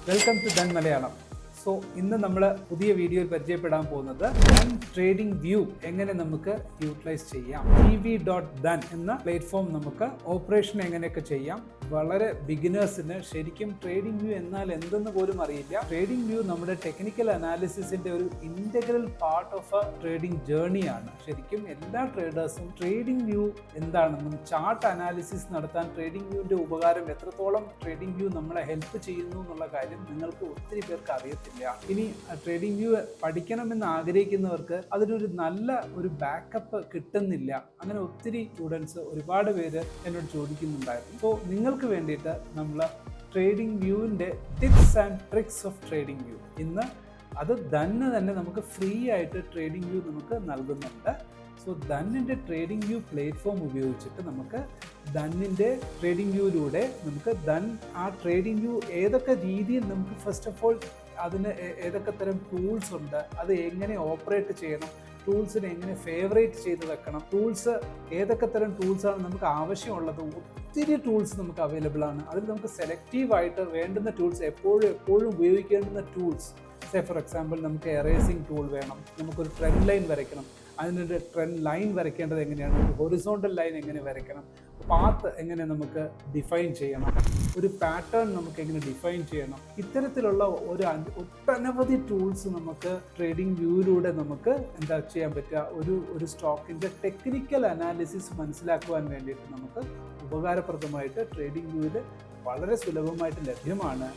Welcome to Dhan Malayalam. So ഇന്ന് നമ്മൾ പുതിയ വീഡിയോയിൽ പരിചയപ്പെടാൻ പോകുന്നത് ഡൻ ട്രേഡിംഗ് വ്യൂ എങ്ങനെ നമുക്ക് യൂട്ടിലൈസ് ചെയ്യാം. tv.dan എന്ന പ്ലാറ്റ്ഫോം നമുക്ക് ഓപ്പറേഷൻ എങ്ങനെയൊക്കെ ചെയ്യാം. വളരെ ബിഗിനേഴ്സിന് ശരിക്കും ട്രേഡിംഗ് വ്യൂ എന്നാൽ എന്തെന്ന് പോലും അറിയില്ല. ട്രേഡിംഗ് വ്യൂ നമ്മുടെ ടെക്നിക്കൽ അനാലിസിസിന്റെ ഒരു integral part of a trading ജേർണിയാണ്. ശരിക്കും എല്ലാ ട്രേഡേഴ്സും ട്രേഡിംഗ് വ്യൂ എന്താണെന്നും ചാർട്ട് അനാലിസിസ് നടത്താൻ ട്രേഡിംഗ് വ്യൂവിന്റെ ഉപകാരം എത്രത്തോളം ട്രേഡിംഗ് വ്യൂ നമ്മളെ ഹെൽപ്പ് ചെയ്യുന്നു എന്നുള്ള കാര്യം നിങ്ങൾക്ക് ഒത്തിരി പേർക്ക് അറിയത്തില്ല. ഇനി ട്രേഡിംഗ് വ്യൂ പഠിക്കണമെന്ന് ആഗ്രഹിക്കുന്നവർക്ക് അതിനൊരു നല്ല ഒരു ബാക്കപ്പ് കിട്ടുന്നില്ല. അങ്ങനെ ഒത്തിരി സ്റ്റുഡൻസ് ഒരുപാട് പേര് എന്നോട് ചോദിക്കുന്നുണ്ടായിരുന്നു. സോ നിങ്ങൾക്ക് വേണ്ടിയിട്ട് നമ്മൾ ട്രേഡിംഗ് വ്യൂവിൻ്റെ tips and tricks of trading view ഇന്ന് അത് തന്നെ നമുക്ക് ഫ്രീ ആയിട്ട് ട്രേഡിംഗ് വ്യൂ നമുക്ക് നൽകുന്നുണ്ട്. സോ ദന്നിൻ്റെ ട്രേഡിംഗ് വ്യൂ പ്ലാറ്റ്ഫോം ഉപയോഗിച്ചിട്ട് നമുക്ക് ദന്നിൻ്റെ ട്രേഡിംഗ് വ്യൂയിലൂടെ നമുക്ക് ആ ട്രേഡിംഗ് വ്യൂ ഏതൊക്കെ രീതിയിൽ നമുക്ക് ഫസ്റ്റ് ഓഫ് ഓൾ അതിന് ഏതൊക്കെ തരം ടൂൾസ് ഉണ്ട്, അത് എങ്ങനെ ഓപ്പറേറ്റ് ചെയ്യണം, ടൂൾസിനെ എങ്ങനെ ഫേവറേറ്റ് ചെയ്ത് വെക്കണം, ടൂൾസ് ഏതൊക്കെ തരം ടൂൾസാണ് നമുക്ക് ആവശ്യമുള്ളത്. ഒത്തിരി ടൂൾസ് നമുക്ക് അവൈലബിൾ ആണ്. അതിൽ നമുക്ക് സെലക്റ്റീവായിട്ട് വേണ്ടുന്ന ടൂൾസ് എപ്പോഴും ഉപയോഗിക്കേണ്ടുന്ന ടൂൾസ്. ഫോർ എക്സാമ്പിൾ നമുക്ക് എറേസിംഗ് ടൂൾ വേണം, നമുക്കൊരു ട്രെൻഡ് ലൈൻ വരയ്ക്കണം, അതിനൊരു ട്രെൻഡ് ലൈൻ വരയ്ക്കേണ്ടത് എങ്ങനെയാണ്, ഒരു ഹൊറിസോണ്ടൽ ലൈൻ എങ്ങനെ വരയ്ക്കണം, പാത്ത് എങ്ങനെ നമുക്ക് ഡിഫൈൻ ചെയ്യണം, ഒരു പാറ്റേൺ നമുക്ക് എങ്ങനെ ഡിഫൈൻ ചെയ്യണം. ഇത്തരത്തിലുള്ള ഒട്ടനവധി ടൂൾസ് നമുക്ക് ട്രേഡിംഗ് വ്യൂയിലൂടെ നമുക്ക് എന്താ ചെയ്യാൻ പറ്റുക, ഒരു സ്റ്റോക്കിൻ്റെ ടെക്നിക്കൽ അനാലിസിസ് മനസ്സിലാക്കുവാൻ വേണ്ടിയിട്ട് നമുക്ക് ഉപകാരപ്രദമായിട്ട് ട്രേഡിംഗ് വ്യൂവിൽ വളരെ സുലഭമായിട്ട് ലഭ്യമാണ്.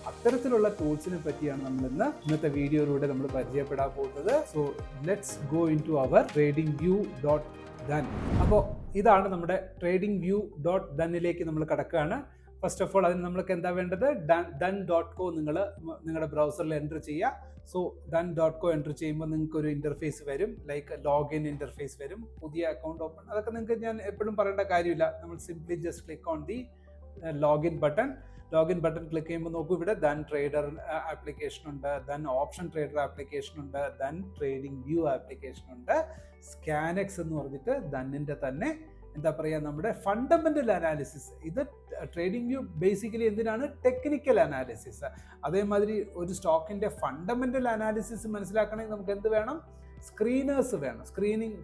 അത്തരത്തിലുള്ള ടൂൾസിനെ പറ്റിയാണ് നമ്മൾ ഇന്നത്തെ വീഡിയോയിലൂടെ നമ്മൾ പരിചയപ്പെടാൻ പോകുന്നത്. So let's go into our tradingview.dan. അപ്പോൾ ഇതാണ് നമ്മുടെ tradingview.danലേക്ക് നമ്മൾ കടക്കുകയാണ്. ഫസ്റ്റ് ഓഫ് ഓൾ അതിന് നമ്മൾക്ക് എന്താ വേണ്ടത്, dan.co നിങ്ങളുടെ ബ്രൗസറിൽ എൻ്റർ ചെയ്യുക. സോ dan.co എൻ്റർ ചെയ്യുമ്പോൾ നിങ്ങൾക്ക് ഒരു ഇൻ്റർഫേസ് വരും, ലൈക്ക് ലോഗിൻ ഇൻ്റർഫേസ് വരും, പുതിയ അക്കൗണ്ട് ഓപ്പൺ. അതൊക്കെ നിങ്ങൾക്ക് ഞാൻ എപ്പോഴും പറയേണ്ട കാര്യമില്ല. നമ്മൾ simply just click on the login button click ചെയ്യുമ്പോൾ നോക്കൂ, ഇവിടെ ദൻ ട്രേഡർ ആപ്ലിക്കേഷൻ ഉണ്ട്, ദൻ ഓപ്ഷൻ ട്രേഡർ ആപ്ലിക്കേഷൻ ഉണ്ട്, ദൻ ട്രേഡിംഗ് വ്യൂ ആപ്ലിക്കേഷൻ ഉണ്ട്, സ്കാനെക്സ് എന്ന് പറഞ്ഞിട്ട് ദന്നിൻ്റെ തന്നെ എന്താ പറയുക നമ്മുടെ ഫണ്ടമെന്റൽ അനാലിസിസ്. ഇത് ട്രേഡിംഗ് വ്യൂ ബേസിക്കലി എന്തിനാണ്, ടെക്നിക്കൽ അനാലിസിസ്. അതേമാതിരി ഒരു സ്റ്റോക്കിന്റെ ഫണ്ടമെന്റൽ അനാലിസിസ് മനസ്സിലാക്കണമെങ്കിൽ നമുക്ക് എന്ത് വേണം, സ്ക്രീനേഴ്സ് വേണം.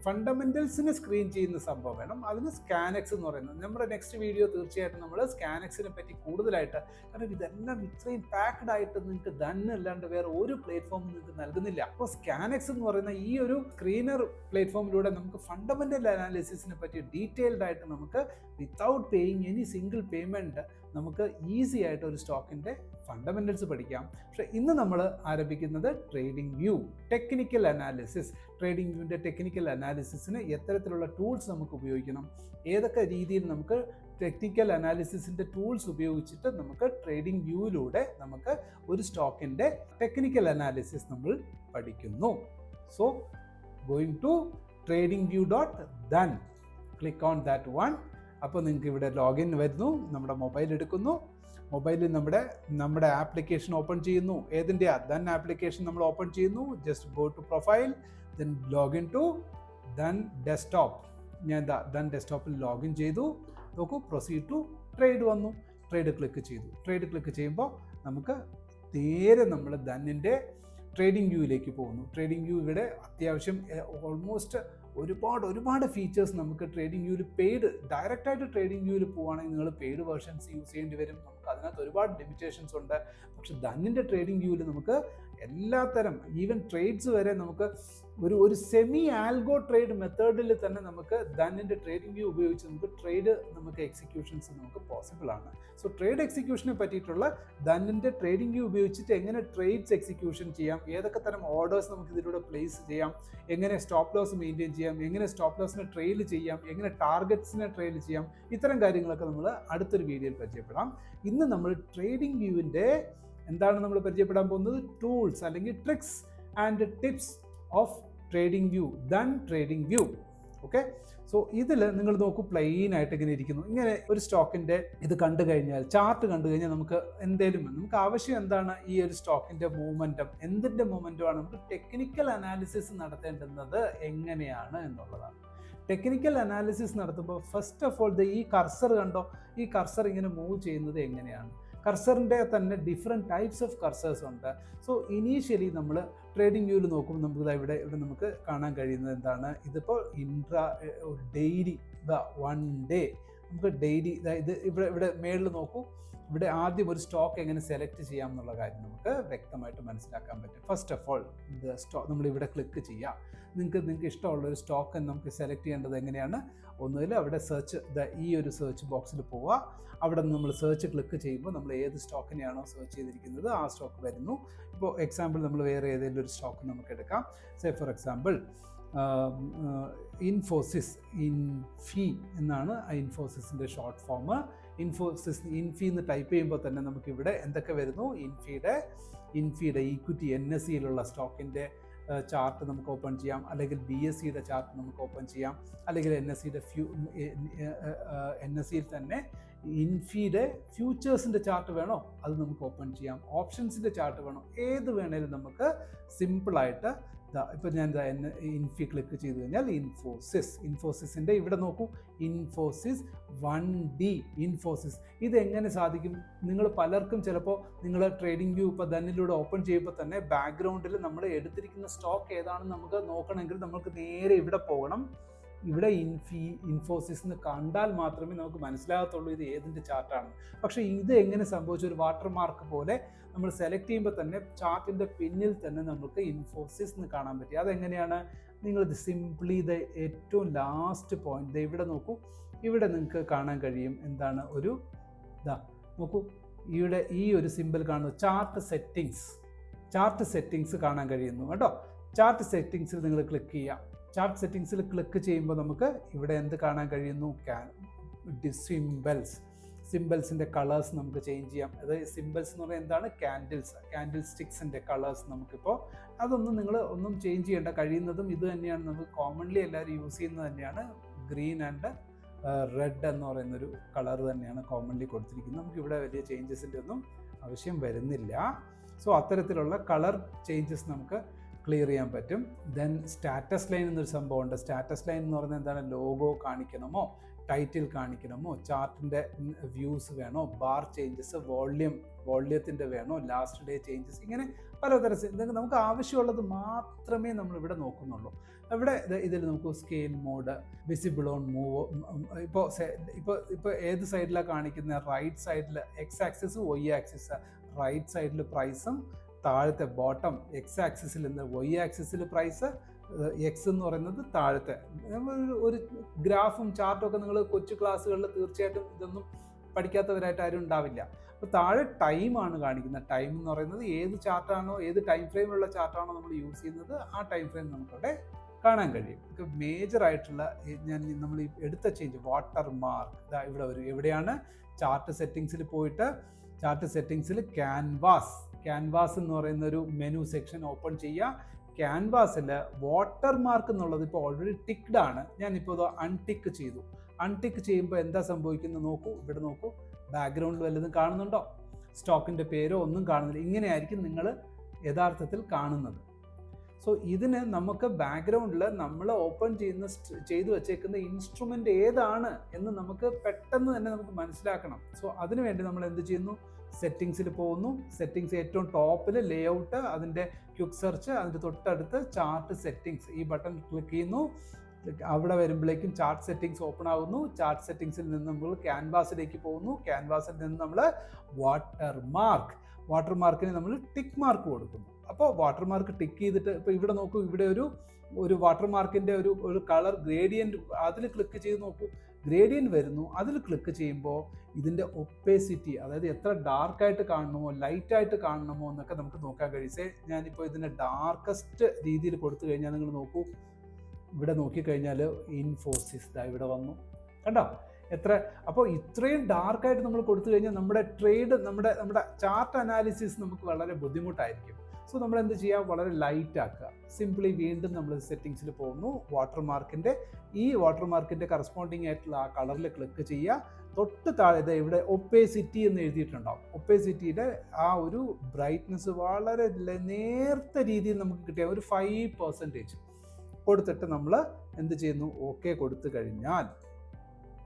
ഫണ്ടമെന്റൽസിനെ സ്ക്രീൻ ചെയ്യുന്ന സംഭവം വേണം. അതിന് സ്കാനെക്സ് എന്ന് പറയുന്നത്. നമ്മുടെ നെക്സ്റ്റ് വീഡിയോ തീർച്ചയായിട്ടും നമ്മൾ സ്കാനെക്സിനെ പറ്റി കൂടുതലായിട്ട്, കാരണം ഇതെല്ലാം ഇത്രയും പാക്ഡ് ആയിട്ട് നിങ്ങൾക്ക് അല്ലാണ്ട് വേറെ ഒരു പ്ലാറ്റ്ഫോമും നിങ്ങൾക്ക് നൽകുന്നില്ല. അപ്പോൾ സ്കാനെക്സ് എന്ന് പറയുന്ന ഈ ഒരു സ്ക്രീനർ പ്ലാറ്റ്ഫോമിലൂടെ നമുക്ക് ഫണ്ടമെന്റൽ അനാലിസിസിനെ പറ്റി ഡീറ്റെയിൽഡ് ആയിട്ട് നമുക്ക് without paying any single payment നമുക്ക് ഈസി ആയിട്ട് ഒരു സ്റ്റോക്കിന്റെ ഫണ്ടമെന്റൽസ് പഠിക്കാം. പക്ഷെ ഇന്ന് നമ്മൾ ആരംഭിക്കുന്നത് ട്രേഡിംഗ് വ്യൂ ടെക്നിക്കൽ അനാലിസിസ്. ട്രേഡിംഗ് വ്യൂവിൻ്റെ ടെക്നിക്കൽ അനാലിസിസിന് എത്തരത്തിലുള്ള ടൂൾസ് നമുക്ക് ഉപയോഗിക്കണം, ഏതൊക്കെ രീതിയിൽ നമുക്ക് ടെക്നിക്കൽ അനാലിസിസിൻ്റെ ടൂൾസ് ഉപയോഗിച്ചിട്ട് നമുക്ക് ട്രേഡിംഗ് വ്യൂയിലൂടെ നമുക്ക് ഒരു സ്റ്റോക്കിൻ്റെ ടെക്നിക്കൽ അനാലിസിസ് നമ്മൾ പഠിക്കുന്നു. So going to tradingview.dan, click on that one. അപ്പോൾ നിങ്ങൾക്ക് ഇവിടെ ലോഗിൻ വരുന്നു, നമ്മുടെ മൊബൈൽ എടുക്കുന്നു, മൊബൈലിൽ നമ്മുടെ ആപ്ലിക്കേഷൻ ഓപ്പൺ ചെയ്യുന്നു. ഏതിൻ്റെയാ, ദൻ ആപ്ലിക്കേഷൻ നമ്മൾ ഓപ്പൺ ചെയ്യുന്നു. Just go to profile, then login to Dhan desktop. ഞാൻ ദൻ ഡെസ്ക്ടോപ്പിൽ ലോഗിൻ ചെയ്തു. നോക്കൂ, പ്രൊസീഡ് ടു ട്രേഡ് വന്നു. ട്രേഡ് ക്ലിക്ക് ചെയ്തു. ട്രേഡ് ക്ലിക്ക് ചെയ്യുമ്പോൾ നമുക്ക് നേരെ നമ്മൾ ദന്നിൻ്റെ ട്രേഡിംഗ് വ്യൂയിലേക്ക് പോകുന്നു. ട്രേഡിംഗ് വ്യൂ ഇവിടെ അത്യാവശ്യം ഓൾമോസ്റ്റ് ഒരുപാട് ഫീച്ചേഴ്സ് നമുക്ക് ട്രേഡിംഗ് വ്യൂവിൽ ഡയറക്റ്റായിട്ട് ട്രേഡിംഗ് വ്യൂവിൽ പോവുകയാണെങ്കിൽ നിങ്ങൾ പെയ്ഡ് വേർഷൻസ് യൂസ് ചെയ്യേണ്ടി വരും. നമുക്ക് അതിനകത്ത് ഒരുപാട് ലിമിറ്റേഷൻസ് ഉണ്ട്. പക്ഷെ ദന്നിൻ്റെ ട്രേഡിംഗ് വ്യൂവിൽ നമുക്ക് എല്ലാത്തരം ഈവൻ ട്രേഡ്സ് വരെ നമുക്ക് ഒരു സെമി ആൽഗോ ട്രേഡ് മെത്തേഡിൽ തന്നെ നമുക്ക് ദന്നിൻ്റെ ട്രേഡിംഗ് വ്യൂ ഉപയോഗിച്ച് നമുക്ക് എക്സിക്യൂഷൻസ് നമുക്ക് പോസിബിൾ ആണ്. സോ ട്രേഡ് എക്സിക്യൂഷനെ പറ്റിയിട്ടുള്ള ദന്നിൻ്റെ ട്രേഡിംഗ് വ്യൂ ഉപയോഗിച്ചിട്ട് എങ്ങനെ ട്രേഡ്സ് എക്സിക്യൂഷൻ ചെയ്യാം, ഏതൊക്കെ തരം ഓർഡേഴ്സ് നമുക്ക് ഇതിലൂടെ പ്ലേസ് ചെയ്യാം, എങ്ങനെ സ്റ്റോപ്പ് ലോസ് മെയിൻറ്റെയിൻ ചെയ്യാം, എങ്ങനെ സ്റ്റോപ്പ് ലോസിനെ ട്രെയിൽ ചെയ്യാം, എങ്ങനെ ടാർഗറ്റ്സിനെ ട്രെയിൽ ചെയ്യാം, ഇത്തരം കാര്യങ്ങളൊക്കെ നമ്മൾ അടുത്തൊരു വീഡിയോയിൽ പരിചയപ്പെടാം. ഇന്ന് നമ്മൾ ട്രേഡിംഗ് വ്യൂവിൻ്റെ എന്താണ് നമ്മൾ പരിചയപ്പെടാൻ പോകുന്നത്, ടൂൾസ് അല്ലെങ്കിൽ tricks and tips of trading view, Dhan trading view. Okay, so ഇതിൽ നിങ്ങൾ നോക്കൂ, പ്ലെയിൻ ആയിട്ട് ഇങ്ങനെ ഇരിക്കുന്നു. ഇങ്ങനെ ഒരു സ്റ്റോക്കിൻ്റെ ഇത് കണ്ടു കഴിഞ്ഞാൽ, ചാർട്ട് കണ്ടു കഴിഞ്ഞാൽ നമുക്ക് നമുക്ക് ആവശ്യം എന്താണ്, ഈ ഒരു സ്റ്റോക്കിൻ്റെ മൂവ്മെൻറ്റം, എന്തിൻ്റെ മൂവ്മെൻറ്റമാണ്, നമുക്ക് ടെക്നിക്കൽ അനാലിസിസ് നടത്തേണ്ടുന്നത് എങ്ങനെയാണ് എന്നുള്ളതാണ്. ടെക്നിക്കൽ അനാലിസിസ് നടത്തുമ്പോൾ ഫസ്റ്റ് ഓഫ് ഓൾ ഈ കർസർ കണ്ടോ, ഈ കർസർ ഇങ്ങനെ മൂവ് ചെയ്യുന്നത് എങ്ങനെയാണ്. കർസറിൻ്റെ തന്നെ ഡിഫറെൻറ്റ് ടൈപ്സ് ഓഫ് കർസേഴ്സ് ഉണ്ട്. സോ ഇനീഷ്യലി നമ്മൾ ട്രേഡിംഗ് വ്യൂവിൽ നോക്കുമ്പോൾ നമുക്ക് ഇവിടെ നമുക്ക് കാണാൻ കഴിയുന്നത് എന്താണ്, ഇതിപ്പോൾ ഒരു ഡെയിലി 1 ഡേ നമുക്ക് ഡെയിലി ഇത് ഇവിടെ മേളിൽ നോക്കൂ, ഇവിടെ ആദ്യം ഒരു സ്റ്റോക്ക് എങ്ങനെ സെലക്ട് ചെയ്യാം എന്നുള്ള കാര്യം നമുക്ക് വ്യക്തമായിട്ട് മനസ്സിലാക്കാൻ പറ്റും. ഫസ്റ്റ് ഓഫ് ഓൾ നമ്മളിവിടെ ക്ലിക്ക് ചെയ്യുക. നിങ്ങൾക്ക് ഇഷ്ടമുള്ളൊരു സ്റ്റോക്ക് നമുക്ക് സെലക്ട് ചെയ്യേണ്ടത് എങ്ങനെയാണ്, ഒന്നുകിൽ അവിടെ ഈ ഒരു സെർച്ച് ബോക്സിൽ പോവുക. അവിടെ നിന്ന് നമ്മൾ സെർച്ച് ക്ലിക്ക് ചെയ്യുമ്പോൾ നമ്മൾ ഏത് സ്റ്റോക്കിനെയാണോ സെർച്ച് ചെയ്തിരിക്കുന്നത് ആ സ്റ്റോക്ക് വരുന്നു. ഇപ്പോൾ എക്സാമ്പിൾ നമ്മൾ വേറെ ഏതെങ്കിലും ഒരു സ്റ്റോക്ക് നമുക്ക് എടുക്കാം. സേ ഫോർ എക്സാമ്പിൾ ഇൻഫോസിസ്, ഇൻഫി എന്നാണ് ഇൻഫോസിസിൻ്റെ ഷോർട്ട് ഫോം. ഇൻഫി എന്ന് ടൈപ്പ് ചെയ്യുമ്പോൾ തന്നെ നമുക്കിവിടെ എന്തൊക്കെ വരുന്നു, ഇൻഫിയുടെ ഈക്വിറ്റി NSEയിലുള്ള സ്റ്റോക്കിൻ്റെ ചാർട്ട് നമുക്ക് ഓപ്പൺ ചെയ്യാം, അല്ലെങ്കിൽ BSEയുടെ ചാർട്ട് നമുക്ക് ഓപ്പൺ ചെയ്യാം, അല്ലെങ്കിൽ NSEയിൽ തന്നെ ഇൻഫിയുടെ ഫ്യൂച്ചേഴ്സിൻ്റെ ചാർട്ട് വേണോ അത് നമുക്ക് ഓപ്പൺ ചെയ്യാം, ഓപ്ഷൻസിൻ്റെ ചാർട്ട് വേണോ, ഏത് വേണേലും നമുക്ക് സിമ്പിളായിട്ട് ഇപ്പോൾ ഞാൻ ഇൻഫി ക്ലിക്ക് ചെയ്ത് കഴിഞ്ഞാൽ ഇൻഫോസിസിൻ്റെ ഇവിടെ നോക്കൂ, ഇൻഫോസിസ് 1D ഇൻഫോസിസ്. ഇതെങ്ങനെ സാധിക്കും? നിങ്ങൾ പലർക്കും ചിലപ്പോൾ നിങ്ങൾ ട്രേഡിംഗ് വ്യൂ ഇപ്പോൾ ധനിലൂടെ ഓപ്പൺ ചെയ്യുമ്പോൾ തന്നെ ബാക്ക്ഗ്രൗണ്ടിൽ നമ്മൾ എടുത്തിരിക്കുന്ന സ്റ്റോക്ക് ഏതാണെന്ന് നമുക്ക് നോക്കണമെങ്കിൽ നമുക്ക് നേരെ ഇവിടെ പോകണം. ഇവിടെ ഇൻഫോസിസ് എന്ന് കണ്ടാൽ മാത്രമേ നമുക്ക് മനസ്സിലാകത്തുള്ളൂ ഇത് ഏതിൻ്റെ ചാർട്ടാണ്. പക്ഷേ ഇത് എങ്ങനെ സംഭവിച്ച ഒരു വാട്ടർമാർക്ക് പോലെ നമ്മൾ സെലക്ട് ചെയ്യുമ്പോൾ തന്നെ ചാർട്ടിൻ്റെ പിന്നിൽ തന്നെ നമുക്ക് ഇൻഫോസിസ് എന്ന് കാണാൻ പറ്റും. അതെങ്ങനെയാണ്? നിങ്ങളിത് സിംപ്ലി ഏറ്റവും ലാസ്റ്റ് പോയിന്റ് ഇവിടെ നോക്കൂ, ഇവിടെ നിങ്ങൾക്ക് കാണാൻ കഴിയും എന്താണ്, നോക്കൂ, ഇവിടെ ഈ ഒരു സിമ്പിൾ കാണുന്നു, ചാർട്ട് സെറ്റിങ്സ് കാണാൻ കഴിയുന്നു കേട്ടോ. ചാർട്ട് സെറ്റിങ്സിൽ നിങ്ങൾ ക്ലിക്ക് ചെയ്യാം. ചാർട്ട് സെറ്റിങ്സിൽ ക്ലിക്ക് ചെയ്യുമ്പോൾ നമുക്ക് ഇവിടെ എന്ത് കാണാൻ കഴിയുന്നു, സിമ്പിൾസിൻ്റെ കളേഴ്സ് നമുക്ക് ചേഞ്ച് ചെയ്യാം. അതായത് സിമ്പിൾസ് എന്ന് പറയുന്നത് എന്താണ്, ക്യാൻഡിൽ സ്റ്റിക്സിൻ്റെ കളേഴ്സ് നമുക്കിപ്പോൾ അതൊന്നും നിങ്ങൾ ഒന്നും ചേഞ്ച് ചെയ്യേണ്ട, കഴിയുന്നതും ഇത് തന്നെയാണ് നമുക്ക് കോമൺലി എല്ലാവരും യൂസ് ചെയ്യുന്നത് തന്നെയാണ്. ഗ്രീൻ ആൻഡ് റെഡ് എന്ന് പറയുന്നൊരു കളർ തന്നെയാണ് കോമൺലി കൊടുത്തിരിക്കുന്നത്. നമുക്കിവിടെ വലിയ ചേഞ്ചസിൻ്റെ ഒന്നും ആവശ്യം വരുന്നില്ല. സോ അത്തരത്തിലുള്ള കളർ ചേഞ്ചസ് നമുക്ക് ക്ലിയർ ചെയ്യാൻ പറ്റും. ദെൻ സ്റ്റാറ്റസ് ലൈൻ എന്നൊരു സംഭവമുണ്ട്. സ്റ്റാറ്റസ് ലൈൻ എന്ന് പറയുന്നത് എന്താണ്, ലോഗോ കാണിക്കണമോ, ടൈറ്റിൽ കാണിക്കണമോ, ചാർട്ടിൻ്റെ വ്യൂസ് വേണോ, ബാർ ചേഞ്ചസ്, വോള്യത്തിൻ്റെ വേണോ, ലാസ്റ്റ് ഡേ ചേഞ്ചസ്, ഇങ്ങനെ പലതരം നമുക്ക് ആവശ്യമുള്ളത് മാത്രമേ നമ്മളിവിടെ നോക്കുന്നുള്ളൂ. ഇവിടെ ഇതിൽ നമുക്ക് scale mode, visible on move, ഇപ്പോൾ ഏത് സൈഡിലാണ് കാണിക്കുന്നത്, റൈറ്റ് സൈഡിൽ X axis, Y axis, right സൈഡിൽ പ്രൈസും താഴത്തെ ബോട്ടം X ആക്സിസിൽ നിന്ന് Y ആക്സിസിൽ പ്രൈസ്, X എന്ന് പറയുന്നത് താഴത്തെ. ഒരു ഗ്രാഫും ചാർട്ടും ഒക്കെ നിങ്ങൾ കൊച്ചു ക്ലാസ്സുകളിൽ തീർച്ചയായിട്ടും ഇതൊന്നും പഠിക്കാത്തവരായിട്ട് ആരും ഉണ്ടാവില്ല. അപ്പോൾ താഴെ ടൈമാണ് കാണിക്കുന്നത്. ടൈം എന്ന് പറയുന്നത് ഏത് ചാർട്ടാണോ, ഏത് ടൈം ഫ്രെയിമിലുള്ള ചാർട്ടാണോ നമ്മൾ യൂസ് ചെയ്യുന്നത് ആ ടൈം ഫ്രെയിം നമുക്കവിടെ കാണാൻ കഴിയും. മേജറായിട്ടുള്ള നമ്മൾ ഈ എടുത്ത ചേഞ്ച് വാട്ടർമാർക്ക് ഇവിടെ വരും. എവിടെയാണ്? ചാർട്ട് സെറ്റിങ്സിൽ പോയിട്ട് ചാർട്ട് സെറ്റിങ്സിൽ ക്യാൻവാസ് എന്ന് പറയുന്ന ഒരു മെനു സെക്ഷൻ ഓപ്പൺ ചെയ്യുക. ക്യാൻവാസിൽ വാട്ടർമാർക്ക് എന്നുള്ളത് ഇപ്പോൾ ഓൾറെഡി ടിക്ഡ് ആണ്. ഞാനിപ്പോൾ ഇത് അൺടിക്ക് ചെയ്തു. അൺടിക്ക് ചെയ്യുമ്പോൾ എന്താ സംഭവിക്കുന്നത് നോക്കൂ, ഇവിടെ നോക്കൂ, ബാക്ക്ഗ്രൗണ്ടിൽ വല്ലതും കാണുന്നുണ്ടോ? സ്റ്റോക്കിൻ്റെ പേരോ ഒന്നും കാണുന്നില്ല. ഇങ്ങനെയായിരിക്കും നിങ്ങൾ യഥാർത്ഥത്തിൽ കാണുന്നത്. സോ ഇതിന് നമുക്ക് ബാക്ക്ഗ്രൗണ്ടിൽ നമ്മൾ ഓപ്പൺ ചെയ്തു വച്ചേക്കുന്ന ഇൻസ്ട്രുമെൻ്റ് ഏതാണ് എന്ന് നമുക്ക് പെട്ടെന്ന് തന്നെ നമുക്ക് മനസ്സിലാക്കണം. സോ അതിനുവേണ്ടി നമ്മൾ എന്ത് ചെയ്യുന്നു, സെറ്റിങ്സിൽ പോകുന്നു. സെറ്റിങ്സ് ഏറ്റവും ടോപ്പിൽ ലേഔട്ട്, അതിൻ്റെ ക്വിക്ക് സെർച്ച്, അതിൻ്റെ തൊട്ടടുത്ത് ചാർട്ട് സെറ്റിങ്സ്, ഈ ബട്ടൺ ക്ലിക്ക് ചെയ്യുന്നു. അവിടെ വരുമ്പോഴേക്കും ചാർട്ട് സെറ്റിങ്സ് ഓപ്പൺ ആകുന്നു. ചാർട്ട് സെറ്റിങ്സിൽ നിന്ന് നമ്മൾ ക്യാൻവാസിലേക്ക് പോകുന്നു. ക്യാൻവാസിൽ നിന്ന് നമ്മൾ വാട്ടർമാർക്കിന് നമ്മൾ ടിക്ക് മാർക്ക് കൊടുക്കുന്നു. അപ്പോൾ വാട്ടർമാർക്ക് ടിക്ക് ചെയ്തിട്ട് ഇപ്പോൾ ഇവിടെ നോക്കൂ, ഇവിടെ ഒരു വാട്ടർമാർക്കിൻ്റെ ഒരു കളർ ഗ്രേഡിയൻറ്റ്, അതിൽ ക്ലിക്ക് ചെയ്ത് നോക്കൂ, ഗ്രേഡിയൻറ്റ് വരുന്നു. അതിൽ ക്ലിക്ക് ചെയ്യുമ്പോൾ ഇതിൻ്റെ ഒപ്പേസിറ്റി, അതായത് എത്ര ഡാർക്കായിട്ട് കാണണമോ ലൈറ്റായിട്ട് കാണണമോ എന്നൊക്കെ നമുക്ക് നോക്കാൻ കഴിയും. ഞാനിപ്പോൾ ഇതിൻ്റെ ഡാർക്കസ്റ്റ് രീതിയിൽ കൊടുത്തു കഴിഞ്ഞാൽ നിങ്ങൾ നോക്കൂ, ഇവിടെ നോക്കിക്കഴിഞ്ഞാൽ ഇൻഫോസിസ് ഇവിടെ വന്നു, കണ്ടോ എത്ര. അപ്പോൾ ഇത്രയും ഡാർക്കായിട്ട് നമ്മൾ കൊടുത്തു കഴിഞ്ഞാൽ നമ്മുടെ ട്രേഡ്, നമ്മുടെ ചാർട്ട് അനാലിസിസ് നമുക്ക് വളരെ ബുദ്ധിമുട്ടായിരിക്കും. സോ നമ്മൾ എന്ത് ചെയ്യുക, വളരെ ലൈറ്റ് ആക്കുക. സിംപ്ലി വീണ്ടും നമ്മൾ സെറ്റിങ്സിൽ പോകുന്നു. വാട്ടർമാർക്കിൻ്റെ കറസ്പോണ്ടിങ് ആയിട്ടുള്ള ആ കളറിൽ ക്ലിക്ക് ചെയ്യുക. തൊട്ട് താഴെ ഇവിടെ ഒപ്പേസിറ്റി എന്ന് എഴുതിയിട്ടുണ്ടാവും. ഒപ്പേസിറ്റിയുടെ ആ ഒരു ബ്രൈറ്റ്നസ് വളരെ നേർത്ത രീതിയിൽ നമുക്ക് കിട്ടിയ ഒരു 5% കൊടുത്തിട്ട് നമ്മൾ എന്ത് ചെയ്യുന്നു, ഓക്കെ കൊടുത്തു കഴിഞ്ഞാൽ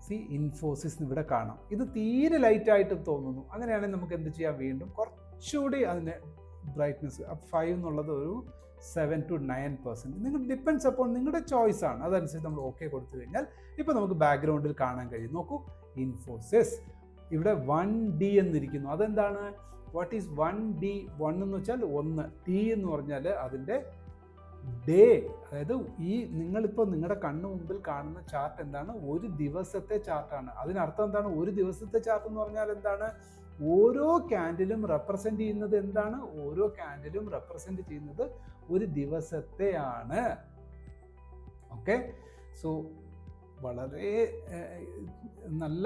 സി ഇൻഫോസിസ് ഇവിടെ കാണാം. ഇത് തീരെ ലൈറ്റായിട്ട് തോന്നുന്നു. അങ്ങനെയാണെങ്കിൽ നമുക്ക് എന്ത് ചെയ്യാം, വീണ്ടും കുറച്ചുകൂടി അതിൻ്റെ ബ്രൈറ്റ്നസ് 5 എന്നുള്ളത് ഒരു 7 to 9%. നിങ്ങൾ ഡിപ്പെൻഡ്സ് അപ്പോൾ നിങ്ങളുടെ ചോയ്സ് ആണ്. അതനുസരിച്ച് നമ്മൾ ഓക്കെ കൊടുത്തു കഴിഞ്ഞാൽ ഇപ്പോൾ നമുക്ക് ബാക്ക്ഗ്രൗണ്ടിൽ കാണാൻ കഴിയും. നോക്കൂ, ഇൻഫോസിസ് ഇവിടെ 1D എന്നിരിക്കുന്നു. അതെന്താണ്? What is 1D? 1 എന്ന് വെച്ചാൽ 1, D എന്ന് പറഞ്ഞാൽ അതിൻ്റെ ഡേ. അതായത് ഈ നിങ്ങളിപ്പോൾ നിങ്ങളുടെ കണ്ണു മുമ്പിൽ കാണുന്ന ചാർട്ട് എന്താണ്? ഒരു ദിവസത്തെ ചാർട്ടാണ്. അതിനർത്ഥം എന്താണ്? ഒരു ദിവസത്തെ ചാർട്ട് എന്ന് പറഞ്ഞാൽ എന്താണ്? ഓരോ ക്യാൻഡിലും റെപ്രസെൻ്റ് ചെയ്യുന്നത് എന്താണ്? ഓരോ ക്യാൻഡിലും റെപ്രസെൻ്റ് ചെയ്യുന്നത് ഒരു ദിവസത്തെയാണ്. ഓക്കെ, സോ വളരെ നല്ല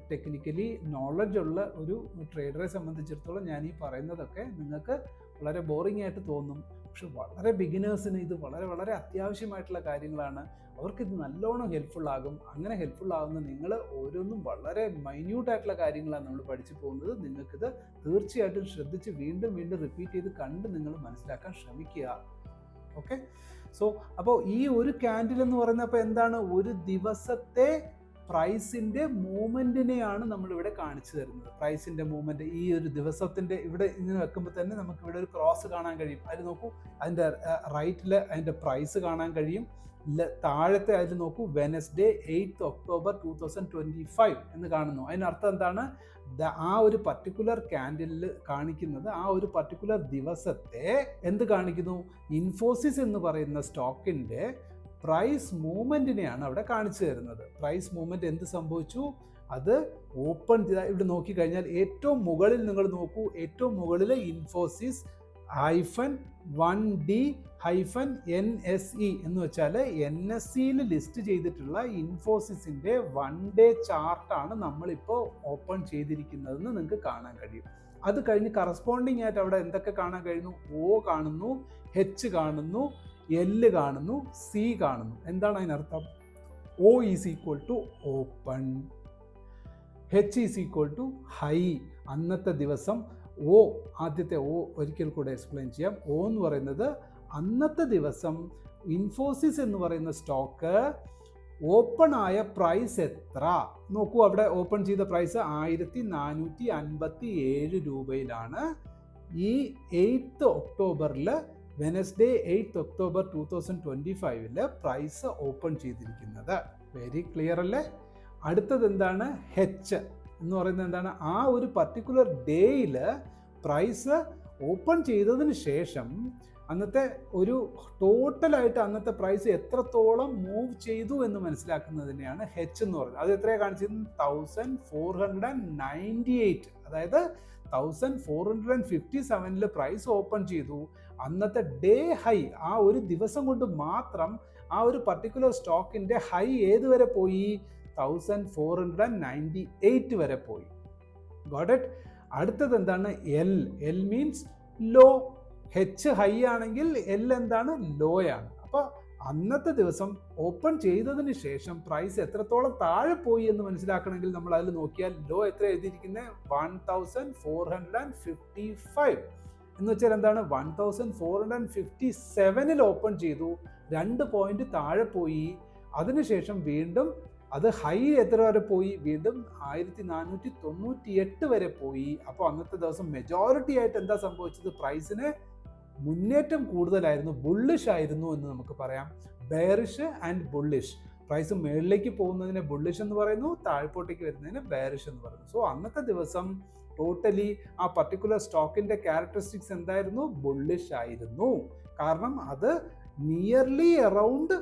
ടെക്നിക്കലി നോളജ് ഉള്ള ഒരു ട്രേഡറെ സംബന്ധിച്ചിടത്തോളം ഞാൻ ഈ പറയുന്നതൊക്കെ നിങ്ങൾക്ക് വളരെ ബോറിംഗ് ആയിട്ട് തോന്നും. പക്ഷെ വളരെ ബിഗിനേഴ്സിന് ഇത് വളരെ വളരെ അത്യാവശ്യമായിട്ടുള്ള കാര്യങ്ങളാണ്. അവർക്കിത് നല്ലോണം ഹെൽപ്ഫുൾ ആകും. അങ്ങനെ ഹെൽപ്ഫുൾ ആകുന്ന നിങ്ങൾ ഓരോന്നും വളരെ മൈന്യൂട്ടായിട്ടുള്ള കാര്യങ്ങളാണ് നമ്മൾ പഠിച്ചു പോകുന്നത്. നിങ്ങൾക്കിത് തീർച്ചയായിട്ടും ശ്രദ്ധിച്ച് വീണ്ടും വീണ്ടും റിപ്പീറ്റ് ചെയ്ത് കണ്ട് നിങ്ങൾ മനസ്സിലാക്കാൻ ശ്രമിക്കുക. ഓക്കെ, സോ അപ്പോൾ ഈ ഒരു ക്യാൻഡിൽ എന്ന് പറയുന്നപ്പോൾ എന്താണ്? ഒരു ദിവസത്തെ പ്രൈസിൻ്റെ മൂവ്മെൻറ്റിനെയാണ് നമ്മളിവിടെ കാണിച്ചു തരുന്നത്. പ്രൈസിൻ്റെ മൂവ്മെൻറ്റ് ഈ ഒരു ദിവസത്തിൻ്റെ ഇവിടെ ഇങ്ങനെ വെക്കുമ്പോൾ തന്നെ നമുക്ക് ഇവിടെ ഒരു ക്രോസ് കാണാൻ കഴിയും. അതിൽ നോക്കൂ, അതിൻ്റെ റൈറ്റിൽ അതിൻ്റെ പ്രൈസ് കാണാൻ കഴിയും. താഴത്തെ അതിൽ നോക്കൂ, വെനസ്ഡേ 8 October 2025 എന്ന് കാണുന്നു. അതിനർത്ഥം എന്താണ്? ആ ഒരു പർട്ടിക്കുലർ ക്യാൻഡിലിൽ കാണിക്കുന്നത് ആ ഒരു പർട്ടിക്കുലർ ദിവസത്തെ എന്ത് കാണിക്കുന്നു? ഇൻഫോസിസ് എന്ന് പറയുന്ന സ്റ്റോക്കിൻ്റെ പ്രൈസ് മൂവ്മെൻറ്റിനെയാണ് അവിടെ കാണിച്ചു തരുന്നത്. പ്രൈസ് മൂവ്മെൻറ്റ് എന്ത് സംഭവിച്ചു? അത് ഓപ്പൺ ചെയ്താൽ ഇവിടെ നോക്കിക്കഴിഞ്ഞാൽ ഏറ്റവും മുകളിൽ നിങ്ങൾ നോക്കൂ, ഏറ്റവും മുകളിൽ ഇൻഫോസിസ് -1D-NSE എന്ന് വെച്ചാൽ NSEയിൽ ലിസ്റ്റ് ചെയ്തിട്ടുള്ള ഇൻഫോസിസിൻ്റെ 1 ഡേ ചാർട്ടാണ് നമ്മളിപ്പോൾ ഓപ്പൺ ചെയ്തിരിക്കുന്നതെന്ന് നിങ്ങൾക്ക് കാണാൻ കഴിയും. അത് കഴിഞ്ഞ് കറസ്പോണ്ടിങ് ആയിട്ട് അവിടെ എന്തൊക്കെ കാണാൻ കഴിയുന്നു? O കാണുന്നു, H കാണുന്നു, L കാണുന്നു, C കാണുന്നു. എന്താണ് അതിനർത്ഥം? O is equal to open, H is equal to high. അന്നത്തെ ദിവസം O, ആദ്യത്തെ O ഒരിക്കൽ കൂടെ എക്സ്പ്ലെയിൻ ചെയ്യാം. O എന്ന് പറയുന്നത് അന്നത്തെ ദിവസം ഇൻഫോസിസ് എന്ന് പറയുന്ന സ്റ്റോക്ക് ഓപ്പൺ ആയ പ്രൈസ് എത്ര നോക്കൂ. അവിടെ ഓപ്പൺ ചെയ്ത പ്രൈസ് 1457 രൂപയിലാണ്. ഈ 8 ഒക്ടോബറിൽ വെനസ്ഡേ 8 October 2025 പ്രൈസ് ഓപ്പൺ ചെയ്തിരിക്കുന്നത്. വെരി ക്ലിയർ അല്ലേ? അടുത്തത് എന്താണ്? H എന്ന് പറയുന്നത് എന്താണ്? ആ ഒരു പർട്ടിക്കുലർ ഡേയിൽ പ്രൈസ് ഓപ്പൺ ചെയ്തതിന് ശേഷം അന്നത്തെ ഒരു ടോട്ടലായിട്ട് അന്നത്തെ പ്രൈസ് എത്രത്തോളം മൂവ് ചെയ്തു എന്ന് മനസ്സിലാക്കുന്നതിനെയാണ് H എന്ന് പറയുന്നത്. അത് എത്രയാണ് കാണിച്ചത്? 1498. അതായത് 1457 പ്രൈസ് ഓപ്പൺ ചെയ്തു. അന്നത്തെ ഡേ ഹൈ, ആ ഒരു ദിവസം കൊണ്ട് മാത്രം ആ ഒരു പർട്ടിക്കുലർ സ്റ്റോക്കിൻ്റെ ഹൈ ഏത് വരെ പോയി? 1498 വരെ പോയി. Got it? അടുത്തത് എന്താണ്? L means low. H high ആണെങ്കിൽ L എന്താണ്? ലോ ആണ്. അപ്പോൾ അന്നത്തെ ദിവസം ഓപ്പൺ ചെയ്തതിന് ശേഷം പ്രൈസ് എത്രത്തോളം താഴെ പോയി എന്ന് മനസ്സിലാക്കണമെങ്കിൽ നമ്മൾ അതിൽ നോക്കിയാൽ ലോ എത്ര എഴുതിയിരിക്കുന്നത്? 1455 എന്ന് വെച്ചാൽ എന്താണ്? 1457 ഓപ്പൺ ചെയ്തു, 2 പോയിന്റ് താഴെ പോയി. അതിനുശേഷം വീണ്ടും അത് ഹൈ എത്ര വരെ പോയി? വീണ്ടും 1498 വരെ പോയി. അപ്പോൾ അന്നത്തെ ദിവസം മെജോറിറ്റി ആയിട്ട് എന്താ സംഭവിച്ചത്? പ്രൈസിന് മുന്നേറ്റം കൂടുതലായിരുന്നു, ബുള്ളിഷ് ആയിരുന്നു എന്ന് നമുക്ക് പറയാം. Bearish and bullish. പ്രൈസ് മുകളിലേക്ക് പോകുന്നതിനെ ബുള്ളിഷ് എന്ന് പറയുന്നു, താഴ്പോട്ടേക്ക് വരുന്നതിന് ബെയറിഷ് എന്ന് പറയുന്നു. സോ അന്നത്തെ ദിവസം ടോട്ടലി ആ പർട്ടിക്കുലർ സ്റ്റോക്കിൻ്റെ ക്യാരക്ടറിസ്റ്റിക്സ് എന്തായിരുന്നു? ബുള്ളിഷ് ആയിരുന്നു. കാരണം അത് നിയർലി അറൗണ്ട്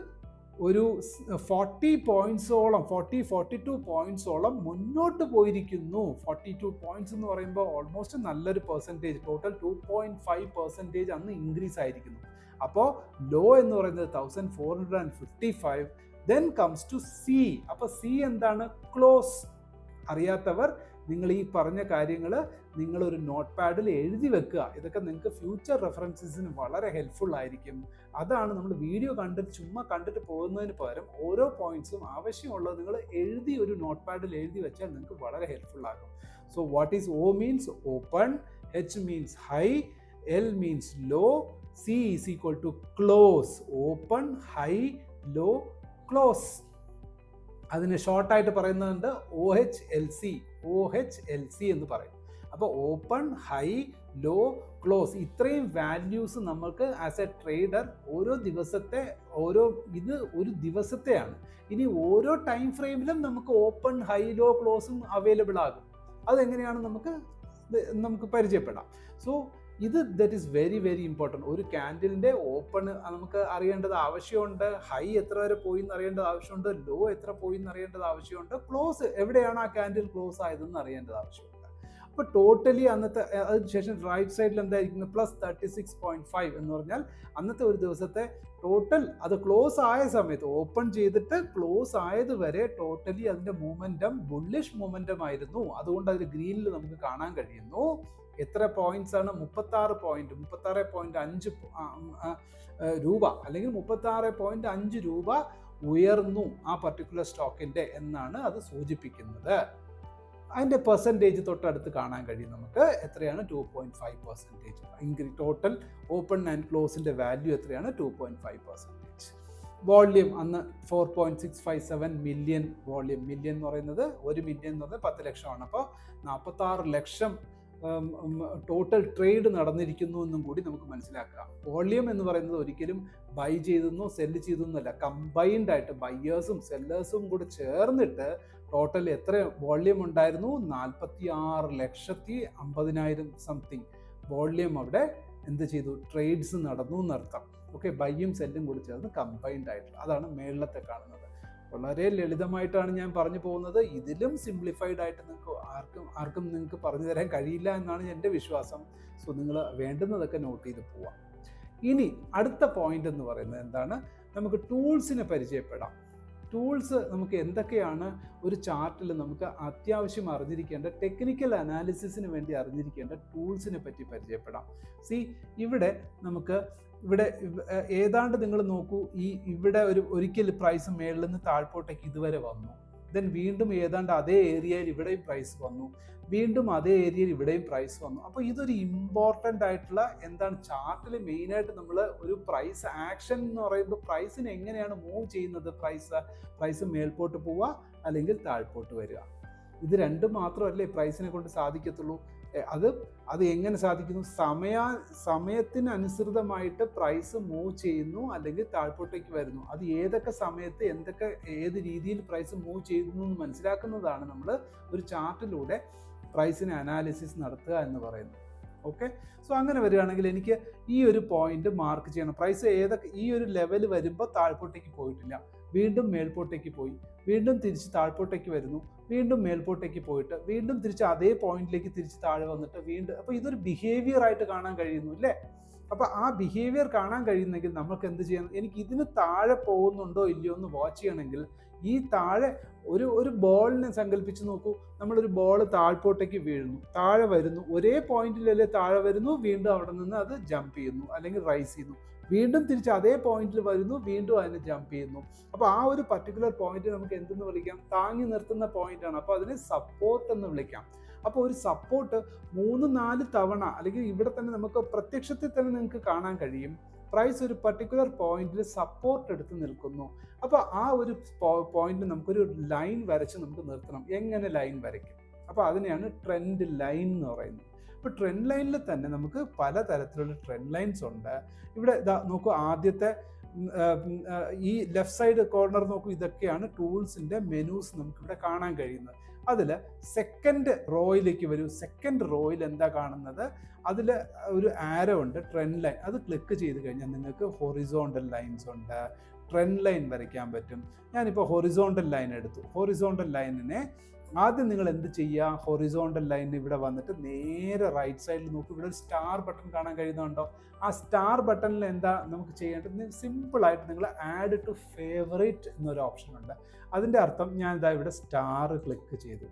ഒരു 40 പോയിന്റ്സോളം 42 പോയിന്റ്സോളം മുന്നോട്ട് പോയിരിക്കുന്നു. 42 പോയിന്റ്സ് എന്ന് പറയുമ്പോൾ ഓൾമോസ്റ്റ് നല്ലൊരു പെർസെൻറ്റേജ്, ടോട്ടൽ 2.5% അന്ന് ഇൻക്രീസ് ആയിരിക്കുന്നു. അപ്പോൾ ലോ എന്ന് പറയുന്നത് 1455. Then comes to C. അപ്പോൾ സി എന്താണ്? ക്ലോസ്. അറിയാത്തവർ നിങ്ങൾ ഈ പറഞ്ഞ കാര്യങ്ങൾ നിങ്ങളൊരു നോട്ട് പാഡിൽ എഴുതി വെക്കുക. ഇതൊക്കെ നിങ്ങൾക്ക് ഫ്യൂച്ചർ റെഫറൻസസിന് വളരെ ഹെൽപ്ഫുൾ ആയിരിക്കും. അതാണ് നമ്മൾ വീഡിയോ ചുമ്മാ കണ്ടിട്ട് പോകുന്നതിന് പകരം ഓരോ പോയിന്റ്സും ആവശ്യമുള്ളത് നിങ്ങൾ എഴുതി ഒരു നോട്ട് പാഡിൽ എഴുതി വെച്ചാൽ നിങ്ങൾക്ക് വളരെ ഹെൽപ്ഫുൾ ആകും. So what is O means open, H means high, L means low, C is equal to close. Open, high, low, close. അതിന് ഷോർട്ടായിട്ട് പറയുന്നുണ്ട് OHLC എന്ന് പറയും. അപ്പോൾ ഓപ്പൺ, ഹൈ, ലോ, ക്ലോസ് ഇത്രയും വാല്യൂസ് നമ്മൾക്ക് ആസ് എ ട്രേഡർ ഓരോ ദിവസത്തെ ഇത് ഒരു ദിവസത്തെയാണ്. ഇനി ഓരോ ടൈം ഫ്രെയിമിലും നമുക്ക് ഓപ്പൺ, ഹൈ, ലോ, ക്ലോസും അവൈലബിൾ ആകും. അതെങ്ങനെയാണ് നമുക്ക് പരിചയപ്പെടാം. So that is very very important. ഒരു ക്യാൻഡിലിൻ്റെ ഓപ്പൺ നമുക്ക് അറിയേണ്ടത് ആവശ്യമുണ്ട്, ഹൈ എത്ര വരെ പോയി എന്ന് അറിയേണ്ടത് ആവശ്യമുണ്ട്, ലോ എത്ര പോയി എന്ന് അറിയേണ്ടത് ആവശ്യമുണ്ട്, ക്ലോസ് എവിടെയാണ് ആ ക്യാൻഡിൽ ക്ലോസ് ആയതെന്ന് അറിയേണ്ടത് ആവശ്യമുണ്ട്. അപ്പോൾ ടോട്ടലി അന്നത്തെ അതിനുശേഷം റൈറ്റ് സൈഡിൽ എന്തായിരിക്കുന്നത് +36.5 എന്ന് പറഞ്ഞാൽ അന്നത്തെ ഒരു ദിവസത്തെ ടോട്ടൽ അത് ക്ലോസ് ആയ സമയത്ത് ഓപ്പൺ ചെയ്തിട്ട് ക്ലോസ് ആയത് വരെ ടോട്ടലി അതിൻ്റെ മൂമെൻറ്റം ബുള്ളിഷ് മൂമെൻറ്റം ആയിരുന്നു. അതുകൊണ്ട് അതിൽ ഗ്രീനിൽ നമുക്ക് കാണാൻ കഴിയുന്നു. എത്ര പോയിന്റ്സ് ആണ്? 36.5 രൂപ അല്ലെങ്കിൽ 36.5 രൂപ ഉയർന്നു ആ പർട്ടിക്കുലർ സ്റ്റോക്കിൻ്റെ എന്നാണ് അത് സൂചിപ്പിക്കുന്നത്. അതിൻ്റെ പെർസെൻറ്റേജ് തൊട്ടടുത്ത് കാണാൻ കഴിയും നമുക്ക്. എത്രയാണ്? 2.5% ഇൻക്രീസ്. ടോട്ടൽ ഓപ്പൺ ആൻഡ് ക്ലോസിൻ്റെ വാല്യൂ എത്രയാണ്? 2.5%. വോള്യൂം അന്ന് 4.657 മില്യൺ വോള്യൂം. മില്യൺ എന്ന് പറയുന്നത് 1 മില്യൺ എന്ന് പറഞ്ഞാൽ 10 ലക്ഷമാണ്. അപ്പോൾ 46 ലക്ഷം ടോട്ടൽ ട്രേഡ് നടന്നിരിക്കുന്നു എന്നും കൂടി നമുക്ക് മനസ്സിലാക്കാം. വോള്യൂം എന്ന് പറയുന്നത് ഒരിക്കലും ബൈ ചെയ്തെന്നോ സെല്ല് ചെയ്തെന്നല്ല, കമ്പൈൻഡ് ആയിട്ട് ബയ്യേഴ്സും സെല്ലേഴ്സും കൂടെ ചേർന്നിട്ട് ടോട്ടൽ എത്ര വോള്യൂം ഉണ്ടായിരുന്നു? 46,50,000 സംതിങ് വോള്യൂം അവിടെ എന്ത് ചെയ്തു? ട്രേഡ്സ് നടന്നു എന്നർത്ഥം. ഓക്കെ, ബൈയും സെല്ലും കൂടി ചേർന്ന് കമ്പൈൻഡ് ആയിട്ട്. അതാണ് മേളത്തെ കാണുന്നത്. വളരെ ലളിതമായിട്ടാണ് ഞാൻ പറഞ്ഞു പോകുന്നത്. ഇതിലും സിംപ്ലിഫൈഡ് ആയിട്ട് നിങ്ങൾക്ക് ആർക്കും നിങ്ങൾക്ക് പറഞ്ഞു തരാൻ കഴിയില്ല എന്നാണ് എൻ്റെ വിശ്വാസം. സോ നിങ്ങൾ വേണ്ടുന്നതൊക്കെ നോട്ട് ചെയ്ത് പോവാം. ഇനി അടുത്ത പോയിന്റ് എന്ന് പറയുന്നത് എന്താണ്? നമുക്ക് ടൂൾസിനെ പരിചയപ്പെടാം. ടൂൾസ് നമുക്ക് എന്തൊക്കെയാണ് ഒരു ചാർട്ടിൽ നമുക്ക് അത്യാവശ്യം അറിഞ്ഞിരിക്കേണ്ട, ടെക്നിക്കൽ അനാലിസിസിന് വേണ്ടി അറിഞ്ഞിരിക്കേണ്ട ടൂൾസിനെ പറ്റി പരിചയപ്പെടാം. ഇവിടെ ഏതാണ്ട് നിങ്ങൾ നോക്കൂ, ഇവിടെ ഒരിക്കൽ പ്രൈസ് മേളിൽ നിന്ന് താഴ്പോട്ടേക്ക് ഇതുവരെ വന്നു. ദെൻ വീണ്ടും ഏതാണ്ട് അതേ ഏരിയയിൽ ഇവിടെയും പ്രൈസ് വന്നു, വീണ്ടും അതേ ഏരിയയിൽ ഇവിടെയും പ്രൈസ് വന്നു. അപ്പോൾ ഇതൊരു ഇമ്പോർട്ടൻ്റ് ആയിട്ടുള്ള എന്താണ് ചാർട്ടിൽ മെയിനായിട്ട് നമ്മൾ ഒരു പ്രൈസ് ആക്ഷൻ എന്ന് പറയുമ്പോൾ പ്രൈസിന് എങ്ങനെയാണ് മൂവ് ചെയ്യുന്നത്? പ്രൈസ് മേൽപോട്ട് പോവുക അല്ലെങ്കിൽ താഴ്പോട്ട് വരിക. ഇത് രണ്ടും മാത്രമല്ലേ പ്രൈസിനെ കൊണ്ട് സാധിക്കത്തുള്ളൂ. അത് എങ്ങനെ സാധിക്കുന്നു? സമയത്തിനനുസൃതമായിട്ട് പ്രൈസ് മൂവ് ചെയ്യുന്നു അല്ലെങ്കിൽ താഴ്പോട്ടേക്ക് വരുന്നു. അത് ഏതൊക്കെ സമയത്ത് ഏത് രീതിയിൽ പ്രൈസ് മൂവ് ചെയ്യുന്നു എന്ന് മനസ്സിലാക്കുന്നതാണ് നമ്മൾ ഒരു ചാർട്ടിലൂടെ പ്രൈസിനെ അനാലിസിസ് നടത്തുക എന്ന് പറയുന്നത്. ഓക്കെ, സോ അങ്ങനെ വരികയാണെങ്കിൽ എനിക്ക് ഈ ഒരു പോയിന്റ് മാർക്ക് ചെയ്യണം. പ്രൈസ് ഈ ഒരു ലെവൽ വരുമ്പോൾ താഴ്പോട്ടേക്ക് പോയിട്ടില്ല, വീണ്ടും മേൽപോട്ടേക്ക് പോയി, വീണ്ടും തിരിച്ച് താഴ്പോട്ടേക്ക് വരുന്നു, വീണ്ടും മേൽപോട്ടേക്ക് പോയിട്ട് വീണ്ടും തിരിച്ച് അതേ പോയിന്റിലേക്ക് തിരിച്ച് താഴെ വന്നിട്ട് വീണ്ടും. അപ്പോൾ ഇതൊരു ബിഹേവിയർ ആയിട്ട് കാണാൻ കഴിയുന്നു അല്ലേ? അപ്പോൾ ആ ബിഹേവിയർ കാണാൻ കഴിയുന്നെങ്കിൽ നമുക്ക് എന്ത് ചെയ്യണം? എനിക്ക് ഇതിന് താഴെ പോകുന്നുണ്ടോ ഇല്ലയോ എന്ന് വാച്ച് ചെയ്യണമെങ്കിൽ ഈ താഴെ ഒരു ബോളിനെ സങ്കല്പിച്ച് നോക്കൂ. നമ്മളൊരു ബോൾ താഴ്പോട്ടേക്ക് വീഴുന്നു, താഴെ വരുന്നു, ഒരേ പോയിന്റിലല്ലേ താഴെ വരുന്നു, വീണ്ടും അവിടെ നിന്ന് അത് ജമ്പ് ചെയ്യുന്നു അല്ലെങ്കിൽ റൈസ് ചെയ്യുന്നു, വീണ്ടും തിരിച്ച് അതേ പോയിന്റിൽ വരുന്നു, വീണ്ടും അതിന് ജമ്പ് ചെയ്യുന്നു. അപ്പോൾ ആ ഒരു പർട്ടിക്കുലർ പോയിന്റ് നമുക്ക് എന്തെന്ന് വിളിക്കാം? താങ്ങി നിർത്തുന്ന പോയിന്റാണ്. അപ്പോൾ അതിനെ സപ്പോർട്ട് എന്ന് വിളിക്കാം. അപ്പോൾ ഒരു സപ്പോർട്ട് 3-4 തവണ അല്ലെങ്കിൽ ഇവിടെ തന്നെ നമുക്ക് പ്രത്യക്ഷത്തിൽ തന്നെ നിങ്ങൾക്ക് കാണാൻ കഴിയും. പ്രൈസ് ഒരു പർട്ടിക്കുലർ പോയിന്റിൽ സപ്പോർട്ട് എടുത്ത് നിൽക്കുന്നു. അപ്പോൾ ആ ഒരു പോയിന്റ് നമുക്കൊരു ലൈൻ വരച്ച് നമുക്ക് നിർത്തണം. എങ്ങനെ ലൈൻ വരയ്ക്കും? അപ്പോൾ അതിനെയാണ് ട്രെൻഡ് ലൈൻ എന്ന് പറയുന്നത്. ഇപ്പോൾ ട്രെൻഡ് ലൈനിൽ തന്നെ നമുക്ക് പലതരത്തിലുള്ള ട്രെൻഡ് ലൈൻസ് ഉണ്ട്. ഇവിടെ നോക്കൂ, ആദ്യത്തെ ഈ ലെഫ്റ്റ് സൈഡ് കോർണർ നോക്കൂ, ഇതൊക്കെയാണ് ടൂൾസിൻ്റെ മെനൂസ് നമുക്കിവിടെ കാണാൻ കഴിയുന്നത്. അതിൽ സെക്കൻഡ് റോയിലേക്ക് വരൂ. സെക്കൻഡ് റോയിൽ എന്താ കാണുന്നത്? അതിൽ ഒരു ആരോ ഉണ്ട്, ട്രെൻഡ് ലൈൻ. അത് ക്ലിക്ക് ചെയ്ത് കഴിഞ്ഞാൽ നിങ്ങൾക്ക് ഹൊറിസോണ്ടൽ ലൈൻസ് ഉണ്ട്, ട്രെൻഡ് ലൈൻ വരയ്ക്കാൻ പറ്റും. ഞാനിപ്പോൾ ഹൊറിസോണ്ടൽ ലൈൻ എടുത്തു. ഹൊറിസോണ്ടൽ ലൈനിനെ ആദ്യം നിങ്ങൾ എന്ത് ചെയ്യുക? ഹൊറിസോണ്ടൽ ലൈൻ ഇവിടെ വന്നിട്ട് നേരെ റൈറ്റ് സൈഡിൽ നോക്കും. ഇവിടെ ഒരു സ്റ്റാർ ബട്ടൺ കാണാൻ കഴിയുന്നുണ്ടോ? ആ സ്റ്റാർ ബട്ടണിൽ എന്താ നമുക്ക് ചെയ്യേണ്ടത്? സിമ്പിളായിട്ട് നിങ്ങൾ ആഡ് ടു ഫേവറേറ്റ് എന്നൊരു ഓപ്ഷൻ ഉണ്ട്. അതിൻ്റെ അർത്ഥം ഞാൻ ഇതാ ഇവിടെ സ്റ്റാർ ക്ലിക്ക് ചെയ്തു.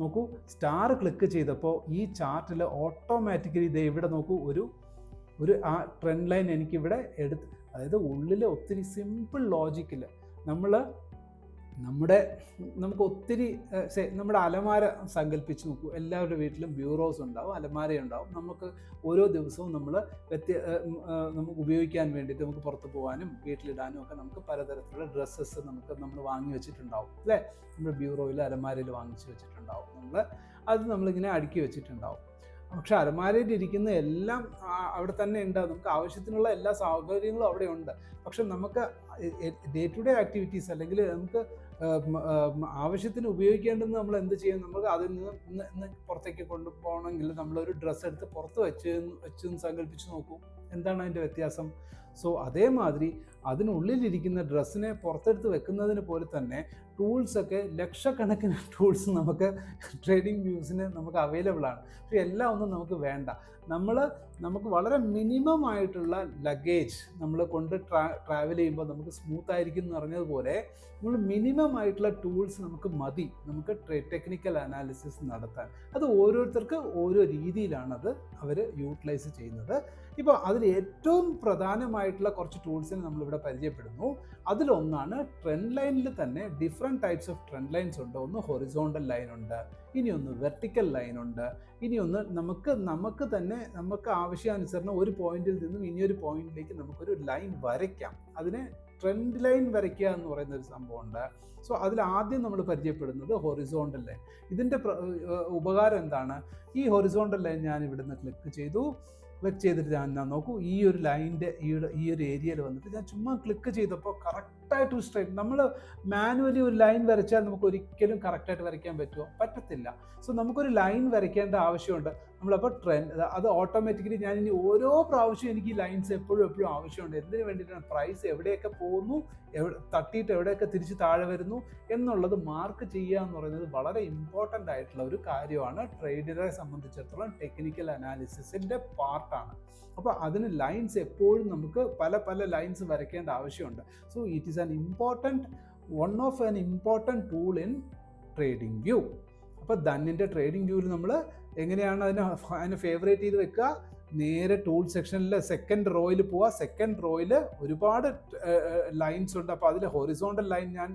നോക്കൂ, സ്റ്റാർ ക്ലിക്ക് ചെയ്തപ്പോൾ ഈ ചാർട്ടിൽ ഓട്ടോമാറ്റിക്കലി ഇതേ ഇവിടെ നോക്കൂ, ഒരു ആ ട്രെൻഡ് ലൈൻ എനിക്കിവിടെ അതായത് ഉള്ളിൽ ഒത്തിരി സിമ്പിൾ ലോജിക്കിൽ നമ്മൾ നമുക്ക് ഒത്തിരി നമ്മുടെ അലമാര സങ്കല്പിച്ച് നോക്കൂ. എല്ലാവരുടെ വീട്ടിലും ബ്യൂറോസ് ഉണ്ടാവും, അലമാര ഉണ്ടാവും. നമുക്ക് ഓരോ ദിവസവും നമുക്ക് ഉപയോഗിക്കാൻ വേണ്ടിയിട്ട് നമുക്ക് പുറത്ത് പോകാനും വീട്ടിലിടാനും ഒക്കെ നമുക്ക് പലതരത്തിലുള്ള ഡ്രസ്സസ് നമ്മൾ വാങ്ങി വെച്ചിട്ടുണ്ടാവും അല്ലേ. നമ്മുടെ ബ്യൂറോയിൽ അലമാരയിൽ വാങ്ങിച്ച് വെച്ചിട്ടുണ്ടാവും. നമ്മളിങ്ങനെ അടുക്കി വെച്ചിട്ടുണ്ടാവും. പക്ഷെ അലമാരയിൽ ഇരിക്കുന്ന എല്ലാം അവിടെ തന്നെ ഉണ്ടാവും. നമുക്ക് ആവശ്യത്തിനുള്ള എല്ലാ സൗകര്യങ്ങളും അവിടെ ഉണ്ട്. പക്ഷെ നമുക്ക് ഡേ ടു ഡേ ആക്ടിവിറ്റീസ് അല്ലെങ്കിൽ നമുക്ക് ആവശ്യത്തിന് ഉപയോഗിക്കേണ്ടത് നമ്മൾ എന്ത് ചെയ്യും? നമുക്ക് അതിൽ നിന്ന് പുറത്തേക്ക് കൊണ്ടുപോകണമെങ്കിൽ നമ്മളൊരു ഡ്രസ്സ് എടുത്ത് പുറത്ത് വെച്ചെന്ന് സങ്കല്പിച്ച് നോക്കൂ. എന്താണ് അതിൻ്റെ വ്യത്യാസം? സോ അതേമാതിരി അതിനുള്ളിലിരിക്കുന്ന ഡ്രസ്സിനെ പുറത്തെടുത്ത് വെക്കുന്നതിന് പോലെ തന്നെ ടൂൾസൊക്കെ ലക്ഷക്കണക്കിന് ടൂൾസ് നമുക്ക് ട്രേഡിംഗ് വ്യൂസിന് നമുക്ക് അവൈലബിൾ ആണ്. പക്ഷേ എല്ലാം ഒന്നും നമുക്ക് വേണ്ട. നമുക്ക് വളരെ മിനിമം ആയിട്ടുള്ള ലഗേജ് നമ്മൾ കൊണ്ട് ട്രാവൽ ചെയ്യുമ്പോൾ നമുക്ക് സ്മൂത്ത് ആയിരിക്കും എന്ന് പറഞ്ഞതുപോലെ നമ്മൾ മിനിമം ആയിട്ടുള്ള ടൂൾസ് നമുക്ക് മതി നമുക്ക് ടെക്നിക്കൽ അനാലിസിസ് നടത്താൻ. അത് ഓരോരുത്തർക്ക് ഓരോ രീതിയിലാണ് അവർ യൂട്ടിലൈസ് ചെയ്യുന്നത്. ഇപ്പോൾ അതിൽ ഏറ്റവും പ്രധാനമായിട്ടുള്ള കുറച്ച് ടൂൾസിനെ നമ്മളിവിടെ പരിചയപ്പെടുന്നു. അതിലൊന്നാണ് ട്രെൻഡ് ലൈനിൽ തന്നെ different types of trend lines ഉണ്ട്. ഒന്ന് ഹൊറിസോണ്ടൽ ലൈൻ ഉണ്ട്, ഇനിയൊന്ന് വെർട്ടിക്കൽ ലൈൻ ഉണ്ട്, ഇനിയൊന്ന് നമുക്ക് ആവശ്യാനുസരണം ഒരു പോയിന്റിൽ നിന്നും ഇനിയൊരു പോയിന്റിലേക്ക് നമുക്കൊരു ലൈൻ വരയ്ക്കാം. അതിനെ ട്രെൻഡ് ലൈൻ വരയ്ക്കുക എന്ന് പറയുന്ന ഒരു സംഭവമുണ്ട്. സോ അതിൽ ആദ്യം നമ്മൾ പരിചയപ്പെടുന്നത് ഹൊറിസോണ്ടൽ ലൈൻ. ഇതിൻ്റെ ഉപകാരം എന്താണ്? ഈ ഹൊറിസോണ്ടൽ ലൈൻ ഞാൻ ഇവിടുന്ന് ക്ലിക്ക് ചെയ്തിട്ട് ഞാൻ നോക്കൂ, ഈ ഒരു ലൈനിൻ്റെ ഈ ഒരു ഏരിയയിൽ വന്നിട്ട് ഞാൻ ചുമ്മാ ക്ലിക്ക് ചെയ്തപ്പോൾ കറക്റ്റായിട്ട് സ്ട്രൈറ്റ്. നമ്മൾ മാനുവലി ഒരു ലൈൻ വരച്ചാൽ നമുക്ക് ഒരിക്കലും കറക്റ്റായിട്ട് വരയ്ക്കാൻ പറ്റുമോ? പറ്റത്തില്ല. സോ നമുക്കൊരു ലൈൻ വരയ്ക്കേണ്ട ആവശ്യമുണ്ട്. നമ്മളപ്പോൾ അത് ഓട്ടോമാറ്റിക്കലി ഞാൻ ഇനി ഓരോ പ്രാവശ്യം എനിക്ക് ഈ ലൈൻസ് എപ്പോഴും ആവശ്യമുണ്ട്. എന്തിനു വേണ്ടിയിട്ടാണ്? പ്രൈസ് എവിടെയൊക്കെ പോകുന്നു, തട്ടിയിട്ട് എവിടെയൊക്കെ തിരിച്ച് താഴെ വരുന്നു എന്നുള്ളത് മാർക്ക് ചെയ്യുക എന്ന് പറയുന്നത് വളരെ ഇമ്പോർട്ടൻ്റ് ആയിട്ടുള്ള ഒരു കാര്യമാണ്. ട്രേഡറെ സംബന്ധിച്ചിടത്തോളം ടെക്നിക്കൽ അനാലിസിസിൻ്റെ പാർട്ടാണ്. അപ്പോൾ അതിന് ലൈൻസ് എപ്പോഴും നമുക്ക് പല ലൈൻസ് വരയ്ക്കേണ്ട ആവശ്യമുണ്ട്. So it is one of an important tool in trading view. അപ്പോൾ ധനിൻ്റെ ട്രേഡിംഗ് വ്യൂവിൽ നമ്മൾ എങ്ങനെയാണ് അതിനെ ഫേവറേറ്റ് ചെയ്ത് വെക്കുക? നേരെ ടൂൾ സെക്ഷനിൽ സെക്കൻഡ് റോയിൽ പോവുക. സെക്കൻഡ് റോയിൽ ഒരുപാട് ലൈൻസ് ഉണ്ട്. അപ്പോൾ അതിൽ ഹൊറിസോണ്ടൽ ലൈൻ ഞാൻ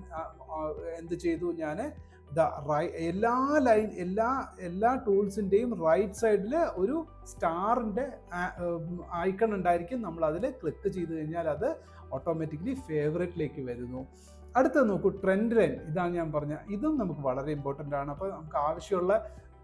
എന്ത് ചെയ്തു? ഞാൻ എല്ലാ ടൂൾസിൻ്റെയും റൈറ്റ് സൈഡിൽ ഒരു സ്റ്റാറിൻ്റെ ഐക്കൺ ഉണ്ടായിരിക്കും. നമ്മൾ അതിൽ ക്ലിക്ക് ചെയ്ത് കഴിഞ്ഞാൽ അത് ഓട്ടോമാറ്റിക്കലി ഫേവറേറ്റിലേക്ക് വരുന്നു. അടുത്ത നോക്കൂ, ട്രെൻഡ് ലൈൻ. ഇതാണ് ഞാൻ പറഞ്ഞ, ഇതും നമുക്ക് വളരെ ഇമ്പോർട്ടൻ്റ് ആണ്. അപ്പോൾ നമുക്ക് ആവശ്യമുള്ള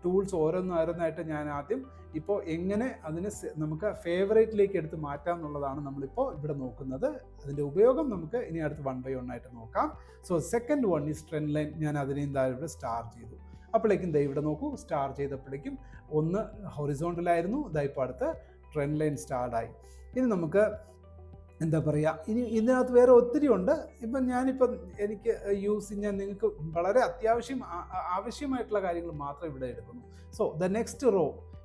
ടൂൾസ് ഓരോന്നായിട്ട് ഞാൻ ആദ്യം ഇപ്പോൾ എങ്ങനെ അതിനെ നമുക്ക് ഫേവറേറ്റിലേക്ക് എടുത്ത് മാറ്റാം എന്നുള്ളതാണ് നമ്മളിപ്പോൾ ഇവിടെ നോക്കുന്നത്. അതിൻ്റെ ഉപയോഗം നമുക്ക് ഇനി അടുത്ത് 1 by 1 ആയിട്ട് നോക്കാം. So second one is trend line. ഞാൻ അതിനെയും ഇവിടെ സ്റ്റാർ ചെയ്തു. അപ്പോഴേക്കും ഇവിടെ നോക്കൂ, സ്റ്റാർ ചെയ്തപ്പോഴേക്കും ഒന്ന് ഹൊറിസോണ്ടലായിരുന്നു, ഇപ്പോൾ അടുത്ത് ട്രെൻഡ് ലൈൻ സ്റ്റാർട്ടായി. ഇനി നമുക്ക് എന്താ പറയുക, ഇനി ഇതിനകത്ത് വേറെ ഒത്തിരി ഉണ്ട്. എനിക്ക് ഞാൻ നിങ്ങൾക്ക് വളരെ ആവശ്യമായിട്ടുള്ള കാര്യങ്ങൾ മാത്രം ഇവിടെ എടുക്കുന്നു. സോ ദ നെക്സ്റ്റ് റോ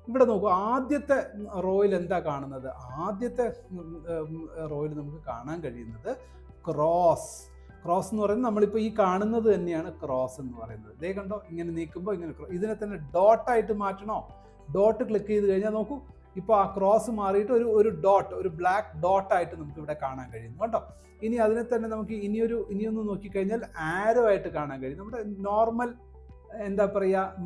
ഇവിടെ നോക്കൂ. ആദ്യത്തെ റോയിൽ എന്താ കാണുന്നത്? ആദ്യത്തെ റോയിൽ നമുക്ക് കാണാൻ കഴിയുന്നത് ക്രോസ് എന്ന് പറയുന്നത് നമ്മളിപ്പോൾ ഈ കാണുന്നത് തന്നെയാണ് ക്രോസ് എന്ന് പറയുന്നത്. ഇതേ കണ്ടോ, ഇങ്ങനെ നീക്കുമ്പോൾ ഇങ്ങനെ ഇതിനെ തന്നെ ഡോട്ടായിട്ട് മാറ്റണോ? ഡോട്ട് ക്ലിക്ക് ചെയ്ത് കഴിഞ്ഞാൽ നോക്കൂ, ഇപ്പോൾ ആ ക്രോസ് മാറിയിട്ട് ഒരു ബ്ലാക്ക് ഡോട്ടായിട്ട് നമുക്ക് ഇവിടെ കാണാൻ കഴിയുന്നു കേട്ടോ. ഇനി അതിനെ തന്നെ നമുക്ക് ഇനിയൊന്ന് നോക്കിക്കഴിഞ്ഞാൽ ആരോ ആയിട്ട് കാണാൻ കഴിയും. നമ്മുടെ നോർമൽ എന്താ പറയുക,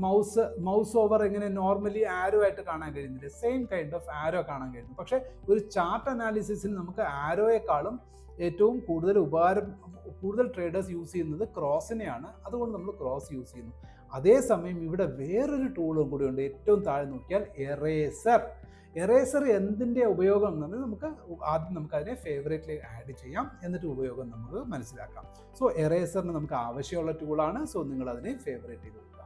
മൗസ് ഓവർ എങ്ങനെ നോർമലി ആരോ ആയിട്ട് കാണാൻ കഴിയുന്നില്ല, സെയിം കൈൻഡ് ഓഫ് ആരോ കാണാൻ കഴിയുന്നു. പക്ഷേ ഒരു ചാർട്ട് അനാലിസിസിൽ നമുക്ക് ആരോയെക്കാളും ഏറ്റവും കൂടുതൽ ട്രേഡേഴ്സ് യൂസ് ചെയ്യുന്നത് ക്രോസിനെയാണ്. അതുകൊണ്ട് നമ്മൾ ക്രോസ് യൂസ് ചെയ്യുന്നു. അതേസമയം ഇവിടെ വേറൊരു ടൂളും കൂടി ഉണ്ട്. ഏറ്റവും താഴെ നോക്കിയാൽ എറേസർ എന്തിൻ്റെ ഉപയോഗം എന്ന് നമുക്ക് അതിനെ ഫേവറേറ്റിലേക്ക് ആഡ് ചെയ്യാം. എന്നിട്ട് ഉപയോഗം നമുക്ക് മനസ്സിലാക്കാം. സോ എറേസറിന് നമുക്ക് ആവശ്യമുള്ള ടൂളാണ്. സോ നിങ്ങൾ അതിനെ ഫേവറേറ്റ് ചെയ്ത് കൊടുക്കുക.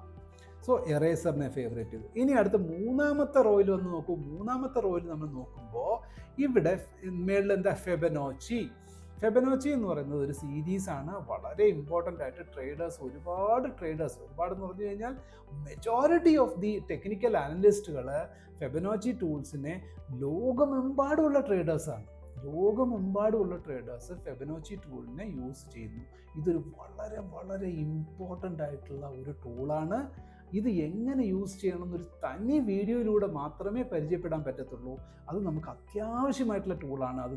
സോ എറേസറിനെ ഫേവറേറ്റ് ചെയ്തു. ഇനി അടുത്ത മൂന്നാമത്തെ റോയിൽ വന്ന് നോക്കൂ. മൂന്നാമത്തെ റോയിൽ നമ്മൾ നോക്കുമ്പോൾ ഇവിടെ മേളിൽ എന്താ? ഫെബനോച്ചി എന്ന് പറയുന്നത് ഒരു സീരീസാണ്. വളരെ ഇമ്പോർട്ടൻ്റ് ആയിട്ട് ഒരുപാട് എന്ന് പറഞ്ഞു കഴിഞ്ഞാൽ മെജോറിറ്റി ഓഫ് ദി ടെക്നിക്കൽ അനലിസ്റ്റുകൾ ഫെബനോച്ചി ടൂൾസിനെ ലോകമെമ്പാടുമുള്ള ട്രേഡേഴ്സാണ്. ഫെബനോച്ചി ടൂളിനെ യൂസ് ചെയ്യുന്നു. ഇതൊരു വളരെ ഇമ്പോർട്ടൻ്റ് ആയിട്ടുള്ള ഒരു ടൂളാണ്. ഇത് എങ്ങനെ യൂസ് ചെയ്യണം എന്നൊരു തനി വീഡിയോയിലൂടെ മാത്രമേ പരിചയപ്പെടാൻ പറ്റത്തുള്ളൂ. അത് നമുക്ക് അത്യാവശ്യമായിട്ടുള്ള ടൂളാണ്. അത്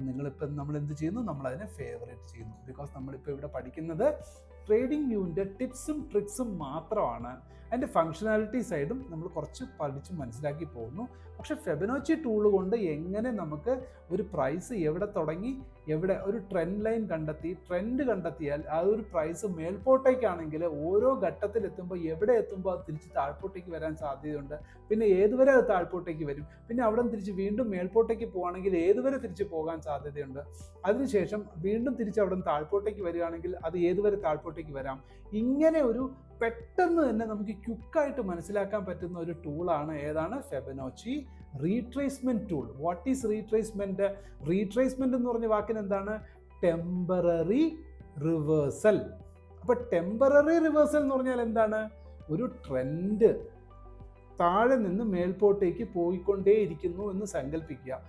നമ്മൾ എന്ത് ചെയ്യുന്നു? നമ്മളതിനെ ഫേവറേറ്റ് ചെയ്യുന്നു. ബിക്കോസ് നമ്മളിപ്പോൾ ഇവിടെ പഠിക്കുന്നത് ട്രേഡിംഗ് വ്യൂവിൻ്റെ ടിപ്സും ട്രിക്സും മാത്രമാണ്. അതിൻ്റെ ഫങ്ഷണാലിറ്റി സൈഡും നമ്മൾ കുറച്ച് പഠിച്ച് മനസ്സിലാക്കി പോകുന്നു. പക്ഷേ ഫെബനോച്ചി ടൂൾ കൊണ്ട് എങ്ങനെ നമുക്ക് ഒരു പ്രൈസ് എവിടെ തുടങ്ങി എവിടെ ഒരു ട്രെൻഡ് ലൈൻ കണ്ടെത്തി, ട്രെൻഡ് കണ്ടെത്തിയാൽ ആ ഒരു പ്രൈസ് മേൽപോട്ടേക്കാണെങ്കിൽ ഓരോ ഘട്ടത്തിലെത്തുമ്പോൾ എവിടെ എത്തുമ്പോൾ അത് തിരിച്ച് താഴ്പോട്ടേക്ക് വരാൻ സാധ്യതയുണ്ട്. പിന്നെ ഏതുവരെ അത് താഴ്പോട്ടേക്ക് വരും, പിന്നെ അവിടെ നിന്ന് തിരിച്ച് വീണ്ടും മേൽപോട്ടേക്ക് പോവുകയാണെങ്കിൽ ഏതുവരെ തിരിച്ച് പോകാൻ സാധ്യതയുണ്ട്, അതിനുശേഷം വീണ്ടും തിരിച്ച് അവിടെ നിന്ന് താഴ്പോട്ടേക്ക് വരികയാണെങ്കിൽ അത് ഏതുവരെ താഴ്പോട്ടേക്ക് വരാം. ഇങ്ങനെ ഒരു പെട്ടെന്ന് തന്നെ നമുക്ക് ക്വിക്കായിട്ട് മനസ്സിലാക്കാൻ പറ്റുന്ന ഒരു ടൂളാണ് ഏതാണ്? Fibonacci retracement tool. What is retracement? Retracement എന്ന് പറഞ്ഞ വാക്കിന് എന്താണ്? Temporary reversal. അപ്പൊ ടെമ്പററി റിവേഴ്സൽ എന്ന് പറഞ്ഞാൽ എന്താണ്? ഒരു ട്രെൻഡ് താഴെ നിന്ന് മേൽപോട്ടേക്ക് പോയിക്കൊണ്ടേയിരിക്കുന്നു എന്ന് സങ്കല്പിക്കുക.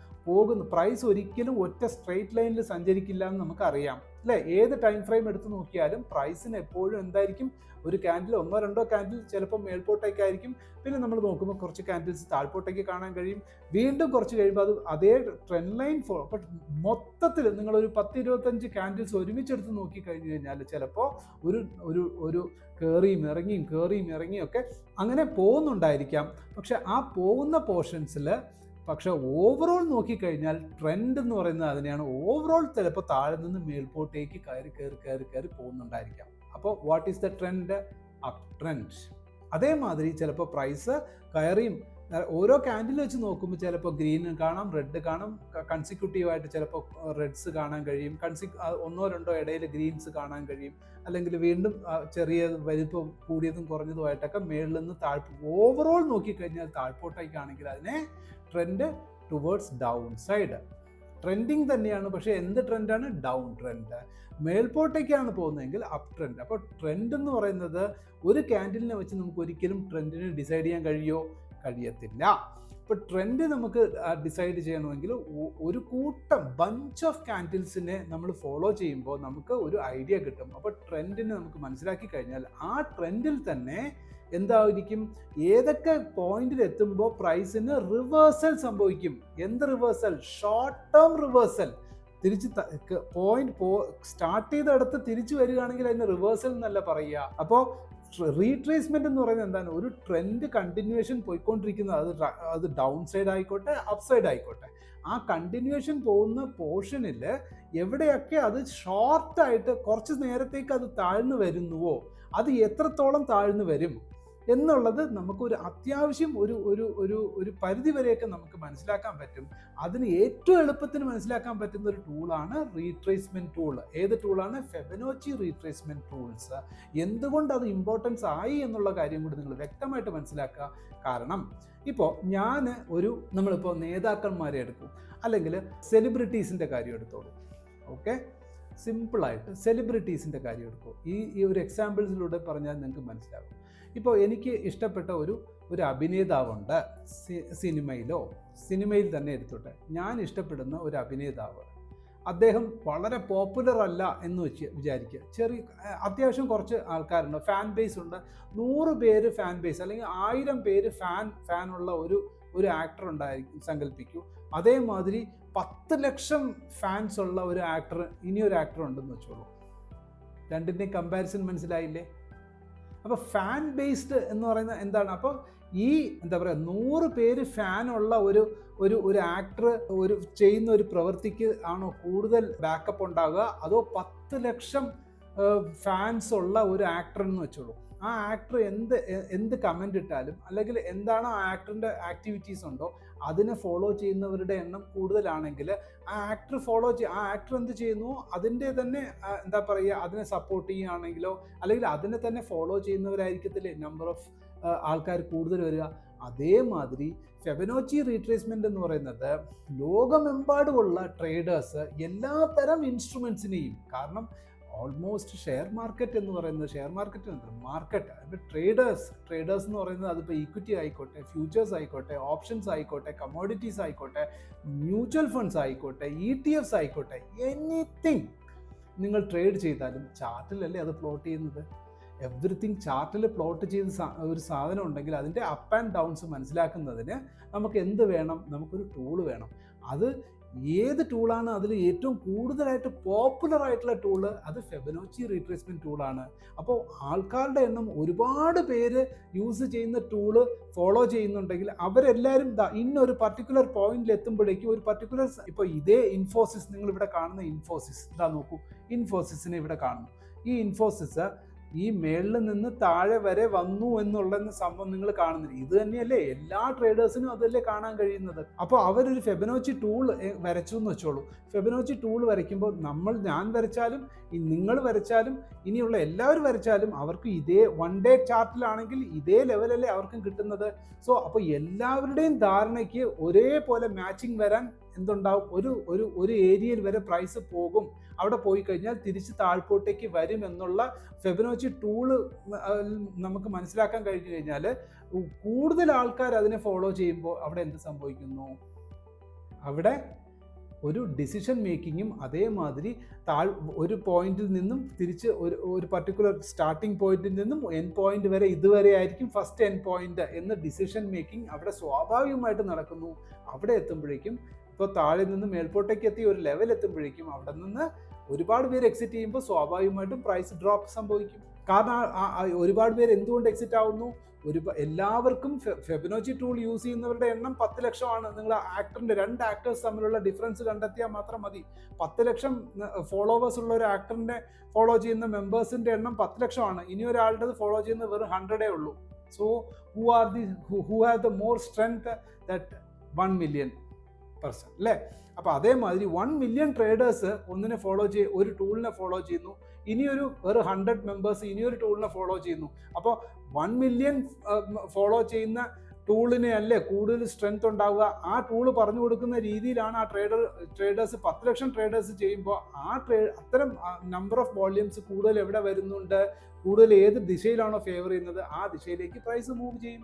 പ്രൈസ് ഒരിക്കലും ഒറ്റ സ്ട്രെയിറ്റ് ലൈനിൽ സഞ്ചരിക്കില്ല എന്ന് നമുക്കറിയാം അല്ലേ? ഏത് ടൈം ഫ്രെയിം എടുത്ത് നോക്കിയാലും പ്രൈസിന് എപ്പോഴും എന്തായിരിക്കും? ഒരു ക്യാൻഡിൽ, ഒന്നോ രണ്ടോ ക്യാൻഡിൽ ചിലപ്പോൾ മേൽപോട്ടേക്കായിരിക്കും, പിന്നെ നമ്മൾ നോക്കുമ്പോൾ കുറച്ച് ക്യാൻഡിൽസ് താഴ്പോട്ടേക്ക് കാണാൻ കഴിയും, വീണ്ടും കുറച്ച് കഴിയുമ്പോൾ അത് അതേ ട്രെൻഡ് ലൈൻ അപ്പോൾ മൊത്തത്തിൽ നിങ്ങളൊരു 10-25 ക്യാൻഡിൽസ് ഒരുമിച്ചെടുത്ത് നോക്കിക്കഴിഞ്ഞു കഴിഞ്ഞാൽ ചിലപ്പോൾ ഒരു കയറിയും ഇറങ്ങിയും ഒക്കെ അങ്ങനെ പോകുന്നുണ്ടായിരിക്കാം. പക്ഷെ ആ പോകുന്ന പോർഷൻസിൽ പക്ഷെ ഓവറോൾ നോക്കിക്കഴിഞ്ഞാൽ ട്രെൻഡ് എന്ന് പറയുന്നത് അതിനെയാണ്. ഓവറോൾ ചിലപ്പോൾ താഴെ നിന്ന് മേൽപോട്ടേക്ക് കയറി പോകുന്നുണ്ടായിരിക്കാം. അപ്പോൾ what is the trend? Up trend. അതേമാതിരി ചിലപ്പോൾ പ്രൈസ് കയറിയും ഓരോ ക്യാൻഡിൽ വെച്ച് നോക്കുമ്പോൾ ചിലപ്പോൾ ഗ്രീൻ കാണാം, റെഡ് കാണാം, കൺസിക്യൂട്ടീവായിട്ട് ചിലപ്പോൾ റെഡ്സ് കാണാൻ കഴിയും, ഒന്നോ രണ്ടോ ഇടയിൽ ഗ്രീൻസ് കാണാൻ കഴിയും, അല്ലെങ്കിൽ വീണ്ടും ചെറിയ വലിപ്പം കൂടിയതും കുറഞ്ഞതുമായിട്ടൊക്കെ മേളിൽ നിന്ന് ഓവറോൾ നോക്കിക്കഴിഞ്ഞാൽ താഴ്പോട്ടേക്കാണെങ്കിൽ അതിനെ trend towards down side. Trending തന്നെയാണ്, പക്ഷേ എന്ത് ട്രെൻഡാണ്? Down trend. മേൽപോട്ടേക്കാണ് പോകുന്നതെങ്കിൽ അപ് ട്രെൻഡ്. അപ്പോൾ ട്രെൻഡ് എന്ന് പറയുന്നത് ഒരു ക്യാൻഡിലിനെ വെച്ച് നമുക്ക് ഒരിക്കലും ട്രെൻഡിനെ ഡിസൈഡ് ചെയ്യാൻ കഴിയത്തില്ല. ഇപ്പോൾ ട്രെൻഡ് നമുക്ക് ഡിസൈഡ് ചെയ്യണമെങ്കിൽ ഒരു കൂട്ടം ബഞ്ച് ഓഫ് ക്യാൻഡിൽസിനെ നമ്മൾ ഫോളോ ചെയ്യുമ്പോൾ നമുക്ക് ഒരു ഐഡിയ കിട്ടും. അപ്പോൾ ട്രെൻഡിനെ നമുക്ക് മനസ്സിലാക്കി കഴിഞ്ഞാൽ ആ ട്രെൻഡിൽ തന്നെ എന്തായിരിക്കും, ഏതൊക്കെ പോയിന്റിൽ എത്തുമ്പോൾ പ്രൈസിന് റിവേഴ്സൽ സംഭവിക്കും. എന്ത് റിവേഴ്സൽ? Short term reversal. തിരിച്ച് സ്റ്റാർട്ട് ചെയ്തെടുത്ത് തിരിച്ചു വരികയാണെങ്കിൽ അതിന് റിവേഴ്സൽ എന്നല്ല പറയുക. അപ്പോൾ റീട്രേസ്മെന്റ് എന്ന് പറയുന്നത് എന്താണ്? ഒരു ട്രെൻഡ് കണ്ടിന്യൂവേഷൻ പോയിക്കൊണ്ടിരിക്കുന്നത്, അത് ഡൗൺ സൈഡ് ആയിക്കോട്ടെ അപ്പ് സൈഡ് ആയിക്കോട്ടെ, ആ കണ്ടിന്യൂവേഷൻ പോകുന്ന പോർഷനിൽ എവിടെയൊക്കെ അത് ഷോർട്ടായിട്ട് കുറച്ച് നേരത്തേക്ക് അത് താഴ്ന്നു വരുന്നുവോ, അത് എത്രത്തോളം താഴ്ന്നു വരും എന്നുള്ളത് നമുക്കൊരു അത്യാവശ്യം ഒരു പരിധി വരെയൊക്കെ നമുക്ക് മനസ്സിലാക്കാൻ പറ്റും. അതിന് ഏറ്റവും എളുപ്പത്തിന് മനസ്സിലാക്കാൻ പറ്റുന്ന ഒരു ടൂളാണ് റീട്രേസ്മെന്റ് ടൂൾ. ഏത് ടൂളാണ്? ഫെബനോച്ചി റീട്രേസ്മെന്റ് ടൂൾസ്. എന്തുകൊണ്ട് അത് ഇമ്പോർട്ടൻസ് ആയി എന്നുള്ള കാര്യം കൂടി നിങ്ങൾ വ്യക്തമായിട്ട് മനസ്സിലാക്കുക. കാരണം ഇപ്പോൾ നമ്മളിപ്പോൾ നേതാക്കന്മാരെ എടുക്കും, അല്ലെങ്കിൽ സെലിബ്രിറ്റീസിൻ്റെ കാര്യം എടുത്തോളൂ. ഓക്കെ, സിമ്പിളായിട്ട് സെലിബ്രിറ്റീസിൻ്റെ കാര്യം എടുക്കും. ഈ ഒരു എക്സാമ്പിൾസിലൂടെ പറഞ്ഞാൽ നിങ്ങൾക്ക് മനസ്സിലാകും. ഇപ്പോൾ എനിക്ക് ഇഷ്ടപ്പെട്ട ഒരു അഭിനേതാവുണ്ട്, സിനിമയിൽ തന്നെ എടുത്തോട്ടെ. ഞാൻ ഇഷ്ടപ്പെടുന്ന ഒരു അഭിനേതാവ്, അദ്ദേഹം വളരെ പോപ്പുലർ അല്ല എന്ന് വിചാരിക്കുക. അത്യാവശ്യം കുറച്ച് ആൾക്കാരുണ്ട്, ഫാൻ ബേസ് ഉണ്ട്. 100 പേര് ഫാൻ ബേസ് അല്ലെങ്കിൽ 1000 പേര് ഫാനുള്ള ഒരു ആക്ടർ ഉണ്ടായിരിക്കും സങ്കല്പിക്കൂ. അതേമാതിരി 10 ലക്ഷം ഫാൻസ് ഉള്ള ഇനിയൊരു ആക്ടർ ഉണ്ടെന്ന് വെച്ചോളൂ. രണ്ടിൻ്റെയും കമ്പാരിസൺ മനസ്സിലായില്ലേ? അപ്പോൾ ഫാൻ ബേസ്ഡ് എന്ന് പറയുന്നത് എന്താണ്? അപ്പോൾ ഈ 100 പേര് ഫാനുള്ള ഒരു ആക്ടർ ചെയ്യുന്ന ഒരു പ്രവൃത്തിക്ക് ആണോ കൂടുതൽ ബാക്കപ്പ് ഉണ്ടാകുക, അതോ 10 ലക്ഷം ഫാൻസ് ഉള്ള ഒരു ആക്ടർ എന്ന് വെച്ചോളൂ. ആ ആക്ടർ എന്ത് കമൻ്റ് ഇട്ടാലും അല്ലെങ്കിൽ എന്താണ് ആ ആക്ടറിൻ്റെ ആക്ടിവിറ്റീസ് ഉണ്ടോ അതിനെ ഫോളോ ചെയ്യുന്നവരുടെ എണ്ണം കൂടുതലാണെങ്കിൽ ആ ആക്ടർ എന്ത് ചെയ്യുന്നു അതിൻ്റെ തന്നെ അതിനെ സപ്പോർട്ട് ചെയ്യുകയാണെങ്കിലോ അല്ലെങ്കിൽ അതിനെ തന്നെ ഫോളോ ചെയ്യുന്നവരായിരിക്കത്തില്ലേ നമ്പർ ഓഫ് ആൾക്കാർ കൂടുതൽ വരിക. അതേമാതിരി ഫെബനോച്ചി റീട്രേസ്മെന്റ് എന്ന് പറയുന്നത് ലോകമെമ്പാടുമുള്ള ട്രേഡേഴ്സ് എല്ലാ തരം ഇൻസ്ട്രുമെന്റ്സിനെയും, കാരണം ഓൾമോസ്റ്റ് ഷെയർ മാർക്കറ്റ് ട്രേഡേഴ്സ് എന്ന് പറയുന്നത് അതിപ്പോൾ ഈക്വിറ്റി ആയിക്കോട്ടെ, ഫ്യൂച്ചേഴ്സ് ആയിക്കോട്ടെ, ഓപ്ഷൻസ് ആയിക്കോട്ടെ, കമോഡിറ്റീസ് ആയിക്കോട്ടെ, മ്യൂച്വൽ ഫണ്ട്സ് ആയിക്കോട്ടെ, ETFs ആയിക്കോട്ടെ, എനിത്തിങ് നിങ്ങൾ ട്രേഡ് ചെയ്താലും ചാർട്ടിലല്ലേ അത് പ്ലോട്ട് ചെയ്യുന്നത്. എവറിത്തിങ് ചാർട്ടിൽ പ്ലോട്ട് ചെയ്ത് ഒരു സാധനം ഉണ്ടെങ്കിൽ അതിൻ്റെ അപ്പ് ആൻഡ് ഡൗൺസ് മനസ്സിലാക്കുന്നതിന് നമുക്ക് എന്ത് വേണം? നമുക്കൊരു ടൂൾ വേണം. അത് ഏത് ടൂളാണ് അതിൽ ഏറ്റവും കൂടുതലായിട്ട് പോപ്പുലർ ആയിട്ടുള്ള ടൂള്? അത് ഫെബനോച്ചി റീട്രേസ്മെൻറ്റ് ടൂളാണ്. അപ്പോൾ ആൾക്കാരുടെ എണ്ണം ഒരുപാട് പേര് യൂസ് ചെയ്യുന്ന ടൂള് ഫോളോ ചെയ്യുന്നുണ്ടെങ്കിൽ അവരെല്ലാവരും ഇന്നൊരു പർട്ടിക്കുലർ പോയിന്റിൽ എത്തുമ്പോഴേക്കും ഒരു പർട്ടിക്കുലർ, ഇപ്പോൾ ഇതേ ഇൻഫോസിസ്, നിങ്ങൾ ഇവിടെ കാണുന്ന ഇൻഫോസിസ് നോക്കൂ, ഇൻഫോസിസിനെ ഇവിടെ കാണുന്നു. ഈ ഇൻഫോസിസ് ഈ മേളിൽ നിന്ന് താഴെ വരെ വന്നു എന്നുള്ള സംഭവം നിങ്ങൾ കാണുന്നില്ല. ഇത് തന്നെയല്ലേ എല്ലാ ട്രേഡേഴ്സിനും അതല്ലേ കാണാൻ കഴിയുന്നത്. അപ്പോൾ അവരൊരു ഫെബനോച്ചി ടൂൾ വരച്ചു എന്ന് വെച്ചോളൂ. ഫെബനോച്ചി ടൂൾ വരയ്ക്കുമ്പോൾ ഞാൻ വരച്ചാലും നിങ്ങൾ വരച്ചാലും ഇനിയുള്ള എല്ലാവരും വരച്ചാലും അവർക്ക് ഇതേ വൺ ഡേ ചാർട്ടിലാണെങ്കിൽ ഇതേ ലെവലല്ലേ അവർക്കും കിട്ടുന്നത്. സോ അപ്പോൾ എല്ലാവരുടെയും ധാരണയ്ക്ക് ഒരേപോലെ മാച്ചിങ് വരാൻ എന്തുണ്ടാവും? ഒരു ഏരിയയിൽ വരെ പ്രൈസ് പോകും. അവിടെ പോയി കഴിഞ്ഞാൽ തിരിച്ച് താഴ്പോട്ടേക്ക് വരും എന്നുള്ള ഫെബനോച്ചി ടൂള് നമുക്ക് മനസ്സിലാക്കാൻ കഴിഞ്ഞു കഴിഞ്ഞാൽ കൂടുതൽ ആൾക്കാർ അതിനെ ഫോളോ ചെയ്യുമ്പോൾ അവിടെ എന്ത് സംഭവിക്കുന്നു? അവിടെ ഒരു ഡിസിഷൻ മേക്കിങ്ങും അതേമാതിരി ഒരു പോയിന്റിൽ നിന്നും തിരിച്ച് ഒരു പർട്ടിക്കുലർ സ്റ്റാർട്ടിംഗ് പോയിന്റിൽ നിന്നും എൻ പോയിന്റ് വരെ ഇതുവരെ ആയിരിക്കും ഫസ്റ്റ് എൻ പോയിന്റ് എന്ന ഡിസിഷൻ മേക്കിംഗ് അവിടെ സ്വാഭാവികമായിട്ട് നടക്കുന്നു. അവിടെ എത്തുമ്പോഴേക്കും, ഇപ്പോൾ താഴെ നിന്ന് മേൽപോട്ടേക്ക് എത്തി ഒരു ലെവൽ എത്തുമ്പോഴേക്കും അവിടെ നിന്ന് ഒരുപാട് പേര് എക്സിറ്റ് ചെയ്യുമ്പോൾ സ്വാഭാവികമായിട്ടും പ്രൈസ് ഡ്രോപ്പ് സംഭവിക്കും. കാരണം ഒരുപാട് പേര് എന്തുകൊണ്ട് എക്സിറ്റ് ആവുന്നു? എല്ലാവർക്കും ഫെബനോച്ചി ടൂൾ യൂസ് ചെയ്യുന്നവരുടെ എണ്ണം 10 ലക്ഷമാണ്. നിങ്ങൾ രണ്ട് ആക്ടേഴ്സ് തമ്മിലുള്ള ഡിഫറൻസ് കണ്ടെത്തിയാൽ മാത്രം മതി. 10 ലക്ഷം ഫോളോവേഴ്സ് ഉള്ള ഒരു ആക്ടറിന്റെ ഫോളോ ചെയ്യുന്ന മെമ്പേഴ്സിന്റെ എണ്ണം 10 ലക്ഷമാണ്. ഇനി ഒരാളുടെ ഫോളോ ചെയ്യുന്ന വെറും 100 ഉള്ളൂ. So who have the more strength? That 1 million person അല്ലേ? അപ്പോൾ അതേമാതിരി 1 million ട്രേഡേഴ്സ് ഒരു ടൂളിനെ ഫോളോ ചെയ്യുന്നു. ഇനിയൊരു 100 മെമ്പേഴ്സ് ഇനിയൊരു ടൂളിനെ ഫോളോ ചെയ്യുന്നു. അപ്പോൾ 1 million ഫോളോ ചെയ്യുന്ന ടൂളിനെ അല്ലേ കൂടുതൽ സ്ട്രെങ്ത് ഉണ്ടാവുക. ആ ടൂള് പറഞ്ഞു കൊടുക്കുന്ന രീതിയിലാണ് ആ ട്രേഡേഴ്സ് 10 ലക്ഷം ട്രേഡേഴ്സ് ചെയ്യുമ്പോൾ അത്തരം നമ്പർ ഓഫ് വോള്യൂംസ് കൂടുതൽ എവിടെ വരുന്നുണ്ട്, കൂടുതൽ ഏത് ദിശയിലാണോ ഫേവർ ചെയ്യുന്നത് ആ ദിശയിലേക്ക് പ്രൈസ് മൂവ് ചെയ്യും.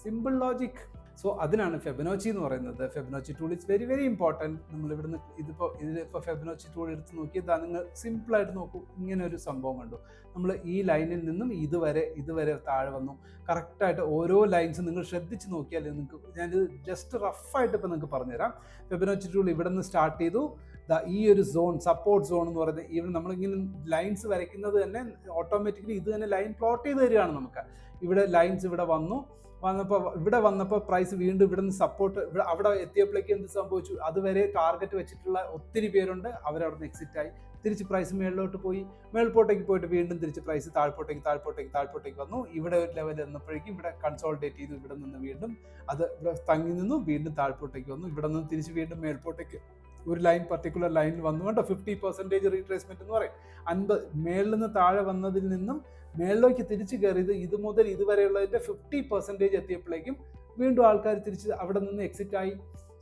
Simple logic. സോ അതിനാണ് ഫെബനോച്ചി എന്ന് പറയുന്നത്. Fibonacci tool is very very important. നമ്മളിവിടുന്ന് ഇതിപ്പോൾ ഫെബനോച്ചി ടൂൾ എടുത്ത് നോക്കിയതാ, നിങ്ങൾ സിമ്പിളായിട്ട് നോക്കൂ. ഇങ്ങനെ ഒരു സംഭവം കണ്ടു. നമ്മൾ ഈ ലൈനിൽ നിന്നും ഇതുവരെ താഴെ വന്നു. കറക്റ്റായിട്ട് ഓരോ ലൈൻസ് നിങ്ങൾ ശ്രദ്ധിച്ച് നോക്കിയാൽ നിങ്ങൾക്ക്, ഞാനിത് ജസ്റ്റ് റഫായിട്ട് ഇപ്പോൾ നിങ്ങൾക്ക് പറഞ്ഞുതരാം. ഫെബനോച്ചി ടൂൾ ഇവിടെ നിന്ന് സ്റ്റാർട്ട് ചെയ്തു. ഈ ഒരു സോൺ, സപ്പോർട്ട് സോൺ എന്ന് പറയുന്നത്, ഇവിടെ നമ്മളിങ്ങനെ ലൈൻസ് വരയ്ക്കുന്നത് തന്നെ ഓട്ടോമാറ്റിക്കലി ഇത് തന്നെ ലൈൻ പ്ലോട്ട് ചെയ്ത് തരികയാണ് നമുക്ക്. ഇവിടെ ലൈൻസ് ഇവിടെ വന്നപ്പോൾ പ്രൈസ് വീണ്ടും ഇവിടെ നിന്ന് സപ്പോർട്ട്, അവിടെ എത്തിയപ്പോഴേക്ക് എന്ത് സംഭവിച്ചു? അതുവരെ ടാർഗറ്റ് വെച്ചിട്ടുള്ള ഒത്തിരി പേരുണ്ട്, അവരവിടെ നിന്ന് എക്സിറ്റ് ആയി. തിരിച്ച് പ്രൈസ് മേളിലോട്ട് പോയി, മേൽപോട്ടേക്ക് പോയിട്ട് വീണ്ടും തിരിച്ച് പ്രൈസ് താഴ്പോട്ടേക്ക് വന്നു. ഇവിടെ ഒരു ലെവൽ വന്നപ്പോഴേക്കും ഇവിടെ കൺസോൾട്ടേറ്റ് ചെയ്തു. ഇവിടെ നിന്ന് വീണ്ടും അത് തങ്ങി നിന്നു, വീണ്ടും താഴ്പോട്ടേക്ക് വന്നു. ഇവിടെ നിന്ന് തിരിച്ച് വീണ്ടും മേൽപോട്ടേക്ക് ഒരു പർട്ടിക്കുലർ ലൈനിൽ വന്നു. കണ്ടോ, 50% റീട്രേസ്മെന്റ് എന്ന് പറയും. 50 മേളിൽ നിന്ന് താഴെ വന്നതിൽ നിന്നും മേളിലേക്ക് തിരിച്ചു കയറിയത് ഇത് മുതൽ ഇതുവരെയുള്ളതിന്റെ 50% എത്തിയപ്പോഴേക്കും വീണ്ടും ആൾക്കാർ തിരിച്ച് അവിടെ നിന്ന് എക്സിറ്റ് ആയി.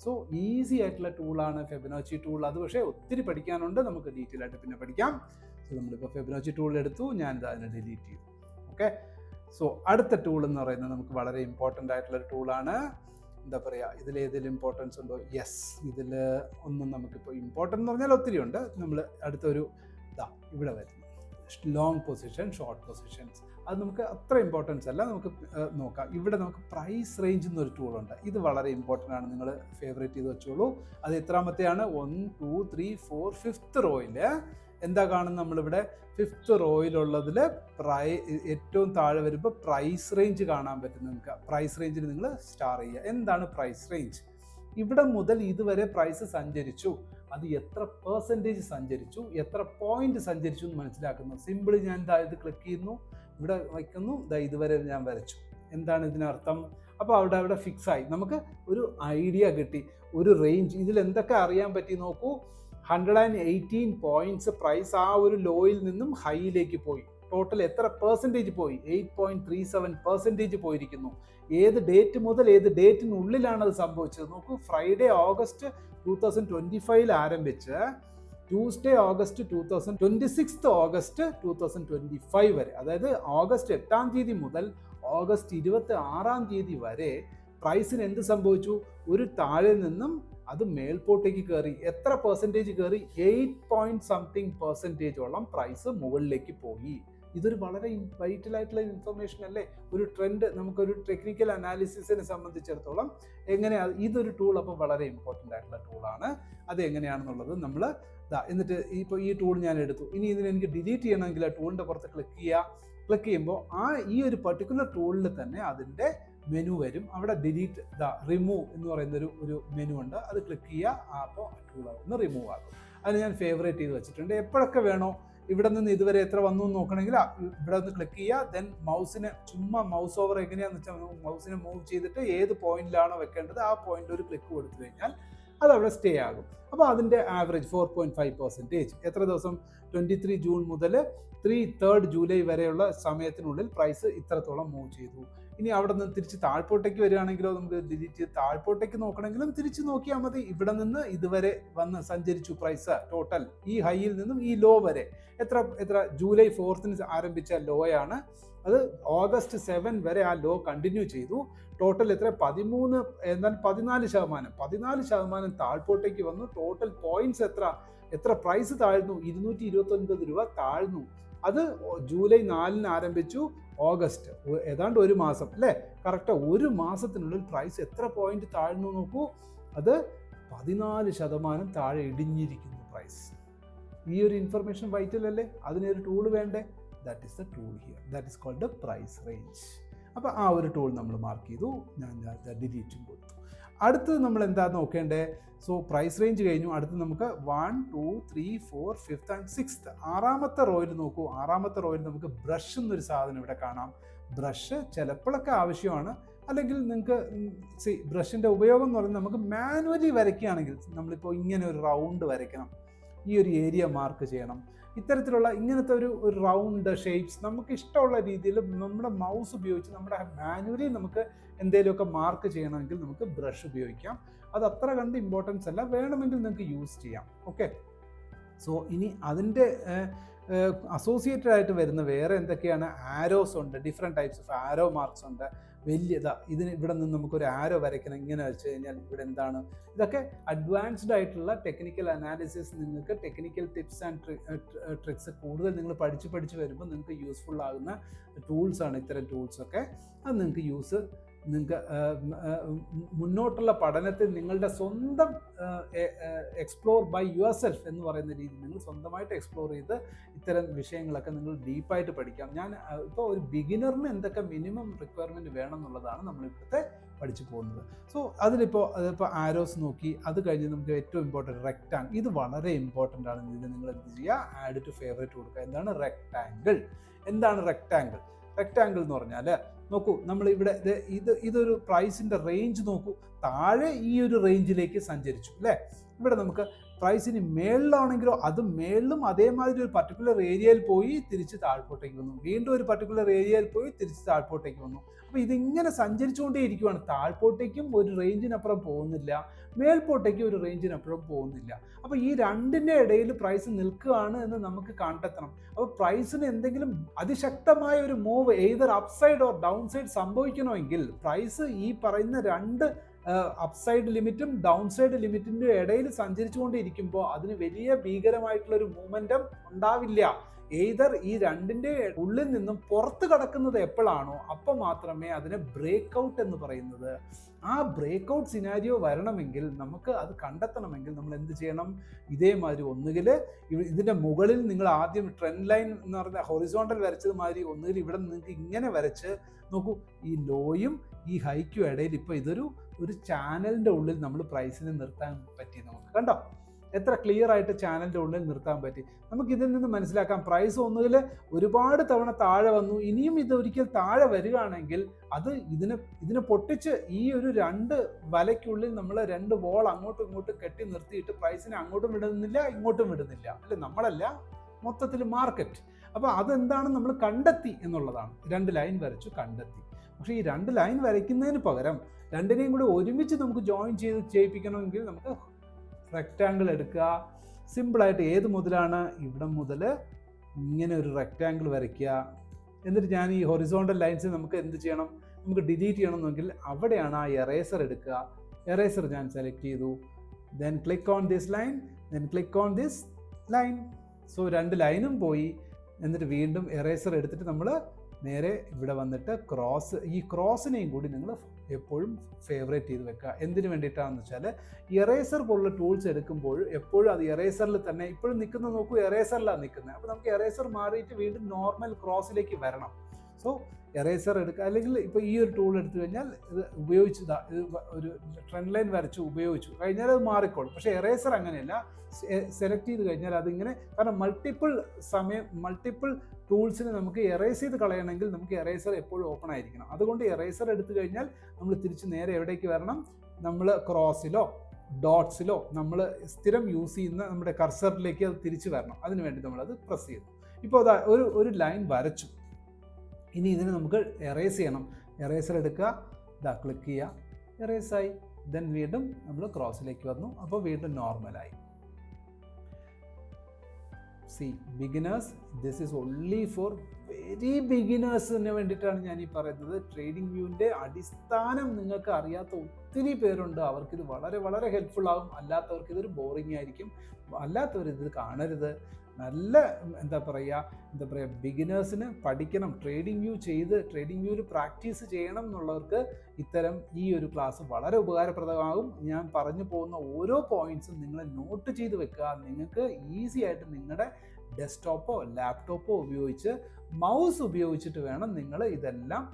സോ ഈസി ആയിട്ടുള്ള ടൂളാണ് ഫെബനോച്ചി ടൂൾ. അത് പക്ഷേ ഒത്തിരി പഠിക്കാനുണ്ട്, നമുക്ക് ഡീറ്റെയിൽ ആയിട്ട് പിന്നെ പഠിക്കാം. സോ നമ്മളിപ്പോൾ ഫെബനോച്ചി ടൂൾ എടുത്തു, ഞാനിത് അതിനെ ഡിലീറ്റ് ചെയ്തു. ഓക്കെ. സോ അടുത്ത ടൂൾ എന്ന് പറയുന്നത് നമുക്ക് വളരെ ഇമ്പോർട്ടൻ്റ് ആയിട്ടുള്ള ഒരു ടൂളാണ്. എന്താ പറയുക, ഇതിലേതെങ്കിലും ഇമ്പോർട്ടൻസ് ഉണ്ടോ? യെസ്, ഇതിൽ ഒന്നും നമുക്കിപ്പോൾ ഇമ്പോർട്ടൻ്റ് എന്ന് പറഞ്ഞാൽ ഒത്തിരി ഉണ്ട്. നമ്മൾ അടുത്തൊരു ഇവിടെ വരുന്നു ലോങ് പൊസിഷൻ, ഷോർട്ട് പൊസിഷൻസ്. അത് നമുക്ക് അത്ര ഇമ്പോർട്ടൻസ് അല്ല, നമുക്ക് നോക്കാം. ഇവിടെ നമുക്ക് പ്രൈസ് റേഞ്ച് എന്നൊരു ടൂളുണ്ട്. ഇത് വളരെ ഇമ്പോർട്ടൻ്റ് ആണ്, നിങ്ങൾ ഫേവറേറ്റ് ചെയ്ത് വെച്ചോളൂ. അത് എത്രാമത്തെയാണ്? 1 2 3 4 5th റോയിൽ എന്താ കാണുന്നത്? നമ്മളിവിടെ 5th റോയിലുള്ളതിൽ ഏറ്റവും താഴെ വരുമ്പോൾ പ്രൈസ് റേഞ്ച് കാണാൻ പറ്റും നിങ്ങൾക്ക്. പ്രൈസ് റേഞ്ചിൽ നിങ്ങൾ സ്റ്റാർ ചെയ്യുക. എന്താണ് പ്രൈസ് റേഞ്ച്? ഇവിടെ മുതൽ ഇതുവരെ പ്രൈസ് സഞ്ചരിച്ചു, അത് എത്ര പെർസെൻറ്റേജ് സഞ്ചരിച്ചു, എത്ര പോയിന്റ് സഞ്ചരിച്ചു എന്ന് മനസ്സിലാക്കുന്നു. സിമ്പിളി ഞാൻ ഇത് ക്ലിക്ക് ചെയ്യുന്നു, ഇവിടെ വയ്ക്കുന്നു, ഇതുവരെ ഞാൻ വരച്ചു. എന്താണ് ഇതിനർത്ഥം? അപ്പോൾ അവിടെ ഫിക്സ് ആയി. നമുക്ക് ഒരു ഐഡിയ കിട്ടി, ഒരു റേഞ്ച്. ഇതിൽ എന്തൊക്കെ അറിയാൻ പറ്റി നോക്കൂ. 118 പോയിന്റ്സ് പ്രൈസ് ആ ഒരു ലോയിൽ നിന്നും ഹൈയിലേക്ക് പോയി. ടോട്ടൽ എത്ര പെർസെൻറ്റേജ് പോയി? 8.37% പോയിരിക്കുന്നു. ഏത് ഡേറ്റ് മുതൽ ഏത് ഡേറ്റിനുള്ളിലാണ് അത് സംഭവിച്ചത് നോക്കൂ. ഫ്രൈഡേ ഓഗസ്റ്റ് 2025 ആരംഭിച്ച് ട്യൂസ്ഡേ ഓഗസ്റ്റ് 26th ഓഗസ്റ്റ് 2025 വരെ, അതായത് ഓഗസ്റ്റ് 8-ാം തീയതി മുതൽ ഓഗസ്റ്റ് 26-ാം തീയതി വരെ പ്രൈസിന് എന്ത് സംഭവിച്ചു? ഒരു താഴെ നിന്നും അത് മേൽപോട്ടേക്ക് കയറി. എത്ര പെർസെൻറ്റേജ് കയറി? 8 point something % പ്രൈസ് മുകളിലേക്ക് പോയി. ഇതൊരു വളരെ വൈറ്റൽ ആയിട്ടുള്ള ഇൻഫർമേഷൻ അല്ലേ. ഒരു ട്രെൻഡ് നമുക്കൊരു ടെക്നിക്കൽ അനാലിസിസിനെ സംബന്ധിച്ചിടത്തോളം എങ്ങനെയാണ് ഇതൊരു ടൂൾ അപ്പോൾ വളരെ ഇമ്പോർട്ടൻ്റ് ആയിട്ടുള്ള ടൂളാണ്. അത് എങ്ങനെയാണെന്നുള്ളത് നമ്മൾ എന്നിട്ട് ഇപ്പോൾ ഈ ടൂൾ ഞാൻ എടുത്തു, ഇനി ഇതിന് എനിക്ക് ഡിലീറ്റ് ചെയ്യണമെങ്കിൽ ആ ടൂളിൻ്റെ പുറത്ത് ക്ലിക്ക് ചെയ്യുമ്പോൾ ഈ ഒരു പർട്ടിക്കുലർ ടൂളിൽ തന്നെ അതിൻ്റെ മെനു വരും. അവിടെ ഡിലീറ്റ് റിമൂവ് എന്ന് പറയുന്നൊരു മെനു ഉണ്ട്. അത് ക്ലിക്ക് ചെയ്യുക, അപ്പോൾ ടൂൾ ഒന്ന് റിമൂവ് ആകും. അത് ഞാൻ ഫേവറേറ്റ് ചെയ്ത് വെച്ചിട്ടുണ്ട്. എപ്പോഴൊക്കെ വേണോ ഇവിടെ നിന്ന് ഇതുവരെ എത്ര വന്നു എന്ന് നോക്കണമെങ്കിൽ ഇവിടെ ഒന്ന് ക്ലിക്ക് ചെയ്യുക. ദെൻ മൗസിനെ ചുമ്മാ മൗസ് ഓവർ എങ്ങനെയാണെന്ന് വെച്ചാൽ മൗസിനെ മൂവ് ചെയ്തിട്ട് ഏത് പോയിന്റിലാണോ വെക്കേണ്ടത് ആ പോയിന്റ് ഒരു ക്ലിക്ക് കൊടുത്തു കഴിഞ്ഞാൽ അത് അവിടെ സ്റ്റേ ആകും. അപ്പോൾ അതിൻ്റെ ആവറേജ് 4.5%. എത്ര ദിവസം? 23 ജൂൺ മുതൽ 3 ജൂലൈ വരെയുള്ള സമയത്തിനുള്ളിൽ പ്രൈസ് ഇത്രത്തോളം മൂവ് ചെയ്തു. ഇനി അവിടെ നിന്ന് തിരിച്ച് താഴ്പോട്ടേക്ക് വരികയാണെങ്കിലോ നമുക്ക് ഡിലീറ്റ് ചെയ്ത് താഴ്പോട്ടേക്ക് നോക്കണമെങ്കിലും തിരിച്ച് നോക്കിയാൽ മതി. ഇവിടെ നിന്ന് ഇതുവരെ വന്ന് സഞ്ചരിച്ചു പ്രൈസ് ടോട്ടൽ ഈ ഹൈയിൽ നിന്നും ഈ ലോ വരെ എത്ര ജൂലൈ 4 ആരംഭിച്ച ലോയാണ്. അത് ഓഗസ്റ്റ് 7 വരെ ആ ലോ കണ്ടിന്യൂ ചെയ്തു. ടോട്ടൽ എത്ര? 14% താഴ്പോട്ടേക്ക് വന്നു. ടോട്ടൽ പോയിന്റ്സ് എത്ര പ്രൈസ് താഴ്ന്നു? 229 രൂപ താഴ്ന്നു. അത് ജൂലൈ 4 ആരംഭിച്ചു, ഓഗസ്റ്റ് ഏതാണ്ട് ഒരു മാസം അല്ലേ, കറക്റ്റ് ഒരു മാസത്തിനുള്ളിൽ പ്രൈസ് എത്ര പോയിന്റ് താഴ്ന്നു നോക്കൂ. അത് 14% താഴെ ഇടിഞ്ഞിരിക്കുന്നു പ്രൈസ്. ഈ ഒരു ഇൻഫർമേഷൻ വൈറ്റൽ അല്ലേ? അതിനൊരു ടൂൾ വേണ്ടേ? That is the tool here, that is called the price range. അപ്പോൾ ആ ഒരു ടൂൾ നമ്മൾ മാർക്ക് ചെയ്തു, ഞാൻ ഡിലീറ്റും കൊടുത്തു. അടുത്തത് നമ്മൾ എന്താ നോക്കേണ്ടത്? സോ പ്രൈസ് റേഞ്ച് കഴിഞ്ഞു. അടുത്ത് നമുക്ക് 1, 2, 3, 4, 5th and 6th ആറാമത്തെ റോയിൽ നോക്കൂ. ആറാമത്തെ റോയിൽ നമുക്ക് ബ്രഷ് എന്നൊരു സാധനം ഇവിടെ കാണാം. ബ്രഷ് ചിലപ്പോഴൊക്കെ ആവശ്യമാണ്. അല്ലെങ്കിൽ നിങ്ങൾക്ക് ബ്രഷിൻ്റെ ഉപയോഗം എന്ന് പറയുന്നത് നമുക്ക് മാനുവലി വരയ്ക്കുകയാണെങ്കിൽ നമ്മളിപ്പോൾ ഇങ്ങനെ ഒരു റൗണ്ട് വരയ്ക്കണം, ഈ ഒരു ഏരിയ മാർക്ക് ചെയ്യണം. ഇത്തരത്തിലുള്ള ഇങ്ങനത്തെ ഒരു റൗണ്ട് ഷേപ്സ് നമുക്ക് ഇഷ്ടമുള്ള രീതിയിൽ നമ്മുടെ മൗസ് ഉപയോഗിച്ച് നമ്മുടെ മാനുവലി നമുക്ക് എന്തെങ്കിലുമൊക്കെ മാർക്ക് ചെയ്യണമെങ്കിൽ നമുക്ക് ബ്രഷ് ഉപയോഗിക്കാം. അത് അത്ര കണ്ട് ഇമ്പോർട്ടൻസ് അല്ല, വേണമെങ്കിൽ നിങ്ങൾക്ക് യൂസ് ചെയ്യാം. ഓക്കെ, സോ ഇനി അതിൻ്റെ അസോസിയേറ്റഡ് ആയിട്ട് വരുന്ന വേറെ എന്തൊക്കെയാണ്? ആരോസ് ഉണ്ട്, different types of arrow marks ഉണ്ട്. ഇതിന് ഇവിടെ നിന്ന് നമുക്കൊരു ആരോ വരയ്ക്കണം, ഇങ്ങനെ വെച്ച് കഴിഞ്ഞാൽ ഇവിടെ എന്താണ്? ഇതൊക്കെ അഡ്വാൻസ്ഡ് ആയിട്ടുള്ള ടെക്നിക്കൽ അനാലിസിസ്, നിങ്ങൾക്ക് ടെക്നിക്കൽ ടിപ്സ് ആൻഡ് ട്രിക്സ് കൂടുതൽ നിങ്ങൾ പഠിച്ച് വരുമ്പോൾ നിങ്ങൾക്ക് യൂസ്ഫുൾ ആകുന്ന ടൂൾസാണ് ഇത്തരം ടൂൾസൊക്കെ. അത് നിങ്ങൾക്ക് മുന്നോട്ടുള്ള പഠനത്തിൽ നിങ്ങളുടെ സ്വന്തം എക്സ്പ്ലോർ ബൈ യുവർ സെൽഫ് എന്ന് പറയുന്ന രീതി നിങ്ങൾ സ്വന്തമായിട്ട് എക്സ്പ്ലോർ ചെയ്ത് ഇത്തരം വിഷയങ്ങളൊക്കെ നിങ്ങൾ ഡീപ്പായിട്ട് പഠിക്കാം. ഞാൻ ഇപ്പോൾ ഒരു ബിഗിനറിന് എന്തൊക്കെ മിനിമം റിക്വയർമെൻറ്റ് വേണം എന്നുള്ളതാണ് നമ്മളിപ്പോഴത്തെ പഠിച്ചു പോകുന്നത്. സോ അതിപ്പോൾ ആരോസ് നോക്കി. അത് കഴിഞ്ഞ് നമുക്ക് ഏറ്റവും ഇമ്പോർട്ടൻറ്റ് റെക്ടാങ്കിൾ. ഇത് വളരെ ഇമ്പോർട്ടൻ്റ് ആണ്. ഇതിന് നിങ്ങൾ എന്ത് ചെയ്യുക? ആഡ് ടു ഫേവറേറ്റ് കൊടുക്കുക. എന്താണ് റെക്ടാങ്കിൾ? എന്താണ് റെക്ടാങ്കിൾ? റെക്ടാങ്കിൾ എന്ന് പറഞ്ഞാൽ നോക്കൂ, നമ്മളിവിടെ ഇതൊരു പ്രൈസിൻ്റെ റേഞ്ച് നോക്കൂ. താഴെ ഈ ഒരു റേഞ്ചിലേക്ക് സഞ്ചരിച്ചു അല്ലേ. ഇവിടെ നമുക്ക് പ്രൈസിന് മേളിലാണെങ്കിലോ അത് മേളിലും അതേമാതിരി ഒരു പർട്ടിക്കുലർ ഏരിയയിൽ പോയി തിരിച്ച് താഴ്പോട്ടേക്ക് വന്നു, വീണ്ടും ഒരു പർട്ടിക്കുലർ ഏരിയയിൽ പോയി തിരിച്ച് താഴ്പോട്ടേക്ക് വന്നു. അപ്പോൾ ഇതിങ്ങനെ സഞ്ചരിച്ചുകൊണ്ടേ ഇരിക്കുവാണ്. താഴ്പോട്ടേക്കും ഒരു റേഞ്ചിനപ്പുറം പോകുന്നില്ല, മേൽപോട്ടേക്കും ഒരു റേഞ്ചിനപ്പുറം പോകുന്നില്ല. അപ്പോൾ ഈ രണ്ടിൻ്റെ ഇടയിൽ പ്രൈസ് നിൽക്കുകയാണ് എന്ന് നമുക്ക് കണ്ടെത്തണം. അപ്പോൾ പ്രൈസിന് എന്തെങ്കിലും അതിശക്തമായ ഒരു move either upside or downside സംഭവിക്കണമെങ്കിൽ പ്രൈസ് ഈ പറയുന്ന രണ്ട് അപ്സൈഡ് ലിമിറ്റും ഡൗൺ സൈഡ് ലിമിറ്റിൻ്റെ ഇടയിൽ സഞ്ചരിച്ചുകൊണ്ടിരിക്കുമ്പോൾ അതിന് വലിയ ഭീകരമായിട്ടുള്ളൊരു മൂവ്മെൻറ്റം ഉണ്ടാവില്ല. എയ്തർ ഈ രണ്ടിൻ്റെ ഉള്ളിൽ നിന്നും പുറത്ത് കടക്കുന്നത് എപ്പോഴാണോ അപ്പോൾ മാത്രമേ അതിനെ ബ്രേക്ക് ഔട്ട് എന്ന് പറയുന്നത്. ആ ബ്രേക്ക് ഔട്ട് സിനാരിയോ വരണമെങ്കിൽ നമുക്ക് അത് കണ്ടെത്തണമെങ്കിൽ നമ്മൾ എന്ത് ചെയ്യണം? ഇതേമാതിരി ഒന്നുകിൽ ഇതിൻ്റെ മുകളിൽ നിങ്ങൾ ആദ്യം ട്രെൻഡ് ലൈൻ എന്ന് പറഞ്ഞ ഹൊറിസോണ്ടൽ വരച്ചത് മാതിരി ഒന്നുകിൽ ഇവിടെ നിങ്ങൾക്ക് ഇങ്ങനെ വരച്ച് നോക്കൂ. ഈ ലോയും ഈ ഹൈക്കും ഇടയിൽ ഇപ്പോൾ ഇതൊരു ചാനലിൻ്റെ ഉള്ളിൽ നമ്മൾ പ്രൈസിനെ നിർത്താൻ പറ്റി. നമുക്ക് കണ്ടോ എത്ര ക്ലിയർ ആയിട്ട് ചാനലിൻ്റെ ഉള്ളിൽ നിർത്താൻ പറ്റി. നമുക്കിതിൽ നിന്ന് മനസ്സിലാക്കാം പ്രൈസ് ഒന്നുകിൽ ഒരുപാട് തവണ താഴെ വന്നു, ഇനിയും ഇതൊരിക്കൽ താഴെ വരികയാണെങ്കിൽ അത് ഇതിനെ പൊട്ടിച്ച് ഈ ഒരു രണ്ട് വലയ്ക്കുള്ളിൽ നമ്മൾ രണ്ട് വോൾ അങ്ങോട്ടും ഇങ്ങോട്ടും കെട്ടി നിർത്തിയിട്ട് പ്രൈസിനെ അങ്ങോട്ടും വിടുന്നില്ല ഇങ്ങോട്ടും വിടുന്നില്ല അല്ലെ, നമ്മളല്ല മൊത്തത്തിൽ മാർക്കറ്റ്. അപ്പോൾ അതെന്താണ് നമ്മൾ കണ്ടെത്തി എന്നുള്ളതാണ്. രണ്ട് ലൈൻ വരച്ചു കണ്ടെത്തി. പക്ഷേ ഈ രണ്ട് ലൈൻ വരയ്ക്കുന്നതിന് പകരം രണ്ടിനെയും കൂടി ഒരുമിച്ച് നമുക്ക് ജോയിൻ ചെയ്യിപ്പിക്കണമെങ്കിൽ നമുക്ക് റെക്റ്റാങ്കിൾ എടുക്കുക. സിമ്പിളായിട്ട് ഏത് മുതലാണ്? ഇവിടെ മുതൽ ഇങ്ങനെ ഒരു റെക്റ്റാങ്കിൾ വരയ്ക്കുക. എന്നിട്ട് ഞാൻ ഈ ഹൊറിസോണ്ടൽ ലൈൻസ് നമുക്ക് എന്ത് ചെയ്യണം? നമുക്ക് ഡിലീറ്റ് ചെയ്യണമെന്നെങ്കിൽ അവിടെയാണ് ആ എറേസർ എടുക്കുക. എറേസർ ഞാൻ സെലക്ട് ചെയ്തു. Then click on this line, then click on this line. So രണ്ട് ലൈനും പോയി. എന്നിട്ട് വീണ്ടും എറേസർ എടുത്തിട്ട് നമ്മൾ നേരെ ഇവിടെ വന്നിട്ട് ഈ ക്രോസിനെയും കൂടി നിങ്ങൾ എപ്പോഴും ഫേവറേറ്റ് ചെയ്ത് വെക്കുക. എന്തിനു വേണ്ടിയിട്ടാണെന്ന് വെച്ചാൽ എറേസർ പോലുള്ള ടൂൾസ് എടുക്കുമ്പോൾ എപ്പോഴും അത് എറേസറിൽ തന്നെ ഇപ്പോഴും നിൽക്കുന്നത് നോക്കൂ, എറേസറിലാണ് നിൽക്കുന്നത്. അപ്പോൾ നമുക്ക് എറേസർ മാറിയിട്ട് വീണ്ടും നോർമൽ ക്രോസിലേക്ക് വരണം. സോ എറേസർ എടുക്കുക, അല്ലെങ്കിൽ ഇപ്പോൾ ഈ ഒരു ടൂൾ എടുത്തു കഴിഞ്ഞാൽ ഇത് ഉപയോഗിച്ചതാ, ഇത് ഒരു ട്രെൻഡ് ലൈൻ വരച്ചു ഉപയോഗിച്ചു കഴിഞ്ഞാൽ അത് മാറിക്കോളും. പക്ഷേ എറേസർ അങ്ങനെയല്ല, സെലക്ട് ചെയ്ത് കഴിഞ്ഞാൽ അതിങ്ങനെ, കാരണം മൾട്ടിപ്പിൾ ടൂൾസിന് നമുക്ക് എറേസ് ചെയ്ത് കളയണമെങ്കിൽ നമുക്ക് എറേസർ എപ്പോഴും ഓപ്പൺ ആയിരിക്കണം. അതുകൊണ്ട് എറേസർ എടുത്തു കഴിഞ്ഞാൽ നമ്മൾ തിരിച്ച് നേരെ എവിടേക്ക് വരണം, നമ്മൾ ക്രോസിലോ ഡോട്ട്സിലോ നമ്മൾ സ്ഥിരം യൂസ് ചെയ്യുന്ന നമ്മുടെ കർസറിലേക്ക് അത് തിരിച്ച് വരണം. അതിന് വേണ്ടി നമ്മളത് പ്രസ് ചെയ്യുന്നു. ഇപ്പോൾ അതാ ഒരു ലൈൻ വരച്ചു. ഇനി ഇതിന് നമുക്ക് എറേസ് ചെയ്യണം. എറേസർ എടുക്കുക, ഇതാ ക്ലിക്ക് ചെയ്യുക, എറേസായി. ദെൻ വീണ്ടും നമ്മൾ ക്രോസിലേക്ക് വന്നു, അപ്പോൾ വീണ്ടും നോർമലായി. See, beginners, this is only for very beginnersന് വേണ്ടിയിട്ടാണ് ഞാൻ ഈ പറയുന്നത്. ട്രേഡിംഗ് വ്യൂവിൻ്റെ അടിസ്ഥാനം നിങ്ങൾക്ക് അറിയാത്ത ഒത്തിരി പേരുണ്ട്. അവർക്കിത് വളരെ വളരെ ഹെൽപ്ഫുൾ ആകും. അല്ലാത്തവർക്ക് ഇതൊരു ബോറിംഗ് ആയിരിക്കും. അല്ലാത്തവർ ഇത് കാണരുത്. നല്ല എന്താ പറയുക ബിഗിനേഴ്സിന് പഠിക്കണം, ട്രേഡിംഗ് വ്യൂ ചെയ്ത് ട്രേഡിംഗ് വ്യൂവിൽ പ്രാക്ടീസ് ചെയ്യണം എന്നുള്ളവർക്ക് ഇത്തരം ഈ ഒരു ക്ലാസ് വളരെ ഉപകാരപ്രദമാകും. ഞാൻ പറഞ്ഞു പോകുന്ന ഓരോ പോയിന്റ്സും നിങ്ങൾ നോട്ട് ചെയ്ത് വെക്കുക. നിങ്ങൾക്ക് ഈസി ആയിട്ട് നിങ്ങളുടെ ഡെസ്ക്ടോപ്പോ ലാപ്ടോപ്പോ ഉപയോഗിച്ച് മൗസ് ഉപയോഗിച്ചിട്ട് വേണം നിങ്ങൾ ഇതെല്ലാം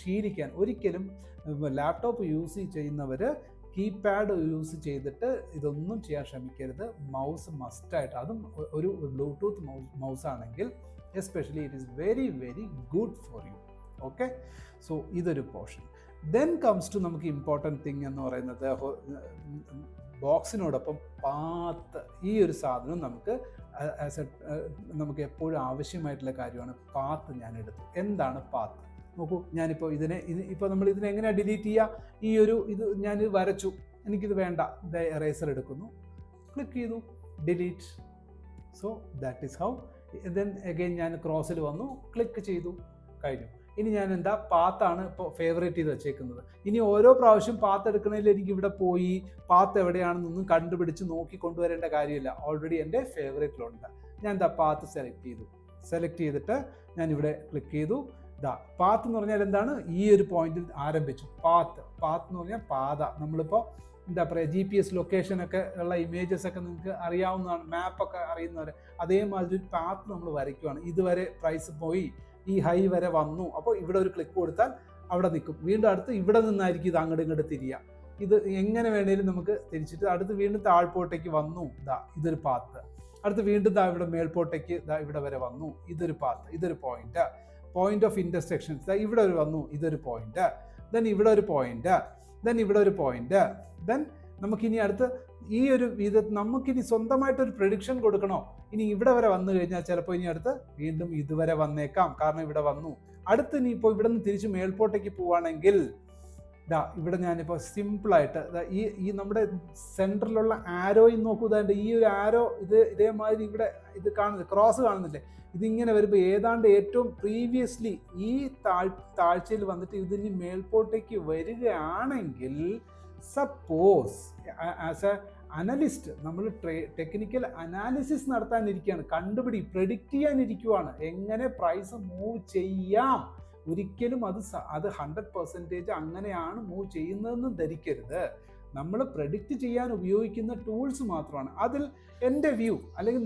ശീലിക്കാൻ. ഒരിക്കലും ലാപ്ടോപ്പ് യൂസ് ചെയ്യുന്നവർ കീപാഡ് യൂസ് ചെയ്തിട്ട് ഇതൊന്നും ചെയ്യാൻ ശ്രമിക്കരുത്. മൗസ് മസ്റ്റായിട്ട്, അതും ഒരു ബ്ലൂടൂത്ത് മൗസ് ആണെങ്കിൽ especially it is very very good for you. Okay, so ഇതൊരു പോർഷൻ. ദെൻ കംസ് ടു നമുക്ക് ഇമ്പോർട്ടൻറ്റ് തിങ് എന്ന് പറയുന്നത് ബോക്സിനോടൊപ്പം പാത്ത്. ഈ ഒരു സാധനം നമുക്ക് എപ്പോഴും ആവശ്യമായിട്ടുള്ള കാര്യമാണ്. പാത്ത് ഞാൻ എടുത്തു. എന്താണ് പാത്ത്? നോക്കൂ, ഞാനിപ്പോൾ ഇപ്പോൾ നമ്മൾ ഇതിനെ എങ്ങനെയാണ് ഡിലീറ്റ് ചെയ്യുക? ഇത് ഞാൻ വരച്ചു, എനിക്കിത് വേണ്ട, എറേസർ എടുക്കുന്നു, ക്ലിക്ക് ചെയ്തു, delete. So that is how. Then again ഞാൻ ക്രോസിൽ വന്നു, ക്ലിക്ക് ചെയ്തു, കഴിഞ്ഞു. ഇനി ഞാൻ പാത്താണ് ഇപ്പോൾ ഫേവറേറ്റ് ചെയ്ത് വെച്ചേക്കുന്നത്. ഇനി ഓരോ പ്രാവശ്യം പാത്ത് എടുക്കണമെങ്കിൽ എനിക്ക് ഇവിടെ പോയി പാത്ത് എവിടെയാണെന്നൊന്നും കണ്ടുപിടിച്ച് നോക്കി കൊണ്ടുവരേണ്ട കാര്യമില്ല. ഓൾറെഡി എൻ്റെ ഫേവറേറ്റിലുണ്ട്. ഞാൻ പാത്ത് സെലക്ട് ചെയ്തിട്ട് ഞാൻ ഇവിടെ ക്ലിക്ക് ചെയ്തു. പാത്ത് എന്ന് പറഞ്ഞാൽ എന്താണ്? ഈ ഒരു പോയിന്റിൽ ആരംഭിച്ചു. പാത്ത് എന്ന് പറഞ്ഞാൽ പാത. നമ്മളിപ്പോൾ GPS ലൊക്കേഷനൊക്കെ ഉള്ള ഇമേജസ് ഒക്കെ നിങ്ങൾക്ക് അറിയാവുന്നതാണ്, മാപ്പൊക്കെ അറിയുന്നവർ. അതേമാതിരി ഒരു പാത്ത് നമ്മൾ വരയ്ക്കുവാണ്. ഇതുവരെ പ്രൈസ് പോയി, ഈ ഹൈ വരെ വന്നു. അപ്പോൾ ഇവിടെ ഒരു ക്ലിക്ക് കൊടുത്താൽ അവിടെ നിൽക്കും. വീണ്ടും അടുത്ത് ഇവിടെ നിന്നായിരിക്കും ഇത് അങ്ങോട്ട് ഇങ്ങോട്ട് തിരിയുക. ഇത് എങ്ങനെ വേണേലും നമുക്ക് തിരിച്ചിട്ട് അടുത്ത് വീണ്ടും താഴ്പോട്ടേക്ക് വന്നു. ഇതൊരു പാത്ത്. അടുത്ത് വീണ്ടും ഇവിടെ മേൽപോട്ടേക്ക് ഇവിടെ വരെ വന്നു. ഇതൊരു പാത്ത്, ഇതൊരു പോയിന്റ് ഓഫ് ഇന്റർസെക്ഷൻസ്. ഇവിടെ ഒരു വന്നു, ഇതൊരു പോയിന്റ്. ദെൻ ഇവിടെ ഒരു പോയിന്റ്, ദെൻ ഇവിടെ ഒരു പോയിന്റ്. ദെൻ നമുക്കിനി അടുത്ത് ഈ ഒരു വിധത്തിൽ നമുക്കിനി സ്വന്തമായിട്ടൊരു പ്രഡിക്ഷൻ കൊടുക്കണോ? ഇനി ഇവിടെ വരെ വന്നു കഴിഞ്ഞാൽ ചിലപ്പോൾ ഇനി അടുത്ത് വീണ്ടും ഇതുവരെ വന്നേക്കാം, കാരണം ഇവിടെ വന്നു. അടുത്ത് ഇനി ഇപ്പോൾ ഇവിടെ നിന്ന് തിരിച്ച് മേൽപോട്ടേക്ക് പോവുകയാണെങ്കിൽ ഇവിടെ ഞാനിപ്പോൾ സിമ്പിളായിട്ട് ഈ നമ്മുടെ സെൻറ്ററിലുള്ള ആരോയിൽ നോക്കൂ. ഈ ഒരു ആരോ ഇതേമാതിരി ഇവിടെ ഇത് കാണുന്നില്ല, ക്രോസ് കാണുന്നില്ലേ? ഇതിങ്ങനെ വരുമ്പോൾ ഏതാണ്ട് ഏറ്റവും പ്രീവിയസ്ലി ഈ താഴ്ചയിൽ വന്നിട്ട് ഇതിന് മേൽപോട്ടേക്ക് വരികയാണെങ്കിൽ, സപ്പോസ് ആസ് എ അനലിസ്റ്റ് നമ്മൾ ടെക്നിക്കൽ അനാലിസിസ് നടത്താനിരിക്കുകയാണ്, പ്രെഡിക്റ്റ് ചെയ്യാനിരിക്കുവാണ് എങ്ങനെ പ്രൈസ് മൂവ് ചെയ്യാം. ഒരിക്കലും അത് 100% അങ്ങനെയാണ് മൂവ് ചെയ്യുന്നതെന്ന് ധരിക്കരുത്. നമ്മൾ പ്രെഡിക്റ്റ് ചെയ്യാൻ ഉപയോഗിക്കുന്ന ടൂൾസ് മാത്രമാണ്. അതിൽ എൻ്റെ വ്യൂ, അല്ലെങ്കിൽ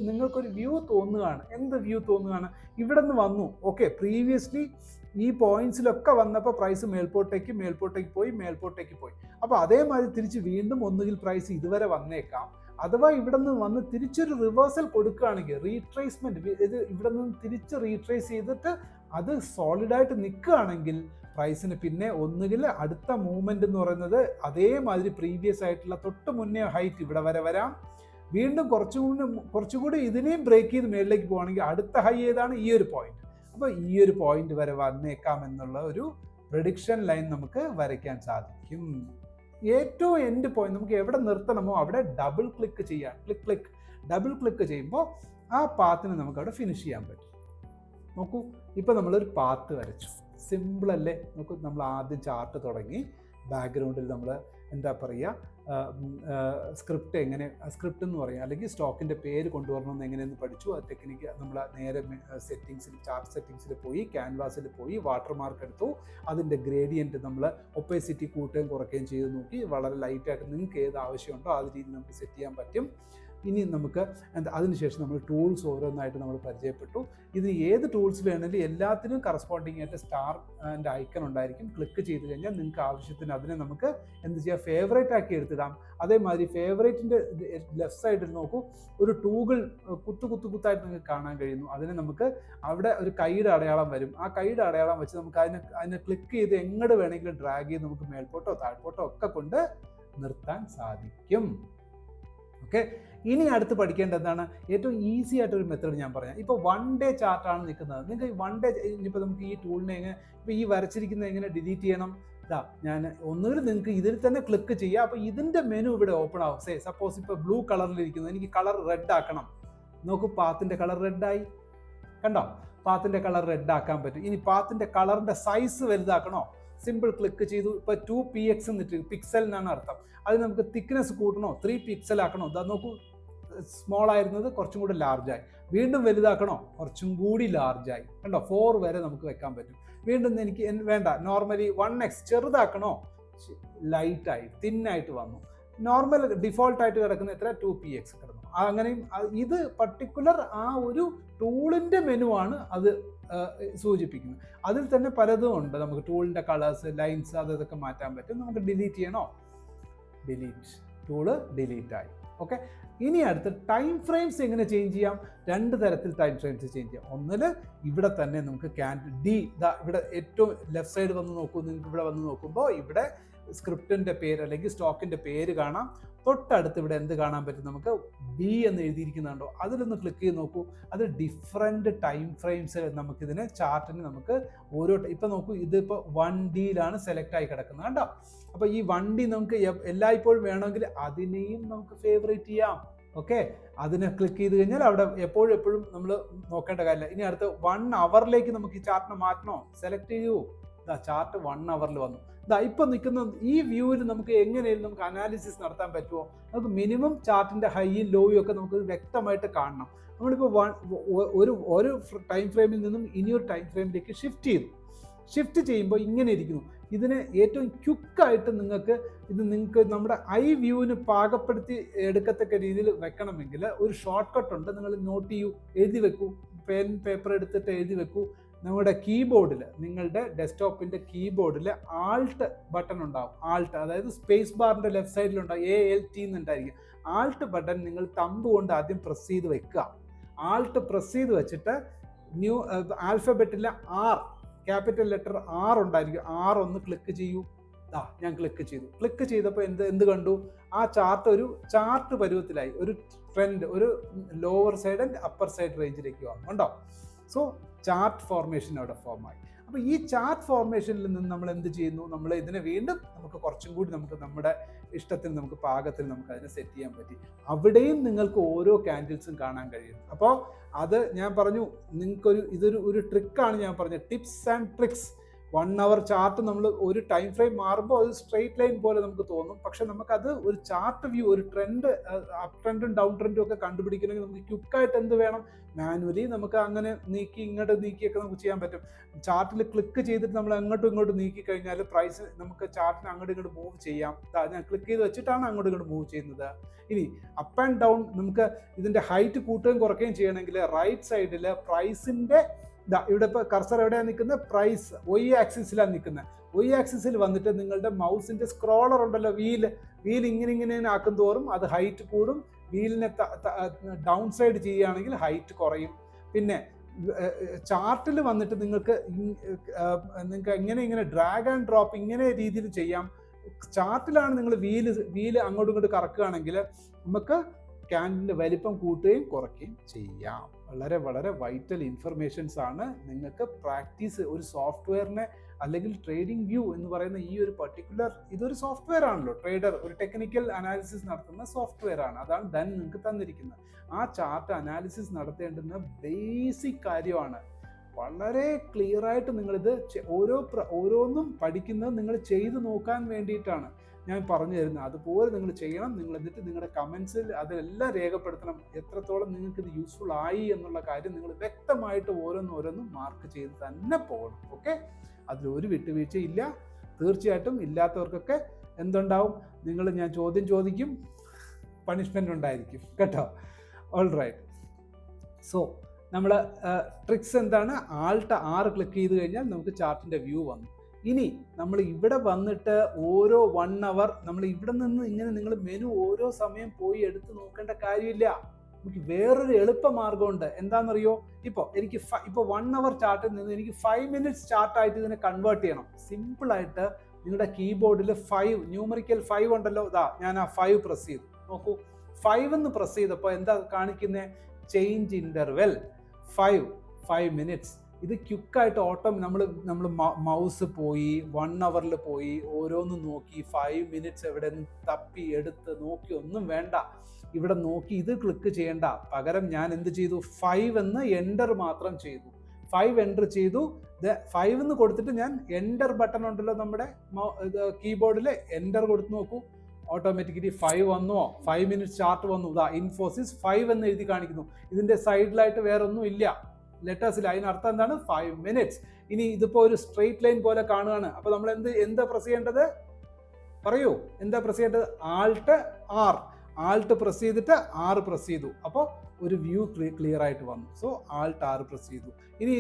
നിങ്ങൾക്കൊരു വ്യൂ തോന്നുകയാണ്. എന്ത് വ്യൂ തോന്നുകയാണ്? ഇവിടെ നിന്ന് വന്നു, ഓക്കെ, പ്രീവിയസ്ലി ഈ പോയിന്റ്സിലൊക്കെ വന്നപ്പോൾ പ്രൈസ് മേൽപോട്ടേക്ക് പോയി. അപ്പോൾ അതേമാതിരി തിരിച്ച് വീണ്ടും ഒന്നുകിൽ പ്രൈസ് ഇതുവരെ വന്നേക്കാം. അഥവാ ഇവിടെ നിന്ന് വന്ന് തിരിച്ചൊരു റിവേഴ്സൽ കൊടുക്കുകയാണെങ്കിൽ, റീട്രേസ്മെന്റ്, ഇവിടെ നിന്ന് തിരിച്ച് റീട്രേസ് ചെയ്തിട്ട് അത് സോളിഡായിട്ട് നിൽക്കുകയാണെങ്കിൽ പ്രൈസിന് പിന്നെ ഒന്നുകിൽ അടുത്ത മൂവ്മെന്റ് എന്ന് പറയുന്നത് അതേമാതിരി പ്രീവിയസ് ആയിട്ടുള്ള തൊട്ട് മുന്നേ ഹൈറ്റ് ഇവിടെ വരെ വരാം. വീണ്ടും കുറച്ചുകൂടി ഇതിനെയും ബ്രേക്ക് ചെയ്ത് മേളിലേക്ക് പോകുകയാണെങ്കിൽ അടുത്ത ഹൈ ഏതാണ്? ഈ ഒരു പോയിന്റ്. അപ്പോൾ ഈ ഒരു പോയിന്റ് വരെ വന്നേക്കാം എന്നുള്ള ഒരു പ്രഡിക്ഷൻ ലൈൻ നമുക്ക് വരയ്ക്കാൻ സാധിക്കും. ഏറ്റവും എൻഡ് പോയിന്റ് നമുക്ക് എവിടെ നിർത്തണമോ അവിടെ ഡബിൾ ക്ലിക്ക് ചെയ്യാം. ഡബിൾ ക്ലിക്ക് ചെയ്യുമ്പോൾ ആ പാത്തിനെ നമുക്ക് അവിടെ ഫിനിഷ് ചെയ്യാൻ പറ്റും. നോക്കൂ, ഇപ്പോൾ നമ്മളൊരു പാത്ത് വരച്ചു. സിമ്പിൾ അല്ലേ? നോക്കൂ, നമ്മൾ ആദ്യം ചാർട്ട് തുടങ്ങി, ബാക്ക്ഗ്രൗണ്ടിൽ നമ്മൾ എന്താ പറയുക, സ്ക്രിപ്റ്റ് എന്ന് പറയുക, അല്ലെങ്കിൽ സ്റ്റോക്കിൻ്റെ പേര് കൊണ്ടുവരണമെന്ന് എങ്ങനെയെന്ന് പഠിച്ചു. ആ ടെക്നിക്ക് നമ്മൾ നേരെ ചാർട്ട് സെറ്റിങ്സിൽ പോയി, ക്യാൻവാസിൽ പോയി, വാട്ടർമാർക്ക് എടുത്തു. അതിൻ്റെ ഗ്രേഡിയൻറ്റ് നമ്മൾ ഒപ്പേസിറ്റി കൂട്ടുകയും കുറയ്ക്കുകയും ചെയ്ത് നോക്കി. വളരെ ലൈറ്റായിട്ട് നിങ്ങൾക്ക് ഏത് ആവശ്യമുണ്ടോ ആ രീതി നമുക്ക് സെറ്റ് ചെയ്യാൻ പറ്റും. ഇനി നമുക്ക് അതിനുശേഷം നമ്മൾ ടൂൾസ് ഓരോന്നായിട്ട് നമ്മൾ പരിചയപ്പെട്ടു. ഇത് ഏത് ടൂൾസ് വേണമെങ്കിലും എല്ലാത്തിനും കറസ്പോണ്ടിങ് ആയിട്ട് സ്റ്റാർ ആൻഡ് ഐക്കൺ ഉണ്ടായിരിക്കും. ക്ലിക്ക് ചെയ്ത് കഴിഞ്ഞാൽ നിങ്ങൾക്ക് ആവശ്യത്തിന് അതിനെ നമുക്ക് എന്ത് ചെയ്യാം, ഫേവറേറ്റ് ആക്കി എടുത്തിടാം. അതേമാതിരി ഫേവറേറ്റിൻ്റെ ലെഫ്റ്റ് സൈഡിൽ നോക്കൂ, ഒരു ടൂഗിൾ കുത്തായിട്ട് നിങ്ങൾക്ക് കാണാൻ കഴിയുന്നു. അതിനെ നമുക്ക് അവിടെ ഒരു കൈയുടെ അടയാളം വരും. ആ കൈയുടെ അടയാളം വെച്ച് നമുക്ക് അതിനെ ക്ലിക്ക് ചെയ്ത് എങ്ങോട്ട് വേണമെങ്കിലും ഡ്രാഗ് ചെയ്ത് നമുക്ക് മേൽപോട്ടോ താഴ്പോട്ടോ ഒക്കെ കൊണ്ട് നിർത്താൻ സാധിക്കും. ഓക്കെ, ഇനി അടുത്ത് പഠിക്കേണ്ടത് എന്താണ്? ഏറ്റവും ഈസി ആയിട്ടൊരു മെത്തേഡ് ഞാൻ പറയാം. ഇപ്പോൾ 1 ഡേ ചാർട്ടാണ് നിൽക്കുന്നത്. നിങ്ങൾക്ക് 1 ഡേ ഇനിയിപ്പോൾ നമുക്ക് ഈ ടൂളിനെ ഇപ്പോൾ ഈ വരച്ചിരിക്കുന്നത് എങ്ങനെ ഡിലീറ്റ് ചെയ്യണം? ഞാൻ ഒന്നുകിൽ നിങ്ങൾക്ക് ഇതിൽ തന്നെ ക്ലിക്ക് ചെയ്യുക. അപ്പോൾ ഇതിൻ്റെ മെനു ഇവിടെ ഓപ്പൺ ആവും. സപ്പോസ് ഇപ്പോൾ ബ്ലൂ കളറിലിരിക്കുന്നത് എനിക്ക് കളർ റെഡ് ആക്കണം. നോക്കൂ, പാത്തിൻ്റെ കളർ റെഡായി, കണ്ടോ? പാത്തിൻ്റെ കളർ റെഡ് ആക്കാൻ പറ്റും. ഇനി പാത്തിൻ്റെ കളറിൻ്റെ സൈസ് വലുതാക്കണോ? സിമ്പിൾ ക്ലിക്ക് ചെയ്തു. ഇപ്പോൾ 2px എന്നിട്ട് പിക്സൽ എന്നാണ് അർത്ഥം. അത് നമുക്ക് തിക്നെസ് കൂട്ടണോ? 3 പിക്സൽ ആക്കണോ? ഇതാ നോക്കൂ, സ്മോൾ ആയിരുന്നത് കുറച്ചും കൂടി ലാർജായി. വീണ്ടും വലുതാക്കണോ? കുറച്ചും കൂടി ലാർജായി. കണ്ടോ, 4 വരെ നമുക്ക് വെക്കാൻ പറ്റും. വീണ്ടും എനിക്ക് വേണ്ട, നോർമലി 1x ചെറുതാക്കണോ? ലൈറ്റായി തിന്നായിട്ട് വന്നു. നോർമൽ ഡിഫോൾട്ടായിട്ട് കിടക്കുന്ന എത്ര? 2px കിടന്നു. അങ്ങനെയും ഇത് പർട്ടിക്കുലർ ആ ഒരു ടൂളിൻ്റെ മെനു ആണ് അത് സൂചിപ്പിക്കുന്നത്. അതിൽ തന്നെ പലതും ഉണ്ട്. നമുക്ക് ടൂളിൻ്റെ കളേഴ്സ്, ലൈൻസ് അതൊക്കെ മാറ്റാൻ പറ്റും. നമുക്ക് ഡിലീറ്റ് ചെയ്യണോ? ഡിലീറ്റ്, ടൂള് ഡിലീറ്റ് ആയി. ഓക്കെ, ഇനി അടുത്ത് ടൈം ഫ്രെയിംസ് എങ്ങനെ ചേഞ്ച് ചെയ്യാം? 2 തരത്തിൽ ടൈം ഫ്രെയിംസ് ചേഞ്ച് ചെയ്യാം. ഒന്നിൽ ഇവിടെ തന്നെ നമുക്ക് ഇവിടെ ഏറ്റവും ലെഫ്റ്റ് സൈഡ് വന്ന് നോക്കൂ. നിങ്ങൾക്ക് ഇവിടെ വന്ന് നോക്കുമ്പോൾ ഇവിടെ സ്ക്രിപ്റ്റിൻ്റെ പേര് അല്ലെങ്കിൽ സ്റ്റോക്കിൻ്റെ പേര് കാണാം. തൊട്ടടുത്ത് ഇവിടെ എന്ത് കാണാൻ പറ്റും? നമുക്ക് B എന്ന് എഴുതിയിരിക്കുന്നുണ്ടോ? അതിലൊന്ന് ക്ലിക്ക് ചെയ്ത് നോക്കൂ. അത് ഡിഫറെൻറ്റ് ടൈം ഫ്രെയിംസ് നമുക്കിതിന് ചാർട്ടിന് നമുക്ക് ഓരോ ഇപ്പോൾ നോക്കൂ, ഇതിപ്പോൾ 1Dയിലാണ് സെലക്ട് ആയി കിടക്കുന്നത്, കണ്ടോ? അപ്പോൾ ഈ 1D നമുക്ക് എല്ലായ്പ്പോഴും വേണമെങ്കിൽ അതിനെയും നമുക്ക് ഫേവറേറ്റ് ചെയ്യാം. ഓക്കെ, അതിനെ ക്ലിക്ക് ചെയ്ത് കഴിഞ്ഞാൽ അവിടെ എപ്പോഴും നമ്മൾ നോക്കേണ്ട കാര്യമില്ല. ഇനി അടുത്ത് 1 അവറിലേക്ക് നമുക്ക് ഈ ചാർട്ടിനെ മാറ്റണോ? സെലക്ട് ചെയ്യൂ. ചാർട്ട് 1 അവറിൽ വന്നു. ഇപ്പം നിൽക്കുന്ന ഈ വ്യൂവിൽ നമുക്ക് എങ്ങനെയും നമുക്ക് അനാലിസിസ് നടത്താൻ പറ്റുമോ? നമുക്ക് മിനിമം ചാർട്ടിൻ്റെ ഹൈയും ലോയും ഒക്കെ നമുക്ക് വ്യക്തമായിട്ട് കാണണം. നമ്മളിപ്പോൾ ഒരു ടൈം ഫ്രെയിമിൽ നിന്നും ഇനിയൊരു ടൈം ഫ്രെയിമിലേക്ക് ഷിഫ്റ്റ് ചെയ്യുമ്പോൾ ഇങ്ങനെ ഇരിക്കുന്നു. ഇതിനെ ഏറ്റവും ക്വിക്കായിട്ട് നിങ്ങൾക്ക് നമ്മുടെ ഐ വ്യൂവിന് പാകപ്പെടുത്തി എടുക്കത്തക്ക രീതിയിൽ വെക്കണമെങ്കിൽ ഒരു ഷോർട്ട് കട്ട് ഉണ്ട്. നിങ്ങൾ നോട്ട് ചെയ്യൂ, എഴുതി വെക്കൂ, പേപ്പർ എടുത്തിട്ട് എഴുതി വെക്കൂ. നമ്മുടെ കീബോർഡിൽ, നിങ്ങളുടെ ഡെസ്ക്ടോപ്പിൻ്റെ കീബോർഡിൽ ആൾട്ട് ബട്ടൺ ഉണ്ടാവും. ആൾട്ട് അതായത് സ്പേസ് ബാറിൻ്റെ ലെഫ്റ്റ് സൈഡിലുണ്ടാവും, ALT എന്നുണ്ടായിരിക്കും. ആൾട്ട് ബട്ടൺ നിങ്ങൾ തമ്പ് കൊണ്ട് ആദ്യം പ്രസ് ചെയ്ത് വെക്കുക. ആൾട്ട് പ്രസ് ചെയ്ത് വെച്ചിട്ട് ആൽഫബറ്റിലെ R, ക്യാപിറ്റൽ ലെറ്റർ R ഉണ്ടായിരിക്കും. R ഒന്ന് ക്ലിക്ക് ചെയ്യൂ. ഞാൻ ക്ലിക്ക് ചെയ്തു. ക്ലിക്ക് ചെയ്തപ്പോൾ എന്ത് കണ്ടു? ആ ചാർട്ട് ഒരു ചാർട്ട് പരുവത്തിലായി. ഒരു ട്രെൻഡ്, ഒരു lower side and upper side റേഞ്ചിലേക്ക് വന്നു, കണ്ടോ? സോ ചാർട്ട് ഫോർമേഷൻ അവിടെ ഫോമായി. അപ്പോൾ ഈ ചാർട്ട് ഫോർമേഷനിൽ നിന്ന് നമ്മൾ എന്ത് ചെയ്യുന്നു? നമ്മൾ ഇതിനെ വീണ്ടും നമുക്ക് കുറച്ചും കൂടി നമ്മുടെ ഇഷ്ടത്തിന്, നമുക്ക് പാകത്തിന് നമുക്ക് അതിനെ സെറ്റ് ചെയ്യാൻ പറ്റി. അവിടെയും നിങ്ങൾക്ക് ഓരോ ക്യാൻഡിൽസും കാണാൻ കഴിയും. അപ്പോൾ അത് ഞാൻ പറഞ്ഞു, ഇതൊരു ട്രിക്കാണ് ഞാൻ പറഞ്ഞത്, tips and tricks. 1 our chart നമ്മൾ ഒരു ടൈം ഫ്രെയിം മാറുമ്പോൾ അത് സ്ട്രെയിറ്റ് ലൈൻ പോലെ നമുക്ക് തോന്നും. പക്ഷെ നമുക്കത് ഒരു ചാർട്ട് വ്യൂ, ഒരു ട്രെൻഡ്, അപ്പ് ട്രെൻഡും ഡൗൺ ട്രെൻഡും ഒക്കെ കണ്ടുപിടിക്കണമെങ്കിൽ നമുക്ക് ക്വിക്കായിട്ട് എന്ത് വേണം? മാനുവലി നമുക്ക് അങ്ങനെ ഇങ്ങോട്ട് നീക്കിയൊക്കെ നമുക്ക് ചെയ്യാൻ പറ്റും. ചാർട്ടിൽ ക്ലിക്ക് ചെയ്തിട്ട് നമ്മൾ ഇങ്ങോട്ടും നീക്കി കഴിഞ്ഞാൽ പ്രൈസ് നമുക്ക് ചാർട്ടിന് അങ്ങോട്ട് ഇങ്ങോട്ട് മൂവ് ചെയ്യാം. ഞാൻ ക്ലിക്ക് ചെയ്ത് വെച്ചിട്ടാണ് അങ്ങോട്ട് ഇങ്ങോട്ട് മൂവ് ചെയ്യുന്നത്. ഇനി അപ്പ് ആൻഡ് ഡൗൺ നമുക്ക് ഇതിൻ്റെ ഹൈറ്റ് കൂട്ടുകയും കുറയ്ക്കുകയും ചെയ്യണമെങ്കിൽ റൈറ്റ് സൈഡിൽ പ്രൈസിൻ്റെ ഇവിടെ ഇപ്പോൾ കർസർ എവിടെയാണ് നിൽക്കുന്നത്? പ്രൈസ് Y ആക്സിസിലാണ് നിൽക്കുന്നത്. Y ആക്സിസിൽ വന്നിട്ട് നിങ്ങളുടെ മൗസിൻ്റെ സ്ക്രോളർ ഉണ്ടല്ലോ, വീൽ ഇങ്ങനെ ആക്കും തോറും അത് ഹൈറ്റ് കൂടും. വീലിനെ ഡൗൺ സൈഡ് ചെയ്യുകയാണെങ്കിൽ ഹൈറ്റ് കുറയും. പിന്നെ ചാർട്ടിൽ വന്നിട്ട് നിങ്ങൾക്ക് ഇങ്ങനെ ഡ്രാഗ് ആൻഡ് ഡ്രോപ്പ് ഇങ്ങനെ രീതിയിൽ ചെയ്യാം. ചാർട്ടിലാണ് നിങ്ങൾ വീല് അങ്ങോട്ടും ഇങ്ങോട്ട് കറക്കുകയാണെങ്കിൽ നമുക്ക് ക്യാൻഡിലിൻ്റെ വലിപ്പം കൂട്ടുകയും കുറയ്ക്കുകയും ചെയ്യാം. വളരെ വളരെ വൈറ്റൽ ഇൻഫർമേഷൻസ് ആണ്. നിങ്ങൾക്ക് പ്രാക്ടീസ് ഒരു സോഫ്റ്റ്വെയറിനെ അല്ലെങ്കിൽ ട്രേഡിംഗ് വ്യൂ എന്ന് പറയുന്ന ഈ ഒരു പർട്ടിക്കുലർ ഇതൊരു സോഫ്റ്റ്വെയർ ആണല്ലോ. ട്രേഡർ ഒരു ടെക്നിക്കൽ അനാലിസിസ് നടത്തുന്ന സോഫ്റ്റ്വെയർ ആണ്. അതാണ് നിങ്ങൾക്ക് തന്നിരിക്കുന്നത്. ആ ചാർട്ട് അനാലിസിസ് നടത്തേണ്ടുന്ന ബേസിക് കാര്യമാണ്. വളരെ ക്ലിയർ ആയിട്ട് നിങ്ങളിത് ഓരോന്നും പഠിക്കുന്നത് നിങ്ങൾ ചെയ്ത് നോക്കാൻ വേണ്ടിയിട്ടാണ് ഞാൻ പറഞ്ഞു തരുന്നത്. അതുപോലെ നിങ്ങൾ ചെയ്യണം. നിങ്ങൾ എന്നിട്ട് നിങ്ങളുടെ കമൻസിൽ അതെല്ലാം രേഖപ്പെടുത്തണം. എത്രത്തോളം നിങ്ങൾക്ക് ഇത് യൂസ്ഫുൾ ആയി എന്നുള്ള കാര്യം നിങ്ങൾ വ്യക്തമായിട്ട് ഓരോന്നും മാർക്ക് ചെയ്ത് തന്നെ പോകണം. ഓക്കെ, അതിലൊരു വിട്ടുവീഴ്ചയില്ല. തീർച്ചയായിട്ടും ഇല്ലാത്തവർക്കൊക്കെ എന്തുണ്ടാവും, ഞാൻ ചോദ്യം ചോദിക്കും, പണിഷ്മെൻ്റ് ഉണ്ടായിരിക്കും കേട്ടോ. All right. സോ നമ്മൾ ട്രിക്സ് എന്താണ്? ആൾട്ട് 6 ക്ലിക്ക് ചെയ്ത് കഴിഞ്ഞാൽ നമുക്ക് ചാർട്ടിൻ്റെ വ്യൂ വന്നു. ഇനി നമ്മൾ ഇവിടെ വന്നിട്ട് ഓരോ 1 hour നമ്മൾ ഇവിടെ നിന്ന് ഇങ്ങനെ നിങ്ങൾ മെനു ഓരോ സമയം പോയി എടുത്ത് നോക്കേണ്ട കാര്യമില്ല. നമുക്ക് വേറൊരു എളുപ്പമാർഗമുണ്ട്. എന്താണെന്നറിയോ? എനിക്ക് 1 hour ചാർട്ടിൽ നിന്ന് എനിക്ക് 5 minutes ചാർട്ടായിട്ട് ഇതിനെ കൺവേർട്ട് ചെയ്യണം. സിമ്പിളായിട്ട് നിങ്ങളുടെ കീബോർഡിൽ 5 ന്യൂമറിക്കൽ 5 ഉണ്ടല്ലോ, ഞാൻ ആ 5 പ്രസ് ചെയ്തു. നോക്കൂ, 5 എന്ന് പ്രസ് ചെയ്തപ്പോൾ എന്താ കാണിക്കുന്നത്? Change interval 5 minutes. ഇത് ക്വിക്കായിട്ട് നമ്മൾ മൗസ് പോയി 1 hourൽ പോയി ഓരോന്ന് നോക്കി 5 minutes എവിടെ നിന്ന് തപ്പി എടുത്ത് നോക്കി ഒന്നും വേണ്ട. ഇവിടെ നോക്കി ഇത് ക്ലിക്ക് ചെയ്യേണ്ട. പകരം ഞാൻ എന്ത് ചെയ്തു? 5 എന്ന് എൻ്റർ മാത്രം ചെയ്തു. 5 എൻ്റർ ചെയ്തു. 5 എന്ന് കൊടുത്തിട്ട് ഞാൻ എൻ്റർ ബട്ടൺ ഉണ്ടല്ലോ നമ്മുടെ കീബോർഡിൽ, എൻ്റർ കൊടുത്ത് നോക്കൂ. ഓട്ടോമാറ്റിക്കലി 5 വന്നോ? 5 minutes ചാർട്ട് വന്നു. ഇൻഫോസിസ് 5 എന്ന് എഴുതി കാണിക്കുന്നു. ഇതിൻ്റെ സൈഡിലായിട്ട് വേറെ ഒന്നും ഇല്ല, ലെറ്റേഴ്സിൽ. അതിനർത്ഥം എന്താണ്? 5 minutes. ഇനി ഇതിപ്പോൾ ഒരു സ്ട്രെയിറ്റ് ലൈൻ പോലെ കാണുകയാണ്. അപ്പോൾ നമ്മൾ എന്താ പ്രസ് ചെയ്യേണ്ടത്? പറയൂ, എന്താ പ്രസ് ചെയ്യേണ്ടത്? ആൾട്ട് പ്രസ് ചെയ്തിട്ട് 6 പ്രസ് ചെയ്തു. അപ്പോൾ ഒരു വ്യൂ ക്ലിയർ ആയിട്ട് വന്നു. സോ ആൾട്ട് 6 പ്രസ് ചെയ്തു. ഇനി